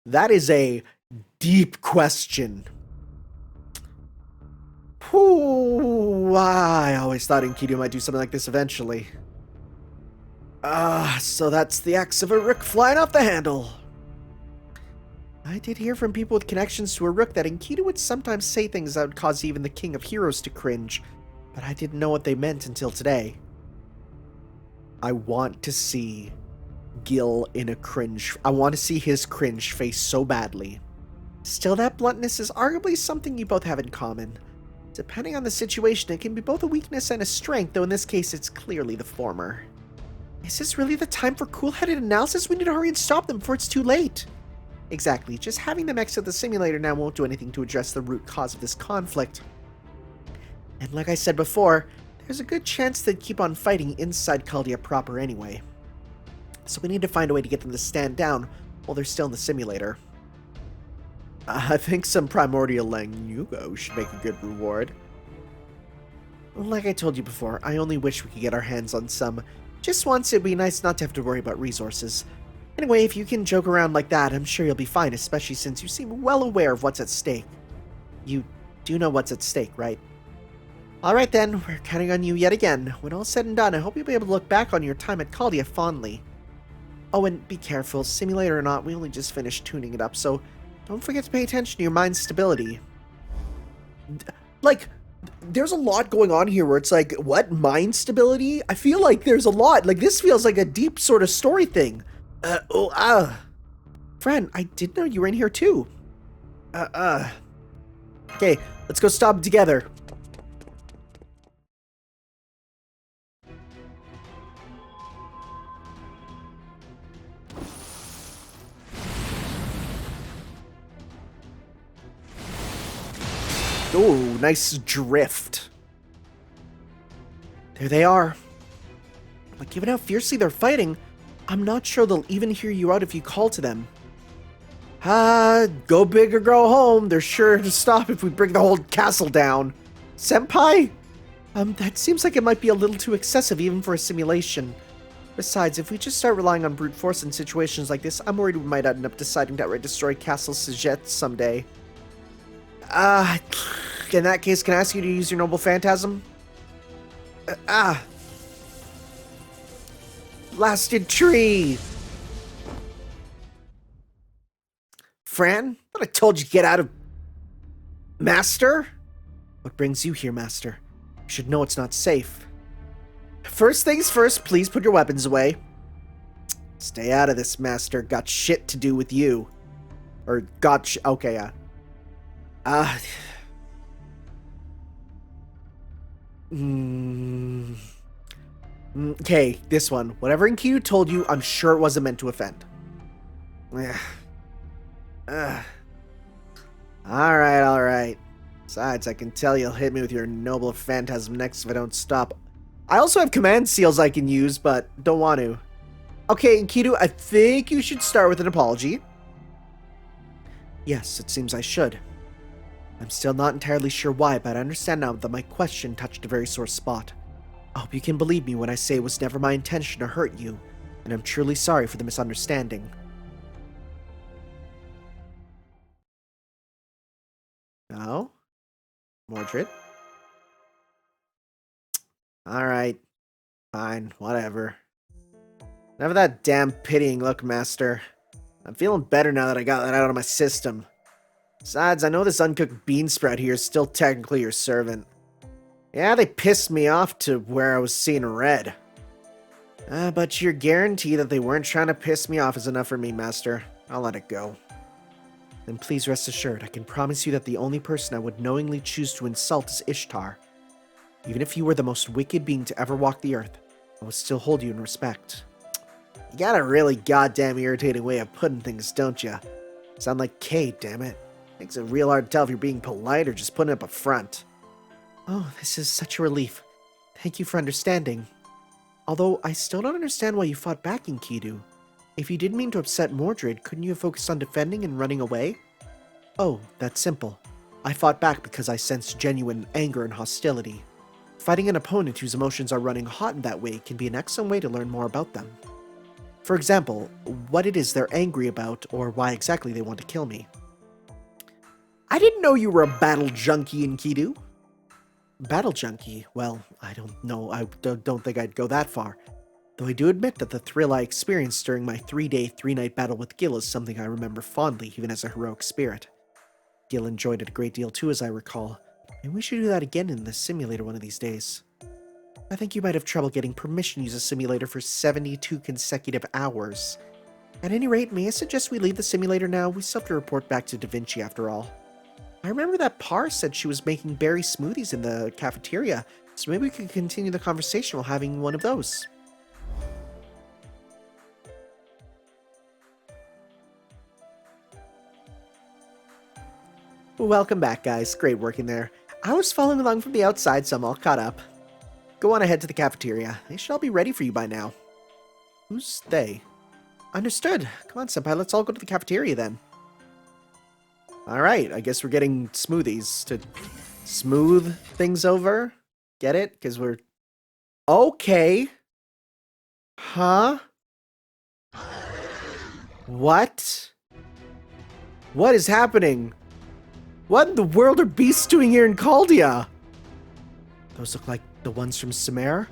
That is a deep question. Whew, I always thought Enkidu might do something like this eventually. So that's the axe of a rook flying off the handle. I did hear from people with connections to a rook that Enkidu would sometimes say things that would cause even the king of heroes to cringe, but I didn't know what they meant until today. I want to see Gil in a cringe. I want to see his cringe face so badly. Still, that bluntness is arguably something you both have in common. Depending on the situation, it can be both a weakness and a strength, though in this case, it's clearly the former. Is this really the time for cool-headed analysis? We need to hurry and stop them before it's too late. Exactly. Just having them exit the simulator now won't do anything to address the root cause of this conflict. And like I said before, there's a good chance they'd keep on fighting inside Chaldea proper anyway. So we need to find a way to get them to stand down while they're still in the simulator. I think some primordial Langugo should make a good reward. Like I told you before, I only wish we could get our hands on some. Just once, it'd be nice not to have to worry about resources. Anyway, if you can joke around like that, I'm sure you'll be fine, especially since you seem well aware of what's at stake. You do know what's at stake, right? Alright then, we're counting on you yet again. When all's said and done, I hope you'll be able to look back on your time at Chaldea fondly. Oh, and be careful, simulator or not, we only just finished tuning it up, so don't forget to pay attention to your mind's stability. Like, there's a lot going on here where it's like, what? Mind stability? I feel like there's a lot. Like, this feels like a deep sort of story thing. Friend, I didn't know you were in here too. Okay, let's go stop together. Oh, nice drift. There they are. But given how fiercely they're fighting, I'm not sure they'll even hear you out if you call to them. Go big or go home. They're sure to stop if we bring the whole castle down. Senpai? That seems like it might be a little too excessive even for a simulation. Besides, if we just start relying on brute force in situations like this, I'm worried we might end up deciding to outright destroy Castle Sajet someday. In that case, can I ask you to use your noble phantasm? Blasted tree! Fran? But I told you to get out of... Master? What brings you here, Master? You should know it's not safe. First things first, please put your weapons away. Stay out of this, Master. Got shit to do with you. Or got okay, yeah. Okay, this one. Whatever Enkidu told you, I'm sure it wasn't meant to offend. Alright. Besides, I can tell you'll hit me with your noble phantasm next if I don't stop. I also have command seals I can use, but don't want to. Okay, Enkidu, I think you should start with an apology. Yes, it seems I should. I'm still not entirely sure why, but I understand now that my question touched a very sore spot. I hope you can believe me when I say it was never my intention to hurt you, and I'm truly sorry for the misunderstanding. No? Mordred? Alright. Fine, whatever. Never that damn pitying look, Master. I'm feeling better now that I got that out of my system. Besides, I know this uncooked bean sprout here is still technically your servant. Yeah, they pissed me off to where I was seeing red. But your guarantee that they weren't trying to piss me off is enough for me, Master. I'll let it go. Then please rest assured, I can promise you that the only person I would knowingly choose to insult is Ishtar. Even if you were the most wicked being to ever walk the earth, I would still hold you in respect. You got a really goddamn irritating way of putting things, don't you? Sound like Kate, damn it. Makes it real hard to tell if you're being polite or just putting up a front. Oh, this is such a relief. Thank you for understanding. Although, I still don't understand why you fought back, Enkidu. If you didn't mean to upset Mordred, couldn't you have focused on defending and running away? Oh, that's simple. I fought back because I sensed genuine anger and hostility. Fighting an opponent whose emotions are running hot in that way can be an excellent way to learn more about them. For example, what it is they're angry about, or why exactly they want to kill me. I didn't know you were a battle junkie, Enkidu. Battle junkie? Well, I don't know. I don't think I'd go that far. Though I do admit that the thrill I experienced during my 3-day, 3-night battle with Gil is something I remember fondly, even as a heroic spirit. Gil enjoyed it a great deal too, as I recall, and we should do that again in the simulator one of these days. I think you might have trouble getting permission to use a simulator for 72 consecutive hours. At any rate, may I suggest we leave the simulator now? We still have to report back to Da Vinci after all. I remember that Par said she was making berry smoothies in the cafeteria, so maybe we could continue the conversation while having one of those. Welcome back, guys. Great working there. I was following along from the outside, so I'm all caught up. Go on ahead to the cafeteria. They should all be ready for you by now. Who's they? Understood. Come on, Senpai, let's all go to the cafeteria then. Alright, I guess we're getting smoothies to smooth things over. Get it? Because we're... Okay. Huh? What? What is happening? What in the world are beasts doing here in Caldia? Those look like the ones from Sumer?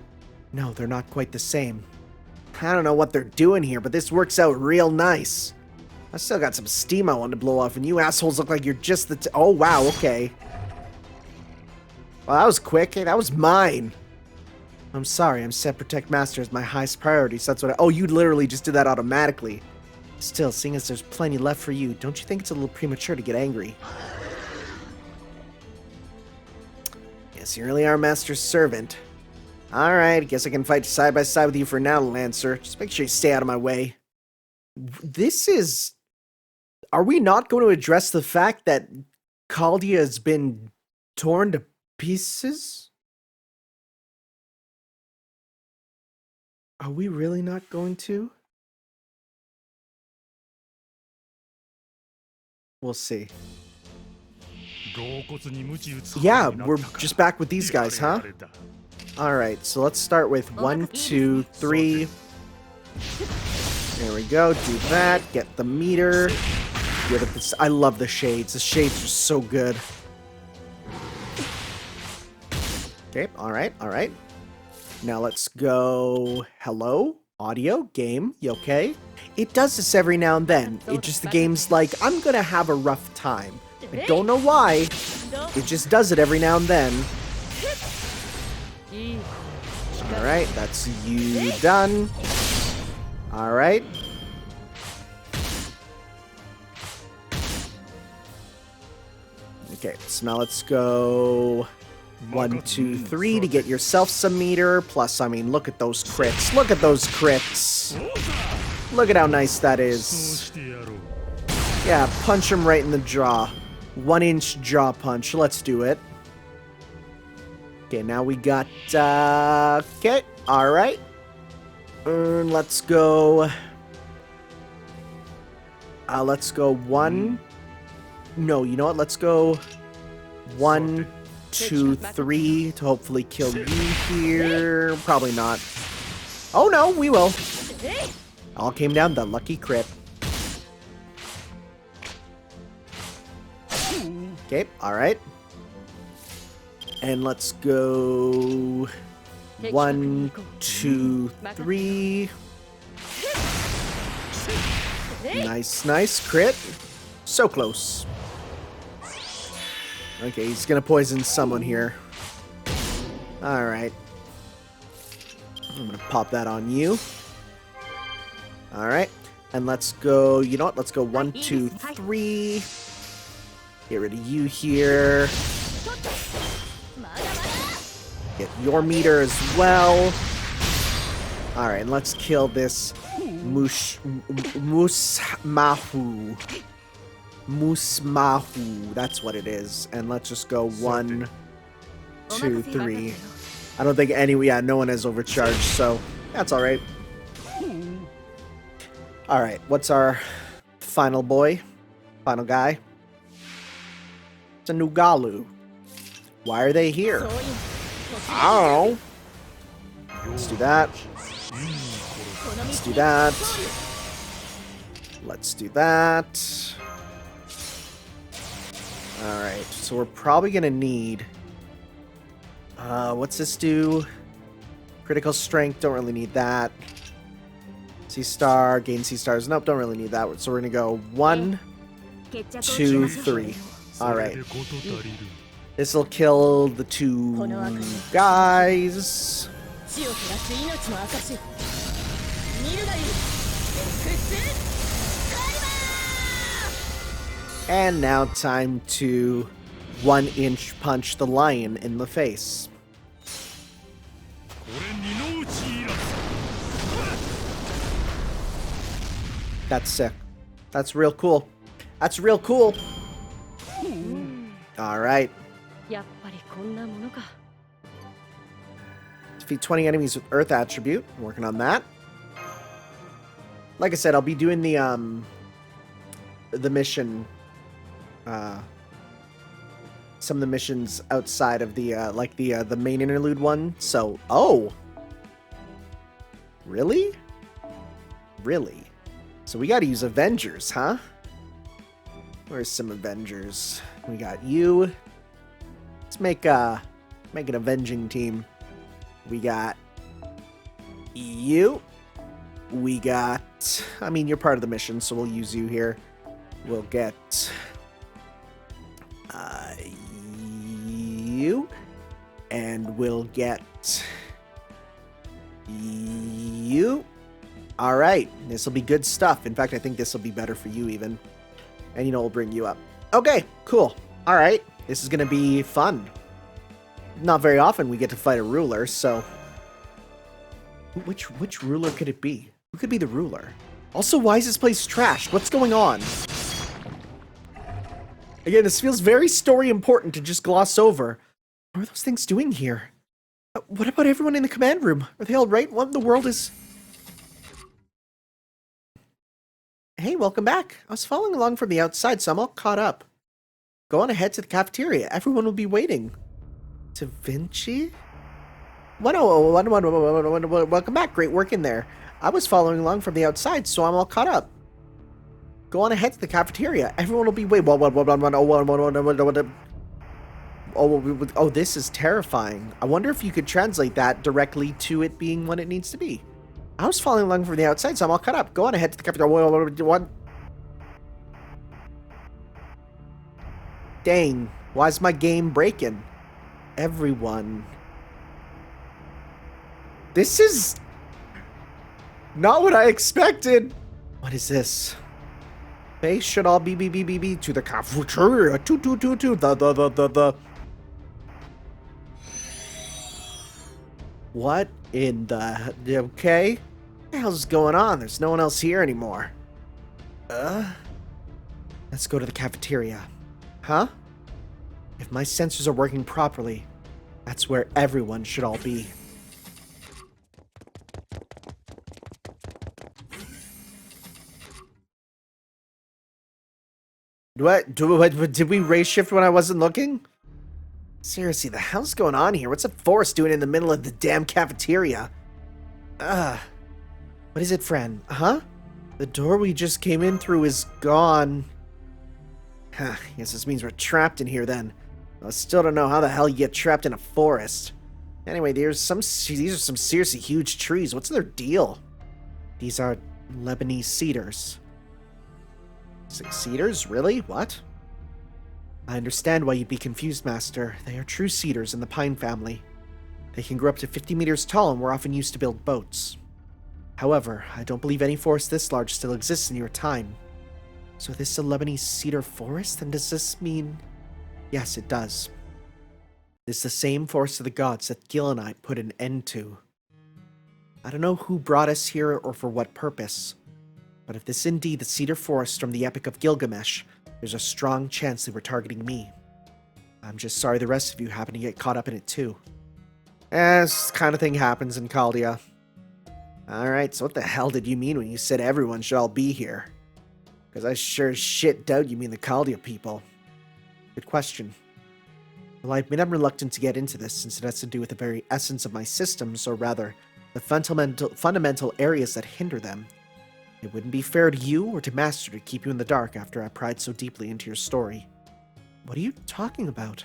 No, they're not quite the same. I don't know what they're doing here, but this works out real nice. I still got some steam I want to blow off, and you assholes look like you're just the oh, wow, okay. Well, that was quick. Hey, that was mine. I'm sorry, I'm set Protect Master as my highest priority, so that's what oh, you literally just did that automatically. Still, seeing as there's plenty left for you, don't you think it's a little premature to get angry? Yes, you really are Master's servant. Alright, guess I can fight side by side with you for now, Lancer. Just make sure you stay out of my way. This is... Are we not going to address the fact that Caldia has been torn to pieces? Are we really not going to? We'll see. Yeah, we're just back with these guys, huh? Alright, so let's start with 1, 2, 3. There we go, do that, get the meter. I love the shades. The shades are so good. Okay, alright, alright. Now let's go... Hello? Audio? Game? You okay? It does this every now and then. It just, the game's like, I'm gonna have a rough time. I don't know why. It just does it every now and then. Alright, that's you done. Alright. Okay, so now let's go 1, 2, 3 to get yourself some meter. Plus, I mean, look at those crits. Look at those crits. Look at how nice that is. Yeah, punch him right in the jaw. 1-inch jaw punch. Let's do it. Okay, now we got... okay, alright. Let's go... let's go 1... No, you know what? Let's go 1, 2, 3 to hopefully kill you here. Probably not. Oh no, we will. All came down to the lucky crit. Okay, alright. And let's go 1, 2, 3. Nice, nice crit. So close. Okay, he's gonna poison someone here. Alright. I'm gonna pop that on you. Alright. And let's go, you know what? Let's go 1, 2, 3. Get rid of you here. Get your meter as well. Alright, and let's kill this Musmahu. Musmahu. That's what it is. And let's just go 1, 2, 3. I don't think no one has overcharged, so that's alright. Alright, what's our final boy? Final guy? It's a Nugalu. Why are they here? I don't know. Let's do that. Let's do that. Let's do that. Alright, so we're probably gonna need... what's this do? Critical strength, don't really need that. C-star, gain C-stars. Nope, don't really need that. So we're gonna go 1, 2, 3. Alright. This'll kill the 2 guys. And now time to 1-inch punch the lion in the face. That's sick. That's real cool. That's real cool. Alright. Defeat 20 enemies with Earth attribute. I'm working on that. Like I said, I'll be doing the mission, some of the missions outside of the the main interlude one. So, oh, really? So we got to use Avengers, huh? Where's some Avengers? We got you. Let's make an avenging team. We got you. We got... I mean, you're part of the mission, so we'll use you here. We'll get... you. And we'll get... you. Alright. This will be good stuff. In fact, I think this will be better for you, even. And, we'll bring you up. Okay, cool. Alright. This is going to be fun. Not very often we get to fight a ruler, so... Which ruler could it be? Who could be the ruler? Also, why is this place trashed? What's going on? Again, this feels very story important to just gloss over. What are those things doing here? What about everyone in the command room? Are they all right? What in the world is... Hey, welcome back. I was following along from the outside, so I'm all caught up. Go on ahead to the cafeteria. Everyone will be waiting. Da Vinci? Welcome back. Great work in there. I was following along from the outside, so I'm all caught up. Go on ahead to the cafeteria. Everyone will be waiting. Oh, this is terrifying. I wonder if you could translate that directly to it being what it needs to be. I was following along from the outside, so I'm all caught up. Go on ahead to the cafeteria. Dang. Why is my game breaking? Everyone. This is not what I expected. What is this? They should all be to the cafeteria. The. What in the... Okay? What the hell's going on? There's no one else here anymore. Let's go to the cafeteria. Huh? If my sensors are working properly, that's where everyone should all be. Did we race shift when I wasn't looking? Seriously, the hell's going on here? What's a forest doing in the middle of the damn cafeteria? What is it, friend? Huh? The door we just came in through is gone. Huh, guess this means we're trapped in here then. I still don't know how the hell you get trapped in a forest. Anyway, these are some seriously huge trees. What's their deal? These are Lebanese Cedars. Cedars? Really? What? I understand why you'd be confused, Master. They are true cedars in the pine family. They can grow up to 50 meters tall and were often used to build boats. However, I don't believe any forest this large still exists in your time. So this is a Lebanese cedar forest? Then does this mean... Yes, it does. This is the same forest of the gods that Gil and I put an end to. I don't know who brought us here or for what purpose, but if this is indeed the cedar forest from the Epic of Gilgamesh, there's a strong chance they were targeting me. I'm just sorry the rest of you happen to get caught up in it too. This kind of thing happens in Chaldea. Alright, so what the hell did you mean when you said everyone should all be here? Because I sure as shit doubt you mean the Chaldea people. Good question. Well, I admit I'm reluctant to get into this since it has to do with the very essence of my systems, or rather, the fundamental areas that hinder them. It wouldn't be fair to you or to Master to keep you in the dark after I pried so deeply into your story. What are you talking about?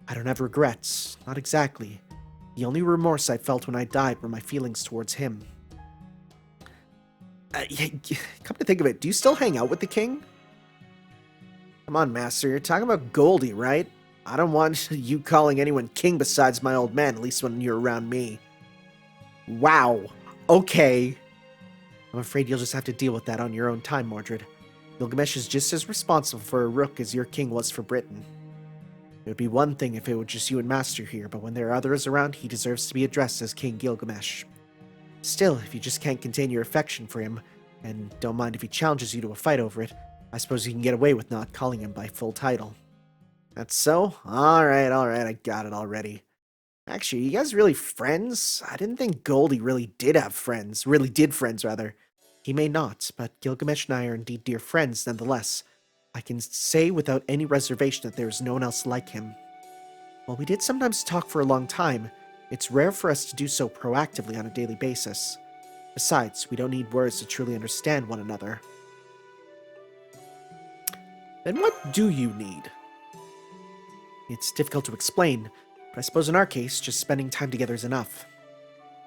I don't have regrets. Not exactly. The only remorse I felt when I died were my feelings towards him. Come to think of it, do you still hang out with the king? Come on, Master, you're talking about Goldie, right? I don't want you calling anyone king besides my old man, at least when you're around me. Wow. Okay. I'm afraid you'll just have to deal with that on your own time, Mordred. Gilgamesh is just as responsible for Uruk as your king was for Britain. It would be one thing if it were just you and Master here, but when there are others around, he deserves to be addressed as King Gilgamesh. Still, if you just can't contain your affection for him, and don't mind if he challenges you to a fight over it, I suppose you can get away with not calling him by full title. That's so? Alright, I got it already. Actually, you guys really friends? I didn't think Goldie really did have friends. Really did friends, rather. He may not, but Gilgamesh and I are indeed dear friends nonetheless. I can say without any reservation that there is no one else like him. While we did sometimes talk for a long time, it's rare for us to do so proactively on a daily basis. Besides, we don't need words to truly understand one another. Then what do you need? It's difficult to explain, but I suppose in our case, just spending time together is enough.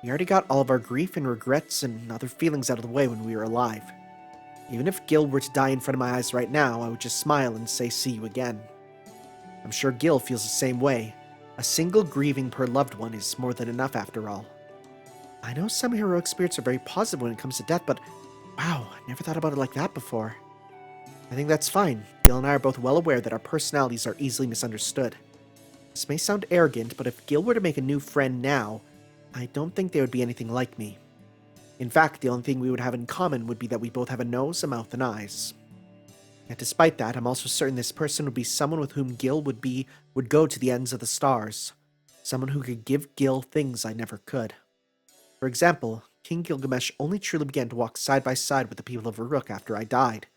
We already got all of our grief and regrets and other feelings out of the way when we were alive. Even if Gil were to die in front of my eyes right now, I would just smile and say see you again. I'm sure Gil feels the same way. A single grieving per loved one is more than enough after all. I know some heroic spirits are very positive when it comes to death, but wow, I never thought about it like that before. I think that's fine. Gil and I are both well aware that our personalities are easily misunderstood. This may sound arrogant, but if Gil were to make a new friend now, I don't think they would be anything like me. In fact, the only thing we would have in common would be that we both have a nose, a mouth, and eyes. Yet despite that, I'm also certain this person would be someone with whom Gil would go to the ends of the stars. Someone who could give Gil things I never could. For example, King Gilgamesh only truly began to walk side by side with the people of Uruk after I died.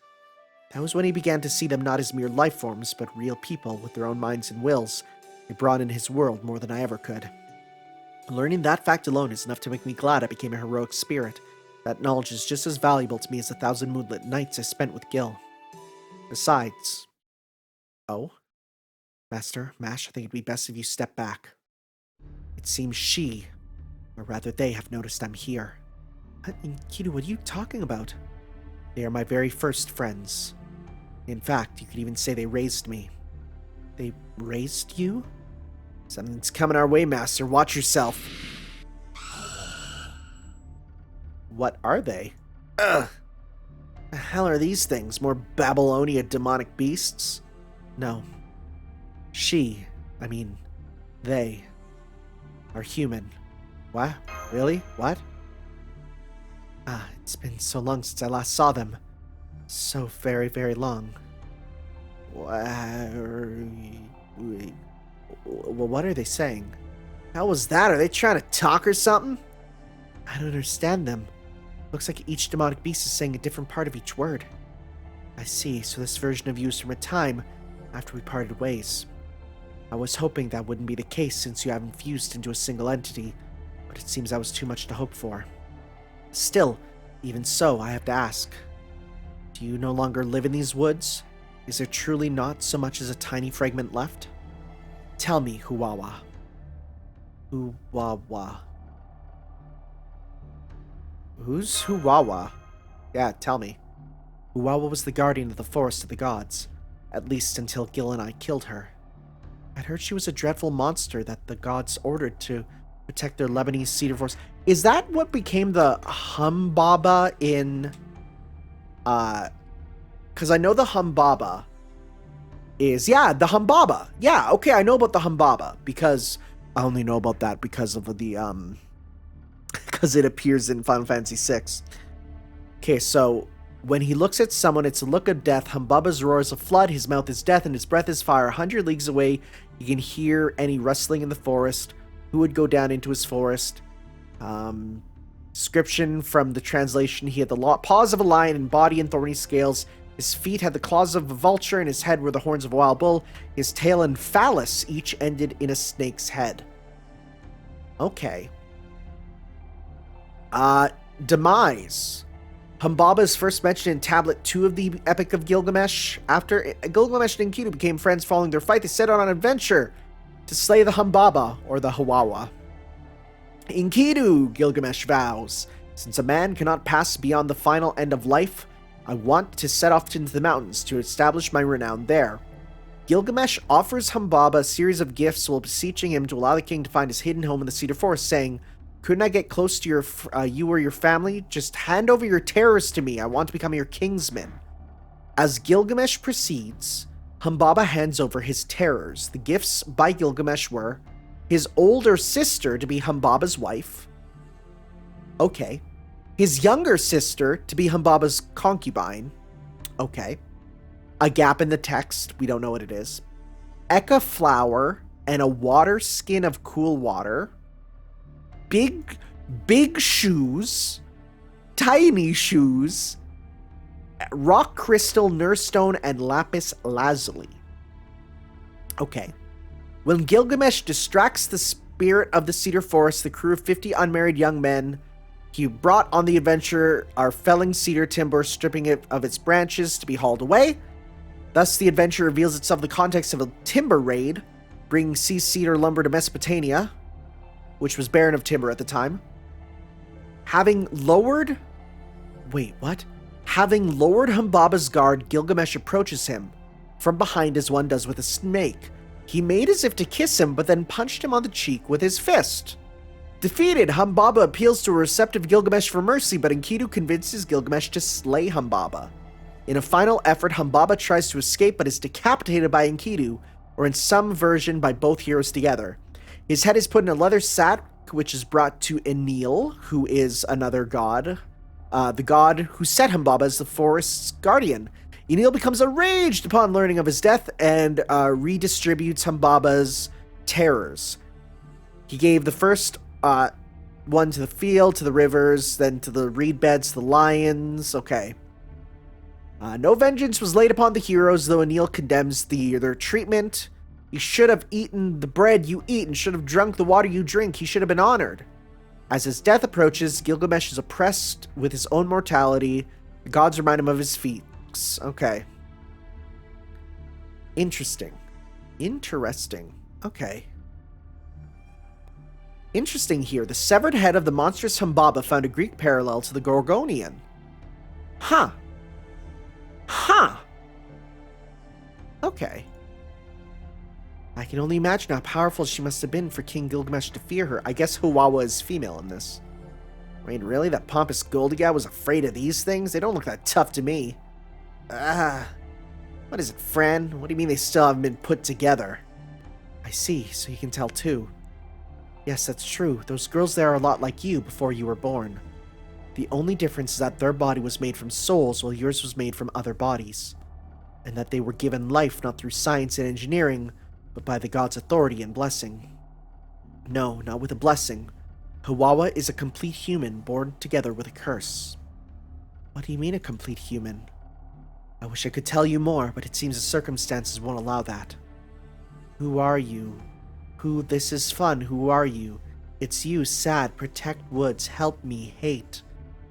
That was when he began to see them not as mere life forms, but real people with their own minds and wills. It brought in his world more than I ever could. Learning that fact alone is enough to make me glad I became a heroic spirit. That knowledge is just as valuable to me as the 1,000 moonlit nights I spent with Gil. Besides... Oh? Master, Mash, I think it'd be best if you step back. It seems she, or rather they, have noticed I'm here. Enkidu, what are you talking about? They are my very first friends. In fact, you could even say they raised me. They raised you? Something's coming our way, Master. Watch yourself. What are they? Ugh! The hell are these things? More Babylonia demonic beasts? No. They are human. What? Really? What? It's been so long since I last saw them. So very, very long. What are they saying? How was that? Are they trying to talk or something? I don't understand them. Looks like each demonic beast is saying a different part of each word. I see, so this version of you is from a time after we parted ways. I was hoping that wouldn't be the case since you haven't fused into a single entity, but it seems that was too much to hope for. Still, even so, I have to ask. Do you no longer live in these woods? Is there truly not so much as a tiny fragment left? Tell me, Huwawa. Huwawa. Who's Huwawa? Yeah, tell me. Huwawa was the guardian of the Forest of the Gods. At least until Gil and I killed her. I'd heard she was a dreadful monster that the gods ordered to protect their Lebanese Cedar forest. Is that what became the Humbaba in... Because I know the Humbaba is... Yeah, the Humbaba. Yeah, okay, I know about the Humbaba. Because... I only know about that because of the, because it appears in Final Fantasy VI. Okay, so... When he looks at someone, it's a look of death. Humbaba's roar is a flood. His mouth is death, and his breath is fire. 100 leagues away, you can hear any rustling in the forest. Who would go down into his forest? Description from the translation: he had the paws of a lion and body and thorny scales. His feet had the claws of a vulture, and his head were the horns of a wild bull. His tail and phallus each ended in a snake's head. Okay. Demise. Humbaba is first mentioned in Tablet 2 of the Epic of Gilgamesh. After Gilgamesh and Enkidu became friends following their fight, they set out on an adventure to slay the Humbaba, or the Hawawa. Enkidu, Gilgamesh vows, since a man cannot pass beyond the final end of life, I want to set off into the mountains to establish my renown there. Gilgamesh offers Humbaba a series of gifts while beseeching him to allow the king to find his hidden home in the Cedar Forest, saying, couldn't I get close to you or your family? Just hand over your terrors to me. I want to become your kingsman. As Gilgamesh proceeds, Humbaba hands over his terrors. The gifts by Gilgamesh were his older sister to be Humbaba's wife. Okay. His younger sister to be Humbaba's concubine. Okay. A gap in the text. We don't know what it is. Eka flower and a water skin of cool water. Big shoes, tiny shoes, rock crystal, nurstone, and lapis lazuli. Okay. When Gilgamesh distracts the spirit of the Cedar Forest, the crew of 50 unmarried young men he brought on the adventure are felling cedar timber, stripping it of its branches to be hauled away. Thus, the adventure reveals itself in the context of a timber raid, bringing sea cedar lumber to Mesopotamia, which was barren of timber at the time. Having lowered Humbaba's guard, Gilgamesh approaches him from behind as one does with a snake. He made as if to kiss him, but then punched him on the cheek with his fist. Defeated, Humbaba appeals to a receptive Gilgamesh for mercy, but Enkidu convinces Gilgamesh to slay Humbaba. In a final effort, Humbaba tries to escape, but is decapitated by Enkidu, or in some version by both heroes together. His head is put in a leather sack, which is brought to Enlil, who is another god. The god who set Humbaba as the forest's guardian. Enlil becomes enraged upon learning of his death and redistributes Humbaba's terrors. He gave the first one to the field, to the rivers, then to the reed beds, to the lions. Okay. No vengeance was laid upon the heroes, though Enlil condemns their treatment. You should have eaten the bread you eat and should have drunk the water you drink. He should have been honored. As his death approaches, Gilgamesh is oppressed with his own mortality. The gods remind him of his feats. Okay. Interesting. Okay. Interesting here. The severed head of the monstrous Humbaba found a Greek parallel to the Gorgonian. Huh. Okay. I can only imagine how powerful she must have been for King Gilgamesh to fear her. I guess Hawawa is female in this. I mean, really? That pompous Goldie guy was afraid of these things? They don't look that tough to me. What is it, friend? What do you mean they still haven't been put together? I see, so you can tell too. Yes, that's true. Those girls there are a lot like you before you were born. The only difference is that their body was made from souls while yours was made from other bodies. And that they were given life not through science and engineering, but by the god's authority and blessing. No, not with a blessing. Hawawa is a complete human born together with a curse. What do you mean a complete human? I wish I could tell you more, but it seems the circumstances won't allow that. Who are you? This is fun. Who are you? It's you, sad, protect woods, help me, hate.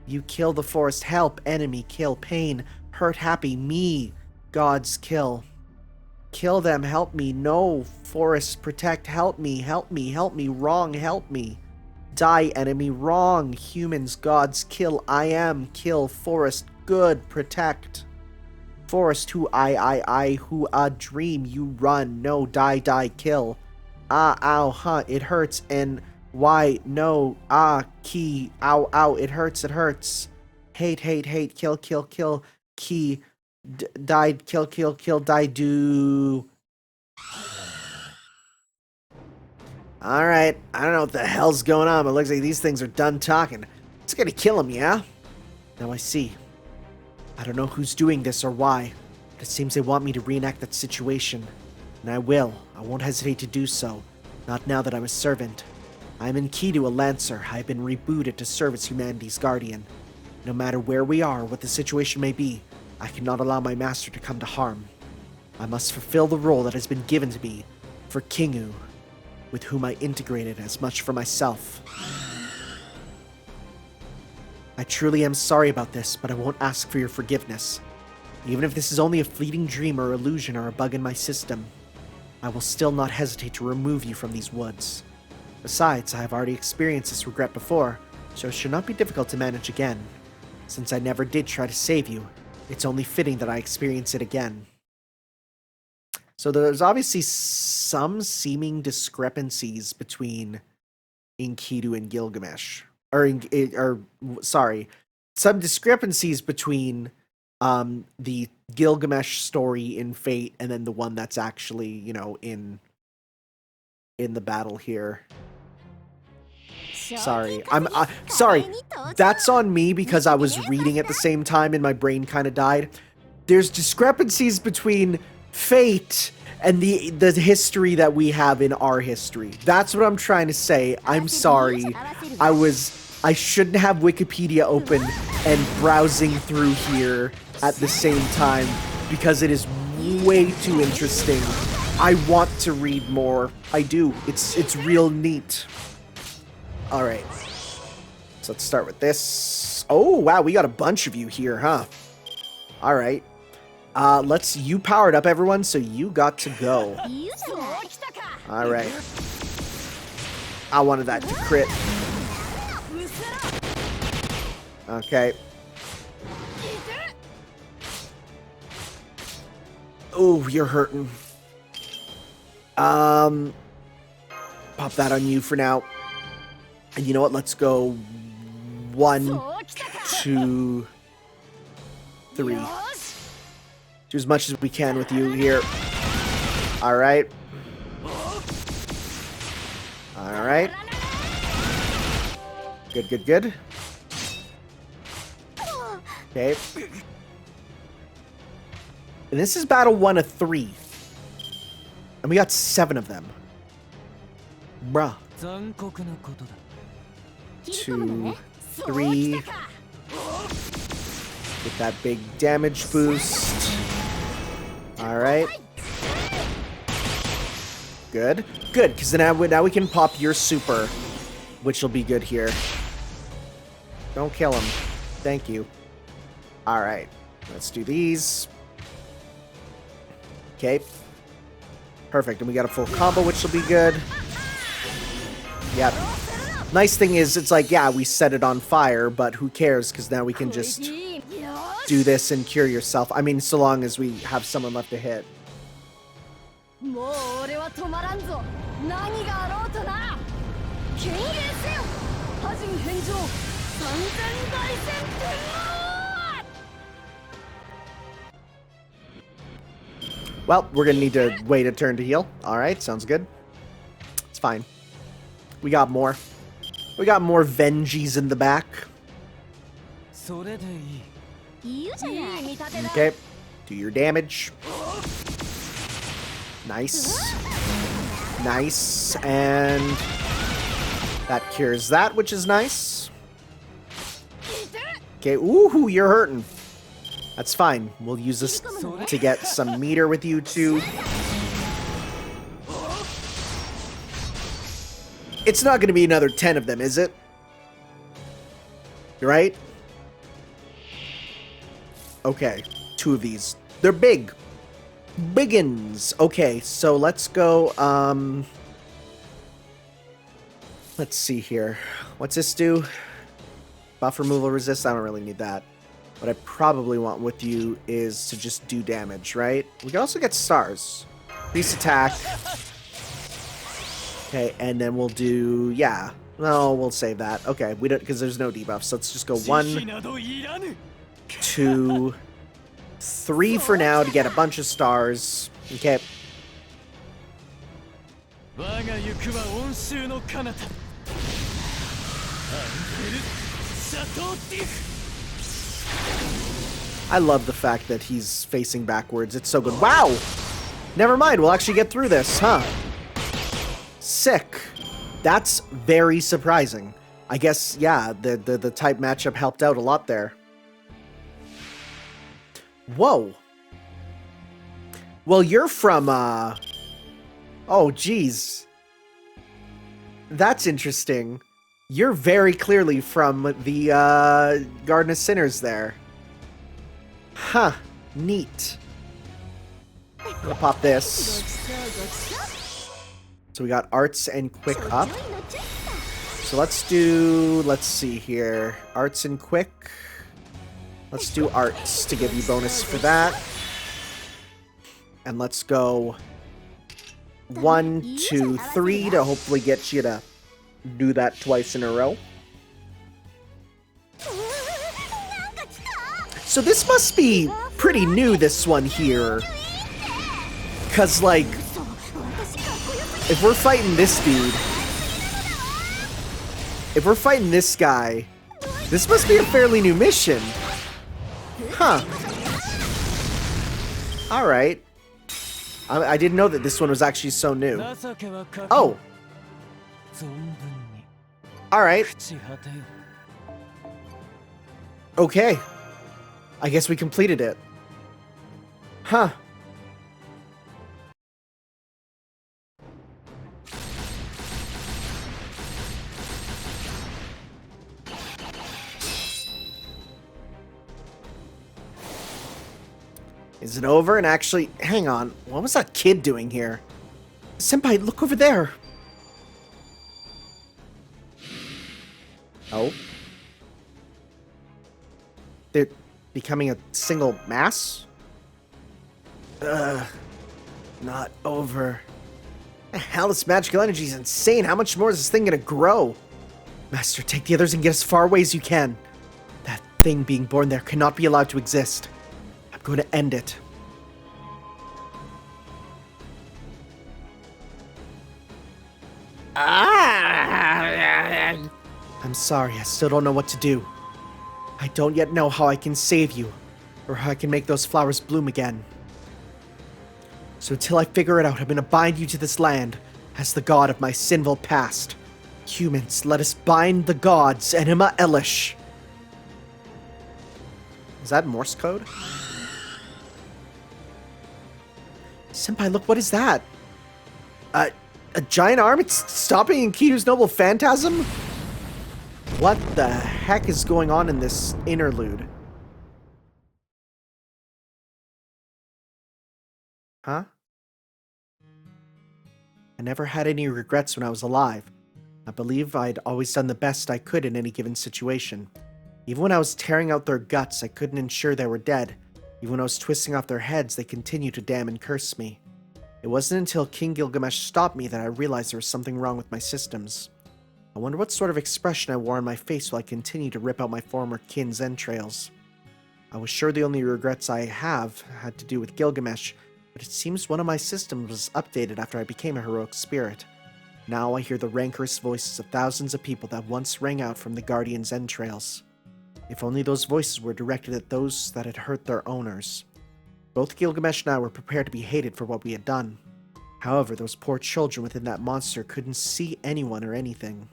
You kill the forest, help, enemy, kill, pain, hurt, happy, me, gods, kill. Kill them, help me, no, forest, protect, help me, wrong, help me. Die, enemy, wrong, humans, gods, kill, I am, kill, forest, good, protect. forest, who who dream, you run, no, die, kill. Ow, huh, it hurts, and why, no, key, ow, it hurts. Hate, kill, key, died, kill, die, do. Alright, I don't know what the hell's going on, but it looks like these things are done talking. It's gonna kill him, yeah? Now I see. I don't know who's doing this or why, but it seems they want me to reenact that situation. And I will. I won't hesitate to do so. Not now that I'm a servant. I am Enkidu, a Lancer. I have been rebooted to serve as humanity's guardian. No matter where we are, what the situation may be, I cannot allow my master to come to harm. I must fulfill the role that has been given to me for Kingu, with whom I integrated as much for myself. I truly am sorry about this, but I won't ask for your forgiveness. Even if this is only a fleeting dream or illusion or a bug in my system, I will still not hesitate to remove you from these woods. Besides, I have already experienced this regret before, so it should not be difficult to manage again. Since I never did try to save you, it's only fitting that I experience it again. So there's obviously some seeming discrepancies between Enkidu and Gilgamesh. Some discrepancies between the Gilgamesh story in Fate and then the one that's actually, you know, in the battle here. Sorry. Sorry. That's on me because I was reading at the same time and my brain kind of died. There's discrepancies between Fate and the history that we have in our history. That's what I'm trying to say. I'm sorry. I shouldn't have Wikipedia open and browsing through here at the same time because it is way too interesting. I want to read more. I do. It's real neat. All right. So let's start with this. Oh, wow. We got a bunch of you here, huh? All right. You powered up, everyone, so you got to go. All right. I wanted that to crit. Okay. Oh, you're hurting. Pop that on you for now. And you know what? Let's go 1, 2, 3. Do as much as we can with you here. All right. All right. Good. Okay. And this is battle 1 of 3. And we got 7 of them. Bruh. 2, 3. Get that big damage boost. Alright. Good. Good, because now we can pop your super, which will be good here. Don't kill him. Thank you. Alright. Let's do these. Okay. Perfect. And we got a full combo, which will be good. Yep. Nice thing is, it's like, yeah, we set it on fire, but who cares? Because now we can just do this and cure yourself. I mean, so long as we have someone left to hit. Well, we're gonna need to wait a turn to heal. Alright, sounds good. It's fine. We got more. We got more Vengies in the back. Okay. Do your damage. Nice. Nice. And that cures that, which is nice. Okay. Ooh, you're hurting. That's fine. We'll use this to get some meter with you too. It's not going to be another 10 of them, is it? Right? Okay. 2 of these. They're big. Biggins. Okay, so let's go, let's see here. What's this do? Buff removal resist? I don't really need that. what I probably want with you is to just do damage, right? We can also get stars. Beast attack. Okay, and then we'll do, yeah. No, we'll save that. Okay, we don't, because there's no debuffs. So let's just go 1, 2, 3 for now to get a bunch of stars. Okay. I love the fact that he's facing backwards. It's so good. Wow! Never mind, we'll actually get through this, huh? Sick. That's very surprising. I guess, yeah, the type matchup helped out a lot there. Whoa. Well, you're from, oh, geez. That's interesting. You're very clearly from the, Garden of Sinners there. Huh. Neat. I'm gonna pop this. So we got arts and quick up. So let's see here. Arts and quick. Let's do arts to give you bonus for that. And let's go 1, 2, 3 to hopefully get you to do that twice in a row. So this must be pretty new, this one here. Because, like, if we're fighting this dude, if we're fighting this guy, this must be a fairly new mission. Huh. Alright. I didn't know that this one was actually so new. Oh. Alright. Okay. I guess we completed it. Huh. Is it over? And actually, hang on. What was that kid doing here? Senpai, look over there. Oh. They're becoming a single mass? Not over. Hell, this magical energy is insane. How much more is this thing gonna grow? Master, take the others and get as far away as you can. That thing being born there cannot be allowed to exist. I'm going to end it. I'm sorry, I still don't know what to do. I don't yet know how I can save you, or how I can make those flowers bloom again. So until I figure it out, I'm gonna bind you to this land as the god of my sinful past. Humans, let us bind the gods, Enema Elish. Is that Morse code? Senpai, look, what is that? A giant arm? It's stopping Enkidu's noble phantasm? What the heck is going on in this interlude? Huh? I never had any regrets when I was alive. I believe I'd always done the best I could in any given situation. Even when I was tearing out their guts, I couldn't ensure they were dead. Even when I was twisting off their heads, they continued to damn and curse me. It wasn't until King Gilgamesh stopped me that I realized there was something wrong with my systems. I wonder what sort of expression I wore on my face while I continued to rip out my former kin's entrails. I was sure the only regrets I have had to do with Gilgamesh, but it seems one of my systems was updated after I became a heroic spirit. Now I hear the rancorous voices of thousands of people that once rang out from the Guardian's entrails. If only those voices were directed at those that had hurt their owners. Both Gilgamesh and I were prepared to be hated for what we had done. However, those poor children within that monster couldn't see anyone or anything.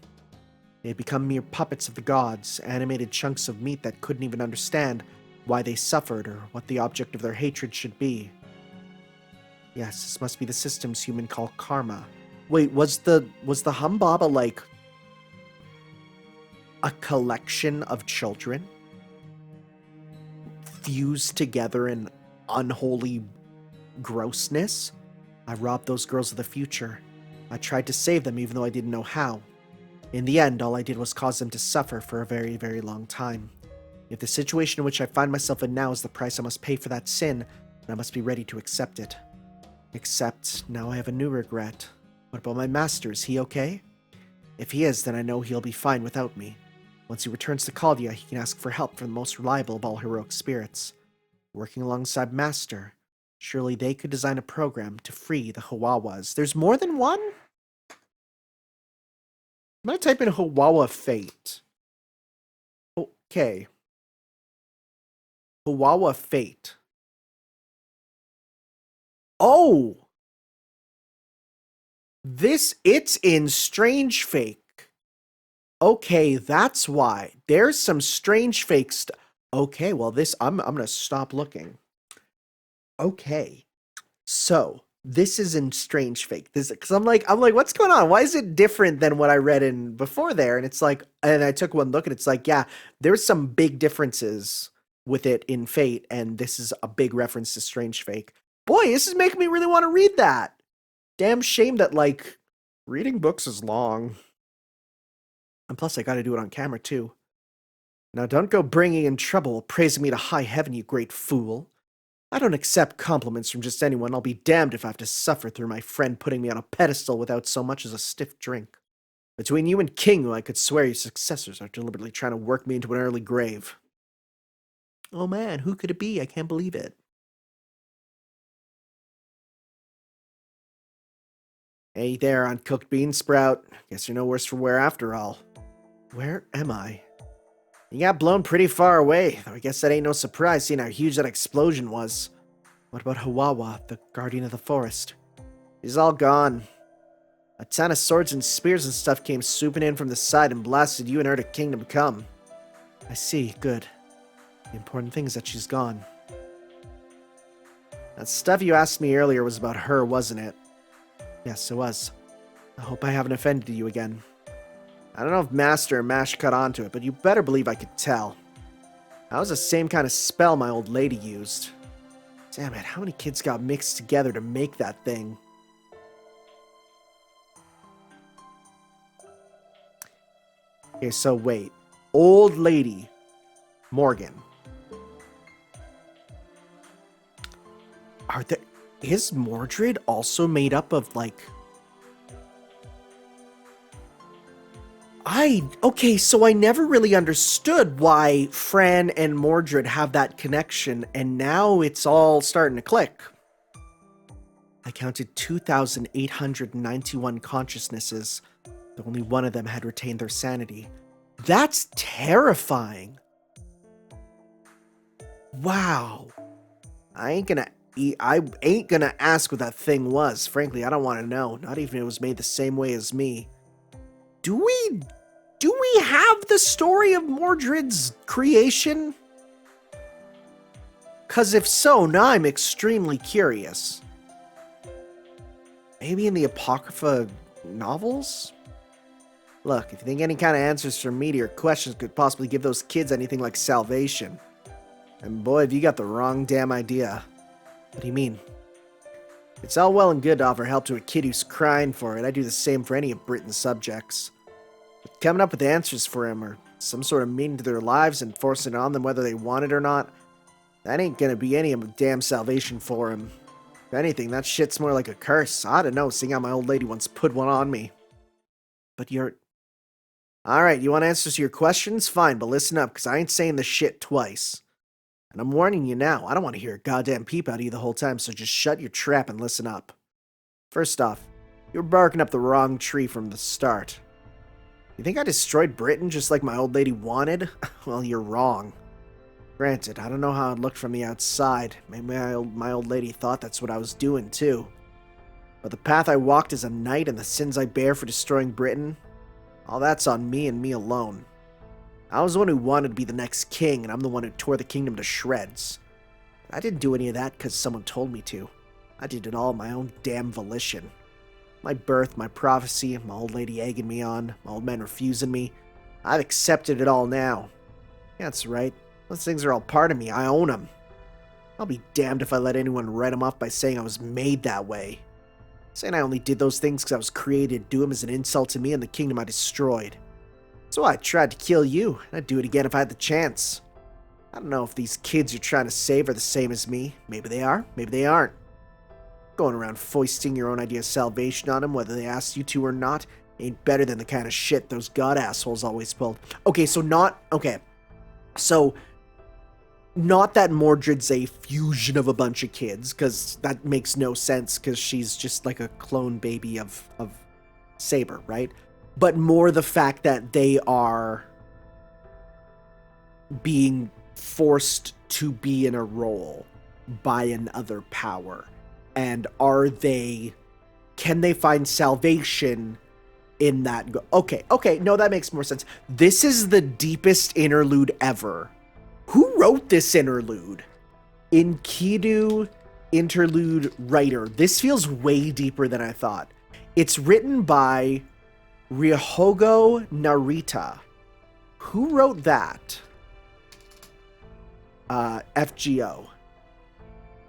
They had become mere puppets of the gods, animated chunks of meat that couldn't even understand why they suffered or what the object of their hatred should be. Yes, this must be the systems human call karma. Wait, was the Humbaba like a collection of children fused together in unholy grossness? I robbed those girls of the future. I tried to save them even though I didn't know how. In the end, all I did was cause them to suffer for a very, very long time. If the situation in which I find myself in now is the price I must pay for that sin, then I must be ready to accept it. Except, now I have a new regret. What about my master? Is he okay? If he is, then I know he'll be fine without me. Once he returns to Caldia, he can ask for help from the most reliable of all heroic spirits. Working alongside Master, surely they could design a program to free the Hawawas. There's more than one? I'm going to type in Hawawa Fate. Okay. Hawawa Fate. Oh! It's in Strange Fake. Okay, that's why. There's some Strange Fake stuff. Okay, well I'm gonna stop looking. Okay. So, this is in Strange Fake. Because I'm like, what's going on? Why is it different than what I read in before there? And it's like, and I took one look and it's like, yeah, there's some big differences with it in Fate, and this is a big reference to Strange Fake. Boy, this is making me really want to read that. Damn shame that, like, reading books is long. And plus, I gotta do it on camera, too. Now, don't go bringing in trouble, praising me to high heaven, you great fool. I don't accept compliments from just anyone. I'll be damned if I have to suffer through my friend putting me on a pedestal without so much as a stiff drink. Between you and Kingu, I could swear your successors are deliberately trying to work me into an early grave. Oh man, who could it be? I can't believe it. Hey there, uncooked bean sprout. Guess you're no worse for wear after all. Where am I? You got blown pretty far away, though I guess that ain't no surprise seeing how huge that explosion was. What about Hawawa, the guardian of the forest? He's all gone. A ton of swords and spears and stuff came swooping in from the side and blasted you and her to Kingdom Come. I see, good. The important thing is that she's gone. That stuff you asked me earlier was about her, wasn't it? Yes, it was. I hope I haven't offended you again. I don't know if Master or Mash cut onto it, but you better believe I could tell. That was the same kind of spell my old lady used. Damn it, how many kids got mixed together to make that thing? Okay, so wait. Old lady. Morgan. Is Mordred also made up of, like... Okay, so I never really understood why Fran and Mordred have that connection, and now it's all starting to click. I counted 2,891 consciousnesses, though only one of them had retained their sanity. That's terrifying. Wow. I ain't gonna ask what that thing was. Frankly, I don't want to know. Not even if it was made the same way as me. Do we have the story of Mordred's creation? 'Cause if so, now I'm extremely curious. Maybe in the Apocrypha novels? Look, if you think any kind of answers from Meteor questions could possibly give those kids anything like salvation, and boy, have you got the wrong damn idea. What do you mean? It's all well and good to offer help to a kid who's crying for it. I do the same for any of Britain's subjects. But coming up with answers for him or some sort of meaning to their lives and forcing it on them whether they want it or not, that ain't gonna be any damn salvation for him. If anything, that shit's more like a curse. I don't know, seeing how my old lady once put one on me. But you're... Alright, you want answers to your questions? Fine, but listen up, because I ain't saying this shit twice. And I'm warning you now, I don't want to hear a goddamn peep out of you the whole time, so just shut your trap and listen up. First off, you're barking up the wrong tree from the start. You think I destroyed Britain just like my old lady wanted? Well, you're wrong. Granted, I don't know how it looked from the outside. Maybe my old lady thought that's what I was doing, too. But the path I walked as a knight and the sins I bear for destroying Britain, all that's on me and me alone. I was the one who wanted to be the next king, and I'm the one who tore the kingdom to shreds. But I didn't do any of that because someone told me to. I did it all of my own damn volition. My birth, my prophecy, my old lady egging me on, my old man refusing me. I've accepted it all now. Yeah, that's right. Those things are all part of me. I own them. I'll be damned if I let anyone write them off by saying I was made that way. Saying I only did those things because I was created to do them is an insult to me and the kingdom I destroyed. So I tried to kill you, and I'd do it again if I had the chance. I don't know if these kids you're trying to save are the same as me. Maybe they are, maybe they aren't. Going around foisting your own idea of salvation on them, whether they ask you to or not, ain't better than the kind of shit those god assholes always pull. Okay, so not that Mordred's a fusion of a bunch of kids, because that makes no sense, because she's just like a clone baby of Saber, right? But more the fact that they are being forced to be in a role by another power. And can they find salvation in that? Okay, no, that makes more sense. This is the deepest interlude ever. Who wrote this interlude? Enkidu interlude writer. This feels way deeper than I thought. It's written by Ryohogo Narita. Who wrote that? FGO.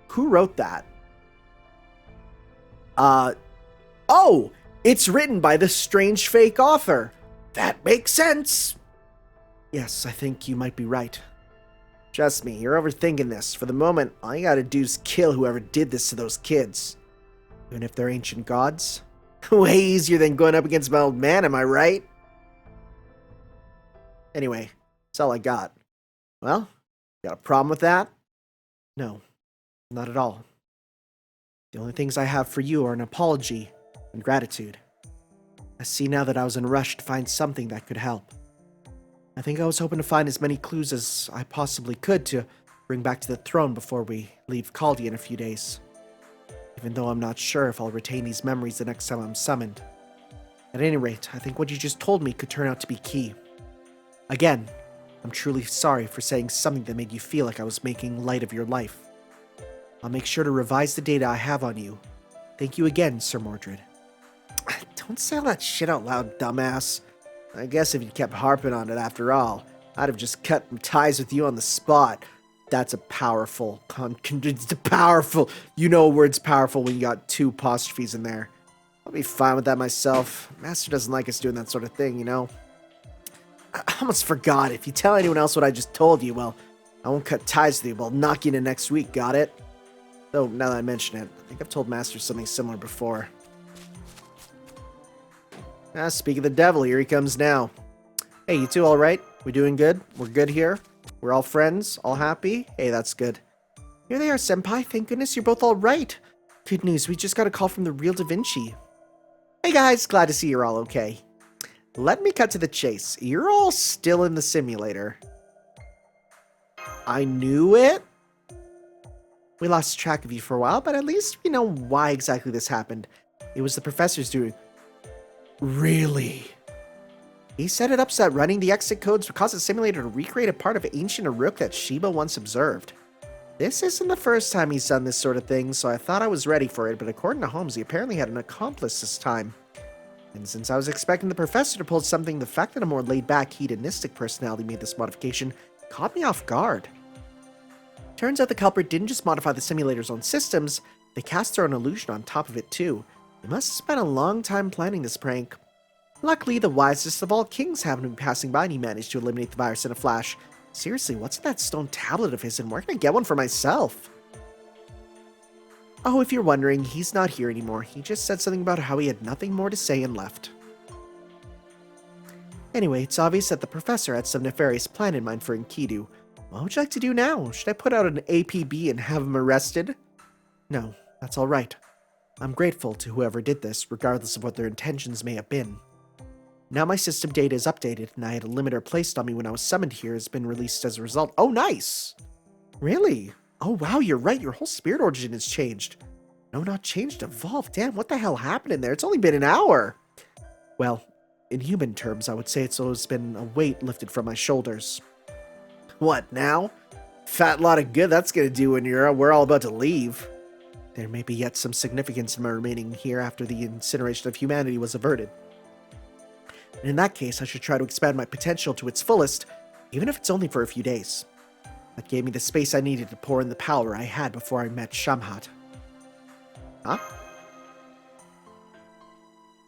Who wrote that? Oh! It's written by the strange fake author. That makes sense. Yes, I think you might be right. Trust me, you're overthinking this. For the moment, all you gotta do is kill whoever did this to those kids. Even if they're ancient gods. Way easier than going up against my old man, am I right? Anyway, that's all I got. Well, got a problem with that? No, not at all. The only things I have for you are an apology and gratitude. I see now that I was in a rush to find something that could help. I think I was hoping to find as many clues as I possibly could to bring back to the throne before we leave Kaldi in a few days. Even though I'm not sure if I'll retain these memories the next time I'm summoned. At any rate, I think what you just told me could turn out to be key. Again, I'm truly sorry for saying something that made you feel like I was making light of your life. I'll make sure to revise the data I have on you. Thank you again, Sir Mordred. Don't say all that shit out loud, dumbass. I guess if you kept harping on it after all, I'd have just cut ties with you on the spot. That's a powerful, you know a word's powerful when you got two apostrophes in there. I'll be fine with that myself. Master doesn't like us doing that sort of thing, you know? I almost forgot. If you tell anyone else what I just told you, well, I won't cut ties with you. We'll knock you into next week, got it? Though, now that I mention it, I think I've told Master something similar before. Speak of the devil, here he comes now. Hey, you two alright? We doing good? We're good here? We're all friends? All happy? Hey, that's good. Here they are, Senpai. Thank goodness you're both alright. Good news, we just got a call from the real Da Vinci. Hey guys, glad to see you're all okay. Let me cut to the chase. You're all still in the simulator. I knew it? We lost track of you for a while, but at least we know why exactly this happened. It was the professor's doing. Really? He set it up so that running the exit codes would cause the simulator to recreate a part of ancient Uruk that Shiba once observed. This isn't the first time he's done this sort of thing, so I thought I was ready for it, but according to Holmes, he apparently had an accomplice this time. And since I was expecting the professor to pull something, the fact that a more laid-back, hedonistic personality made this modification caught me off guard. Turns out the culprit didn't just modify the simulator's own systems, they cast their own illusion on top of it too. They must have spent a long time planning this prank. Luckily, the wisest of all kings happened to be passing by and he managed to eliminate the virus in a flash. Seriously, what's in that stone tablet of his and where can I get one for myself? Oh, if you're wondering, he's not here anymore. He just said something about how he had nothing more to say and left. Anyway, it's obvious that the professor had some nefarious plan in mind for Enkidu. What would you like to do now? Should I put out an APB and have him arrested? No, that's alright. I'm grateful to whoever did this, regardless of what their intentions may have been. Now my system data is updated, and I had a limiter placed on me when I was summoned here has been released as a result. Oh, nice! Really? Oh, wow, you're right. Your whole spirit origin has changed. No, not changed, evolved. Damn, what the hell happened in there? It's only been an hour. Well, in human terms, I would say it's always been a weight lifted from my shoulders. What, now? Fat lot of good that's gonna do when we're all about to leave. There may be yet some significance in my remaining here after the incineration of humanity was averted. And in that case, I should try to expand my potential to its fullest, even if it's only for a few days. That gave me the space I needed to pour in the power I had before I met Shamhat. Huh?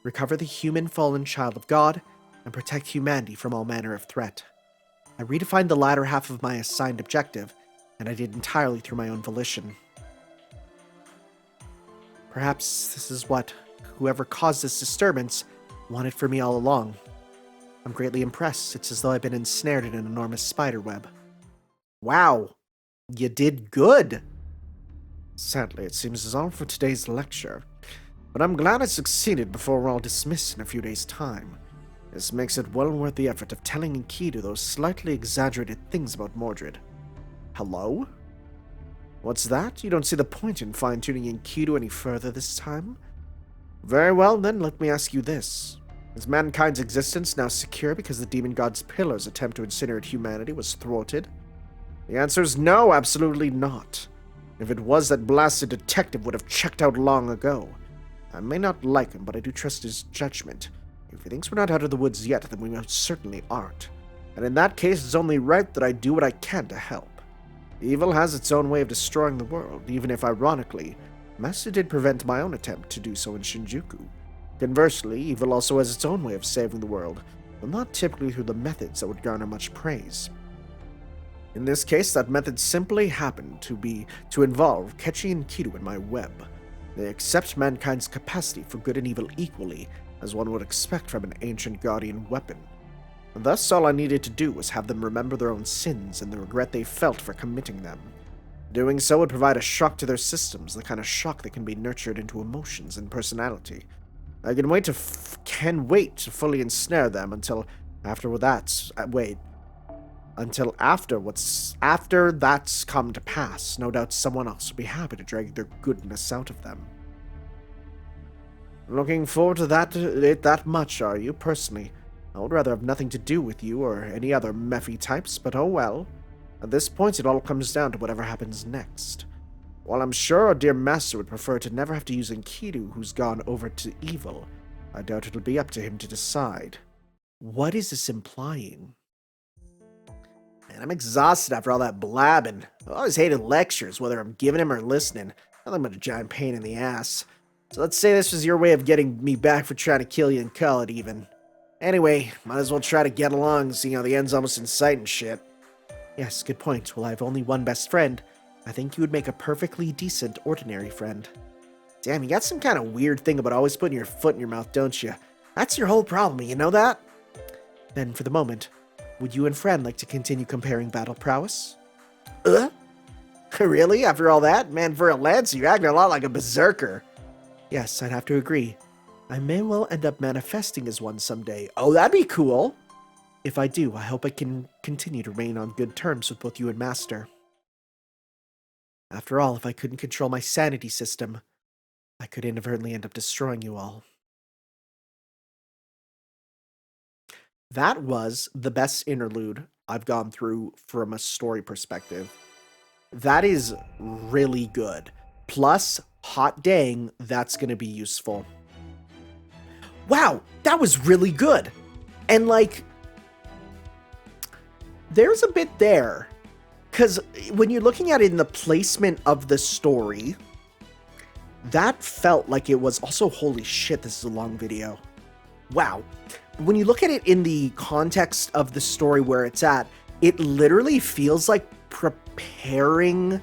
Recover the human fallen child of God, and protect humanity from all manner of threat. I redefined the latter half of my assigned objective, and I did entirely through my own volition. Perhaps this is what whoever caused this disturbance wanted for me all along. I'm greatly impressed. It's as though I've been ensnared in an enormous spider web. Wow, you did good. Sadly, it seems it's all for today's lecture. But I'm glad I succeeded before we're all dismissed in a few days' time. This makes it well worth the effort of telling Enkidu those slightly exaggerated things about Mordred. Hello? What's that? You don't see the point in fine-tuning Enkidu any further this time? Very well, then let me ask you this. Is mankind's existence now secure because the demon god's pillar's attempt to incinerate humanity was thwarted? The answer is no, absolutely not. If it was, that blasted detective would have checked out long ago. I may not like him, but I do trust his judgment. If he thinks we're not out of the woods yet, then we most certainly aren't. And in that case, it's only right that I do what I can to help. Evil has its own way of destroying the world, even if, ironically, Master did prevent my own attempt to do so in Shinjuku. Conversely, evil also has its own way of saving the world, but not typically through the methods that would garner much praise. In this case, that method simply happened to involve catching Enkidu in my web. They accept mankind's capacity for good and evil equally, as one would expect from an ancient guardian weapon. And thus, all I needed to do was have them remember their own sins and the regret they felt for committing them. Doing so would provide a shock to their systems, the kind of shock that can be nurtured into emotions and personality. I can wait to fully ensnare them until after that's come to pass. No doubt someone else will be happy to drag their goodness out of them. Looking forward to that much, are you? Personally, I would rather have nothing to do with you or any other Mephi types, but oh well. At this point, it all comes down to whatever happens next. While I'm sure our dear master would prefer to never have to use Enkidu, who's gone over to evil, I doubt it'll be up to him to decide. What is this implying? Man, I'm exhausted after all that blabbing. I always hated lectures, whether I'm giving them or listening. Nothing but a giant pain in the ass. So let's say this was your way of getting me back for trying to kill you and call it even. Anyway, might as well try to get along, seeing how the end's almost in sight and shit. Yes, good point. Well, I have only one best friend. I think you would make a perfectly decent, ordinary friend. Damn, you got some kind of weird thing about always putting your foot in your mouth, don't you? That's your whole problem, you know that? Then, for the moment, would you and friend like to continue comparing battle prowess? Really? After all that? Man, for a lancer, you're acting a lot like a berserker. Yes, I'd have to agree. I may well end up manifesting as one someday. Oh, that'd be cool! If I do, I hope I can continue to reign on good terms with both you and Master. After all, if I couldn't control my sanity system, I could inadvertently end up destroying you all. That was the best interlude I've gone through from a story perspective. That is really good. Plus, hot dang, that's going to be useful. Wow, that was really good. And like, there's a bit there. Because when you're looking at it in the placement of the story, that felt like it was also, holy shit, this is a long video. Wow. When you look at it in the context of the story where it's at, it literally feels like preparing.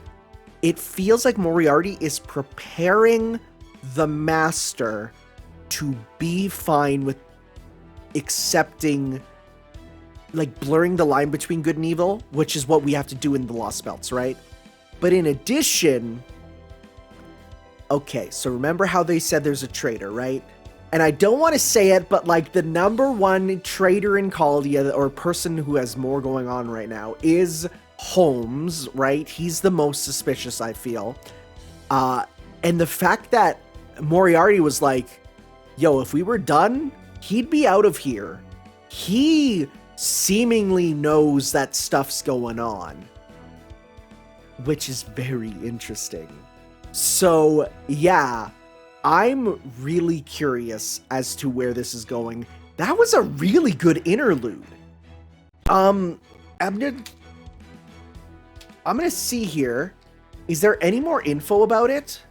It feels like Moriarty is preparing the Master to be fine with accepting, like, blurring the line between good and evil, which is what we have to do in the Lost Belts, right? But in addition, okay, so remember how they said there's a traitor, right? And I don't want to say it, but like the number one traitor in Caldia, or person who has more going on right now, is Holmes, right? He's the most suspicious, I feel. And the fact that Moriarty was like, yo, if we were done, he'd be out of here. He seemingly knows that stuff's going on, which is very interesting. So, yeah, I'm really curious as to where this is going. That was a really good interlude. I'm gonna see here. Is there any more info about it?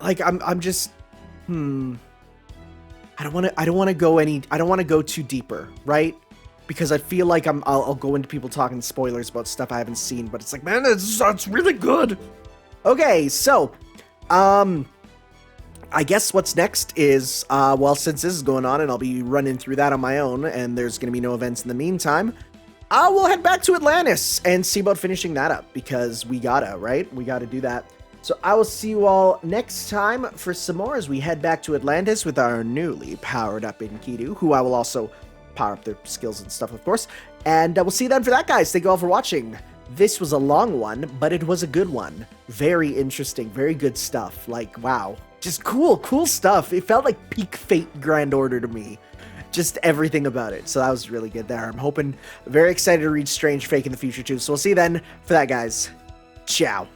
Like, I'm just, I don't want to go too deeper, right? Because I feel like I'll go into people talking spoilers about stuff I haven't seen, but it's like, man, it's really good. Okay, so, I guess what's next is, well, since this is going on and I'll be running through that on my own and there's going to be no events in the meantime, we'll head back to Atlantis and see about finishing that up because we gotta, right? We gotta do that. So I will see you all next time for some more as we head back to Atlantis with our newly powered up Enkidu, who I will also power up their skills and stuff, of course. And we'll see you then for that, guys. Thank you all for watching. This was a long one, but it was a good one. Very interesting, very good stuff. Like, wow. Just cool stuff. It felt like peak Fate Grand Order to me. Just everything about it. So that was really good there. I'm hoping, very excited to read Strange Fake in the future too. So we'll see you then for that, guys. Ciao.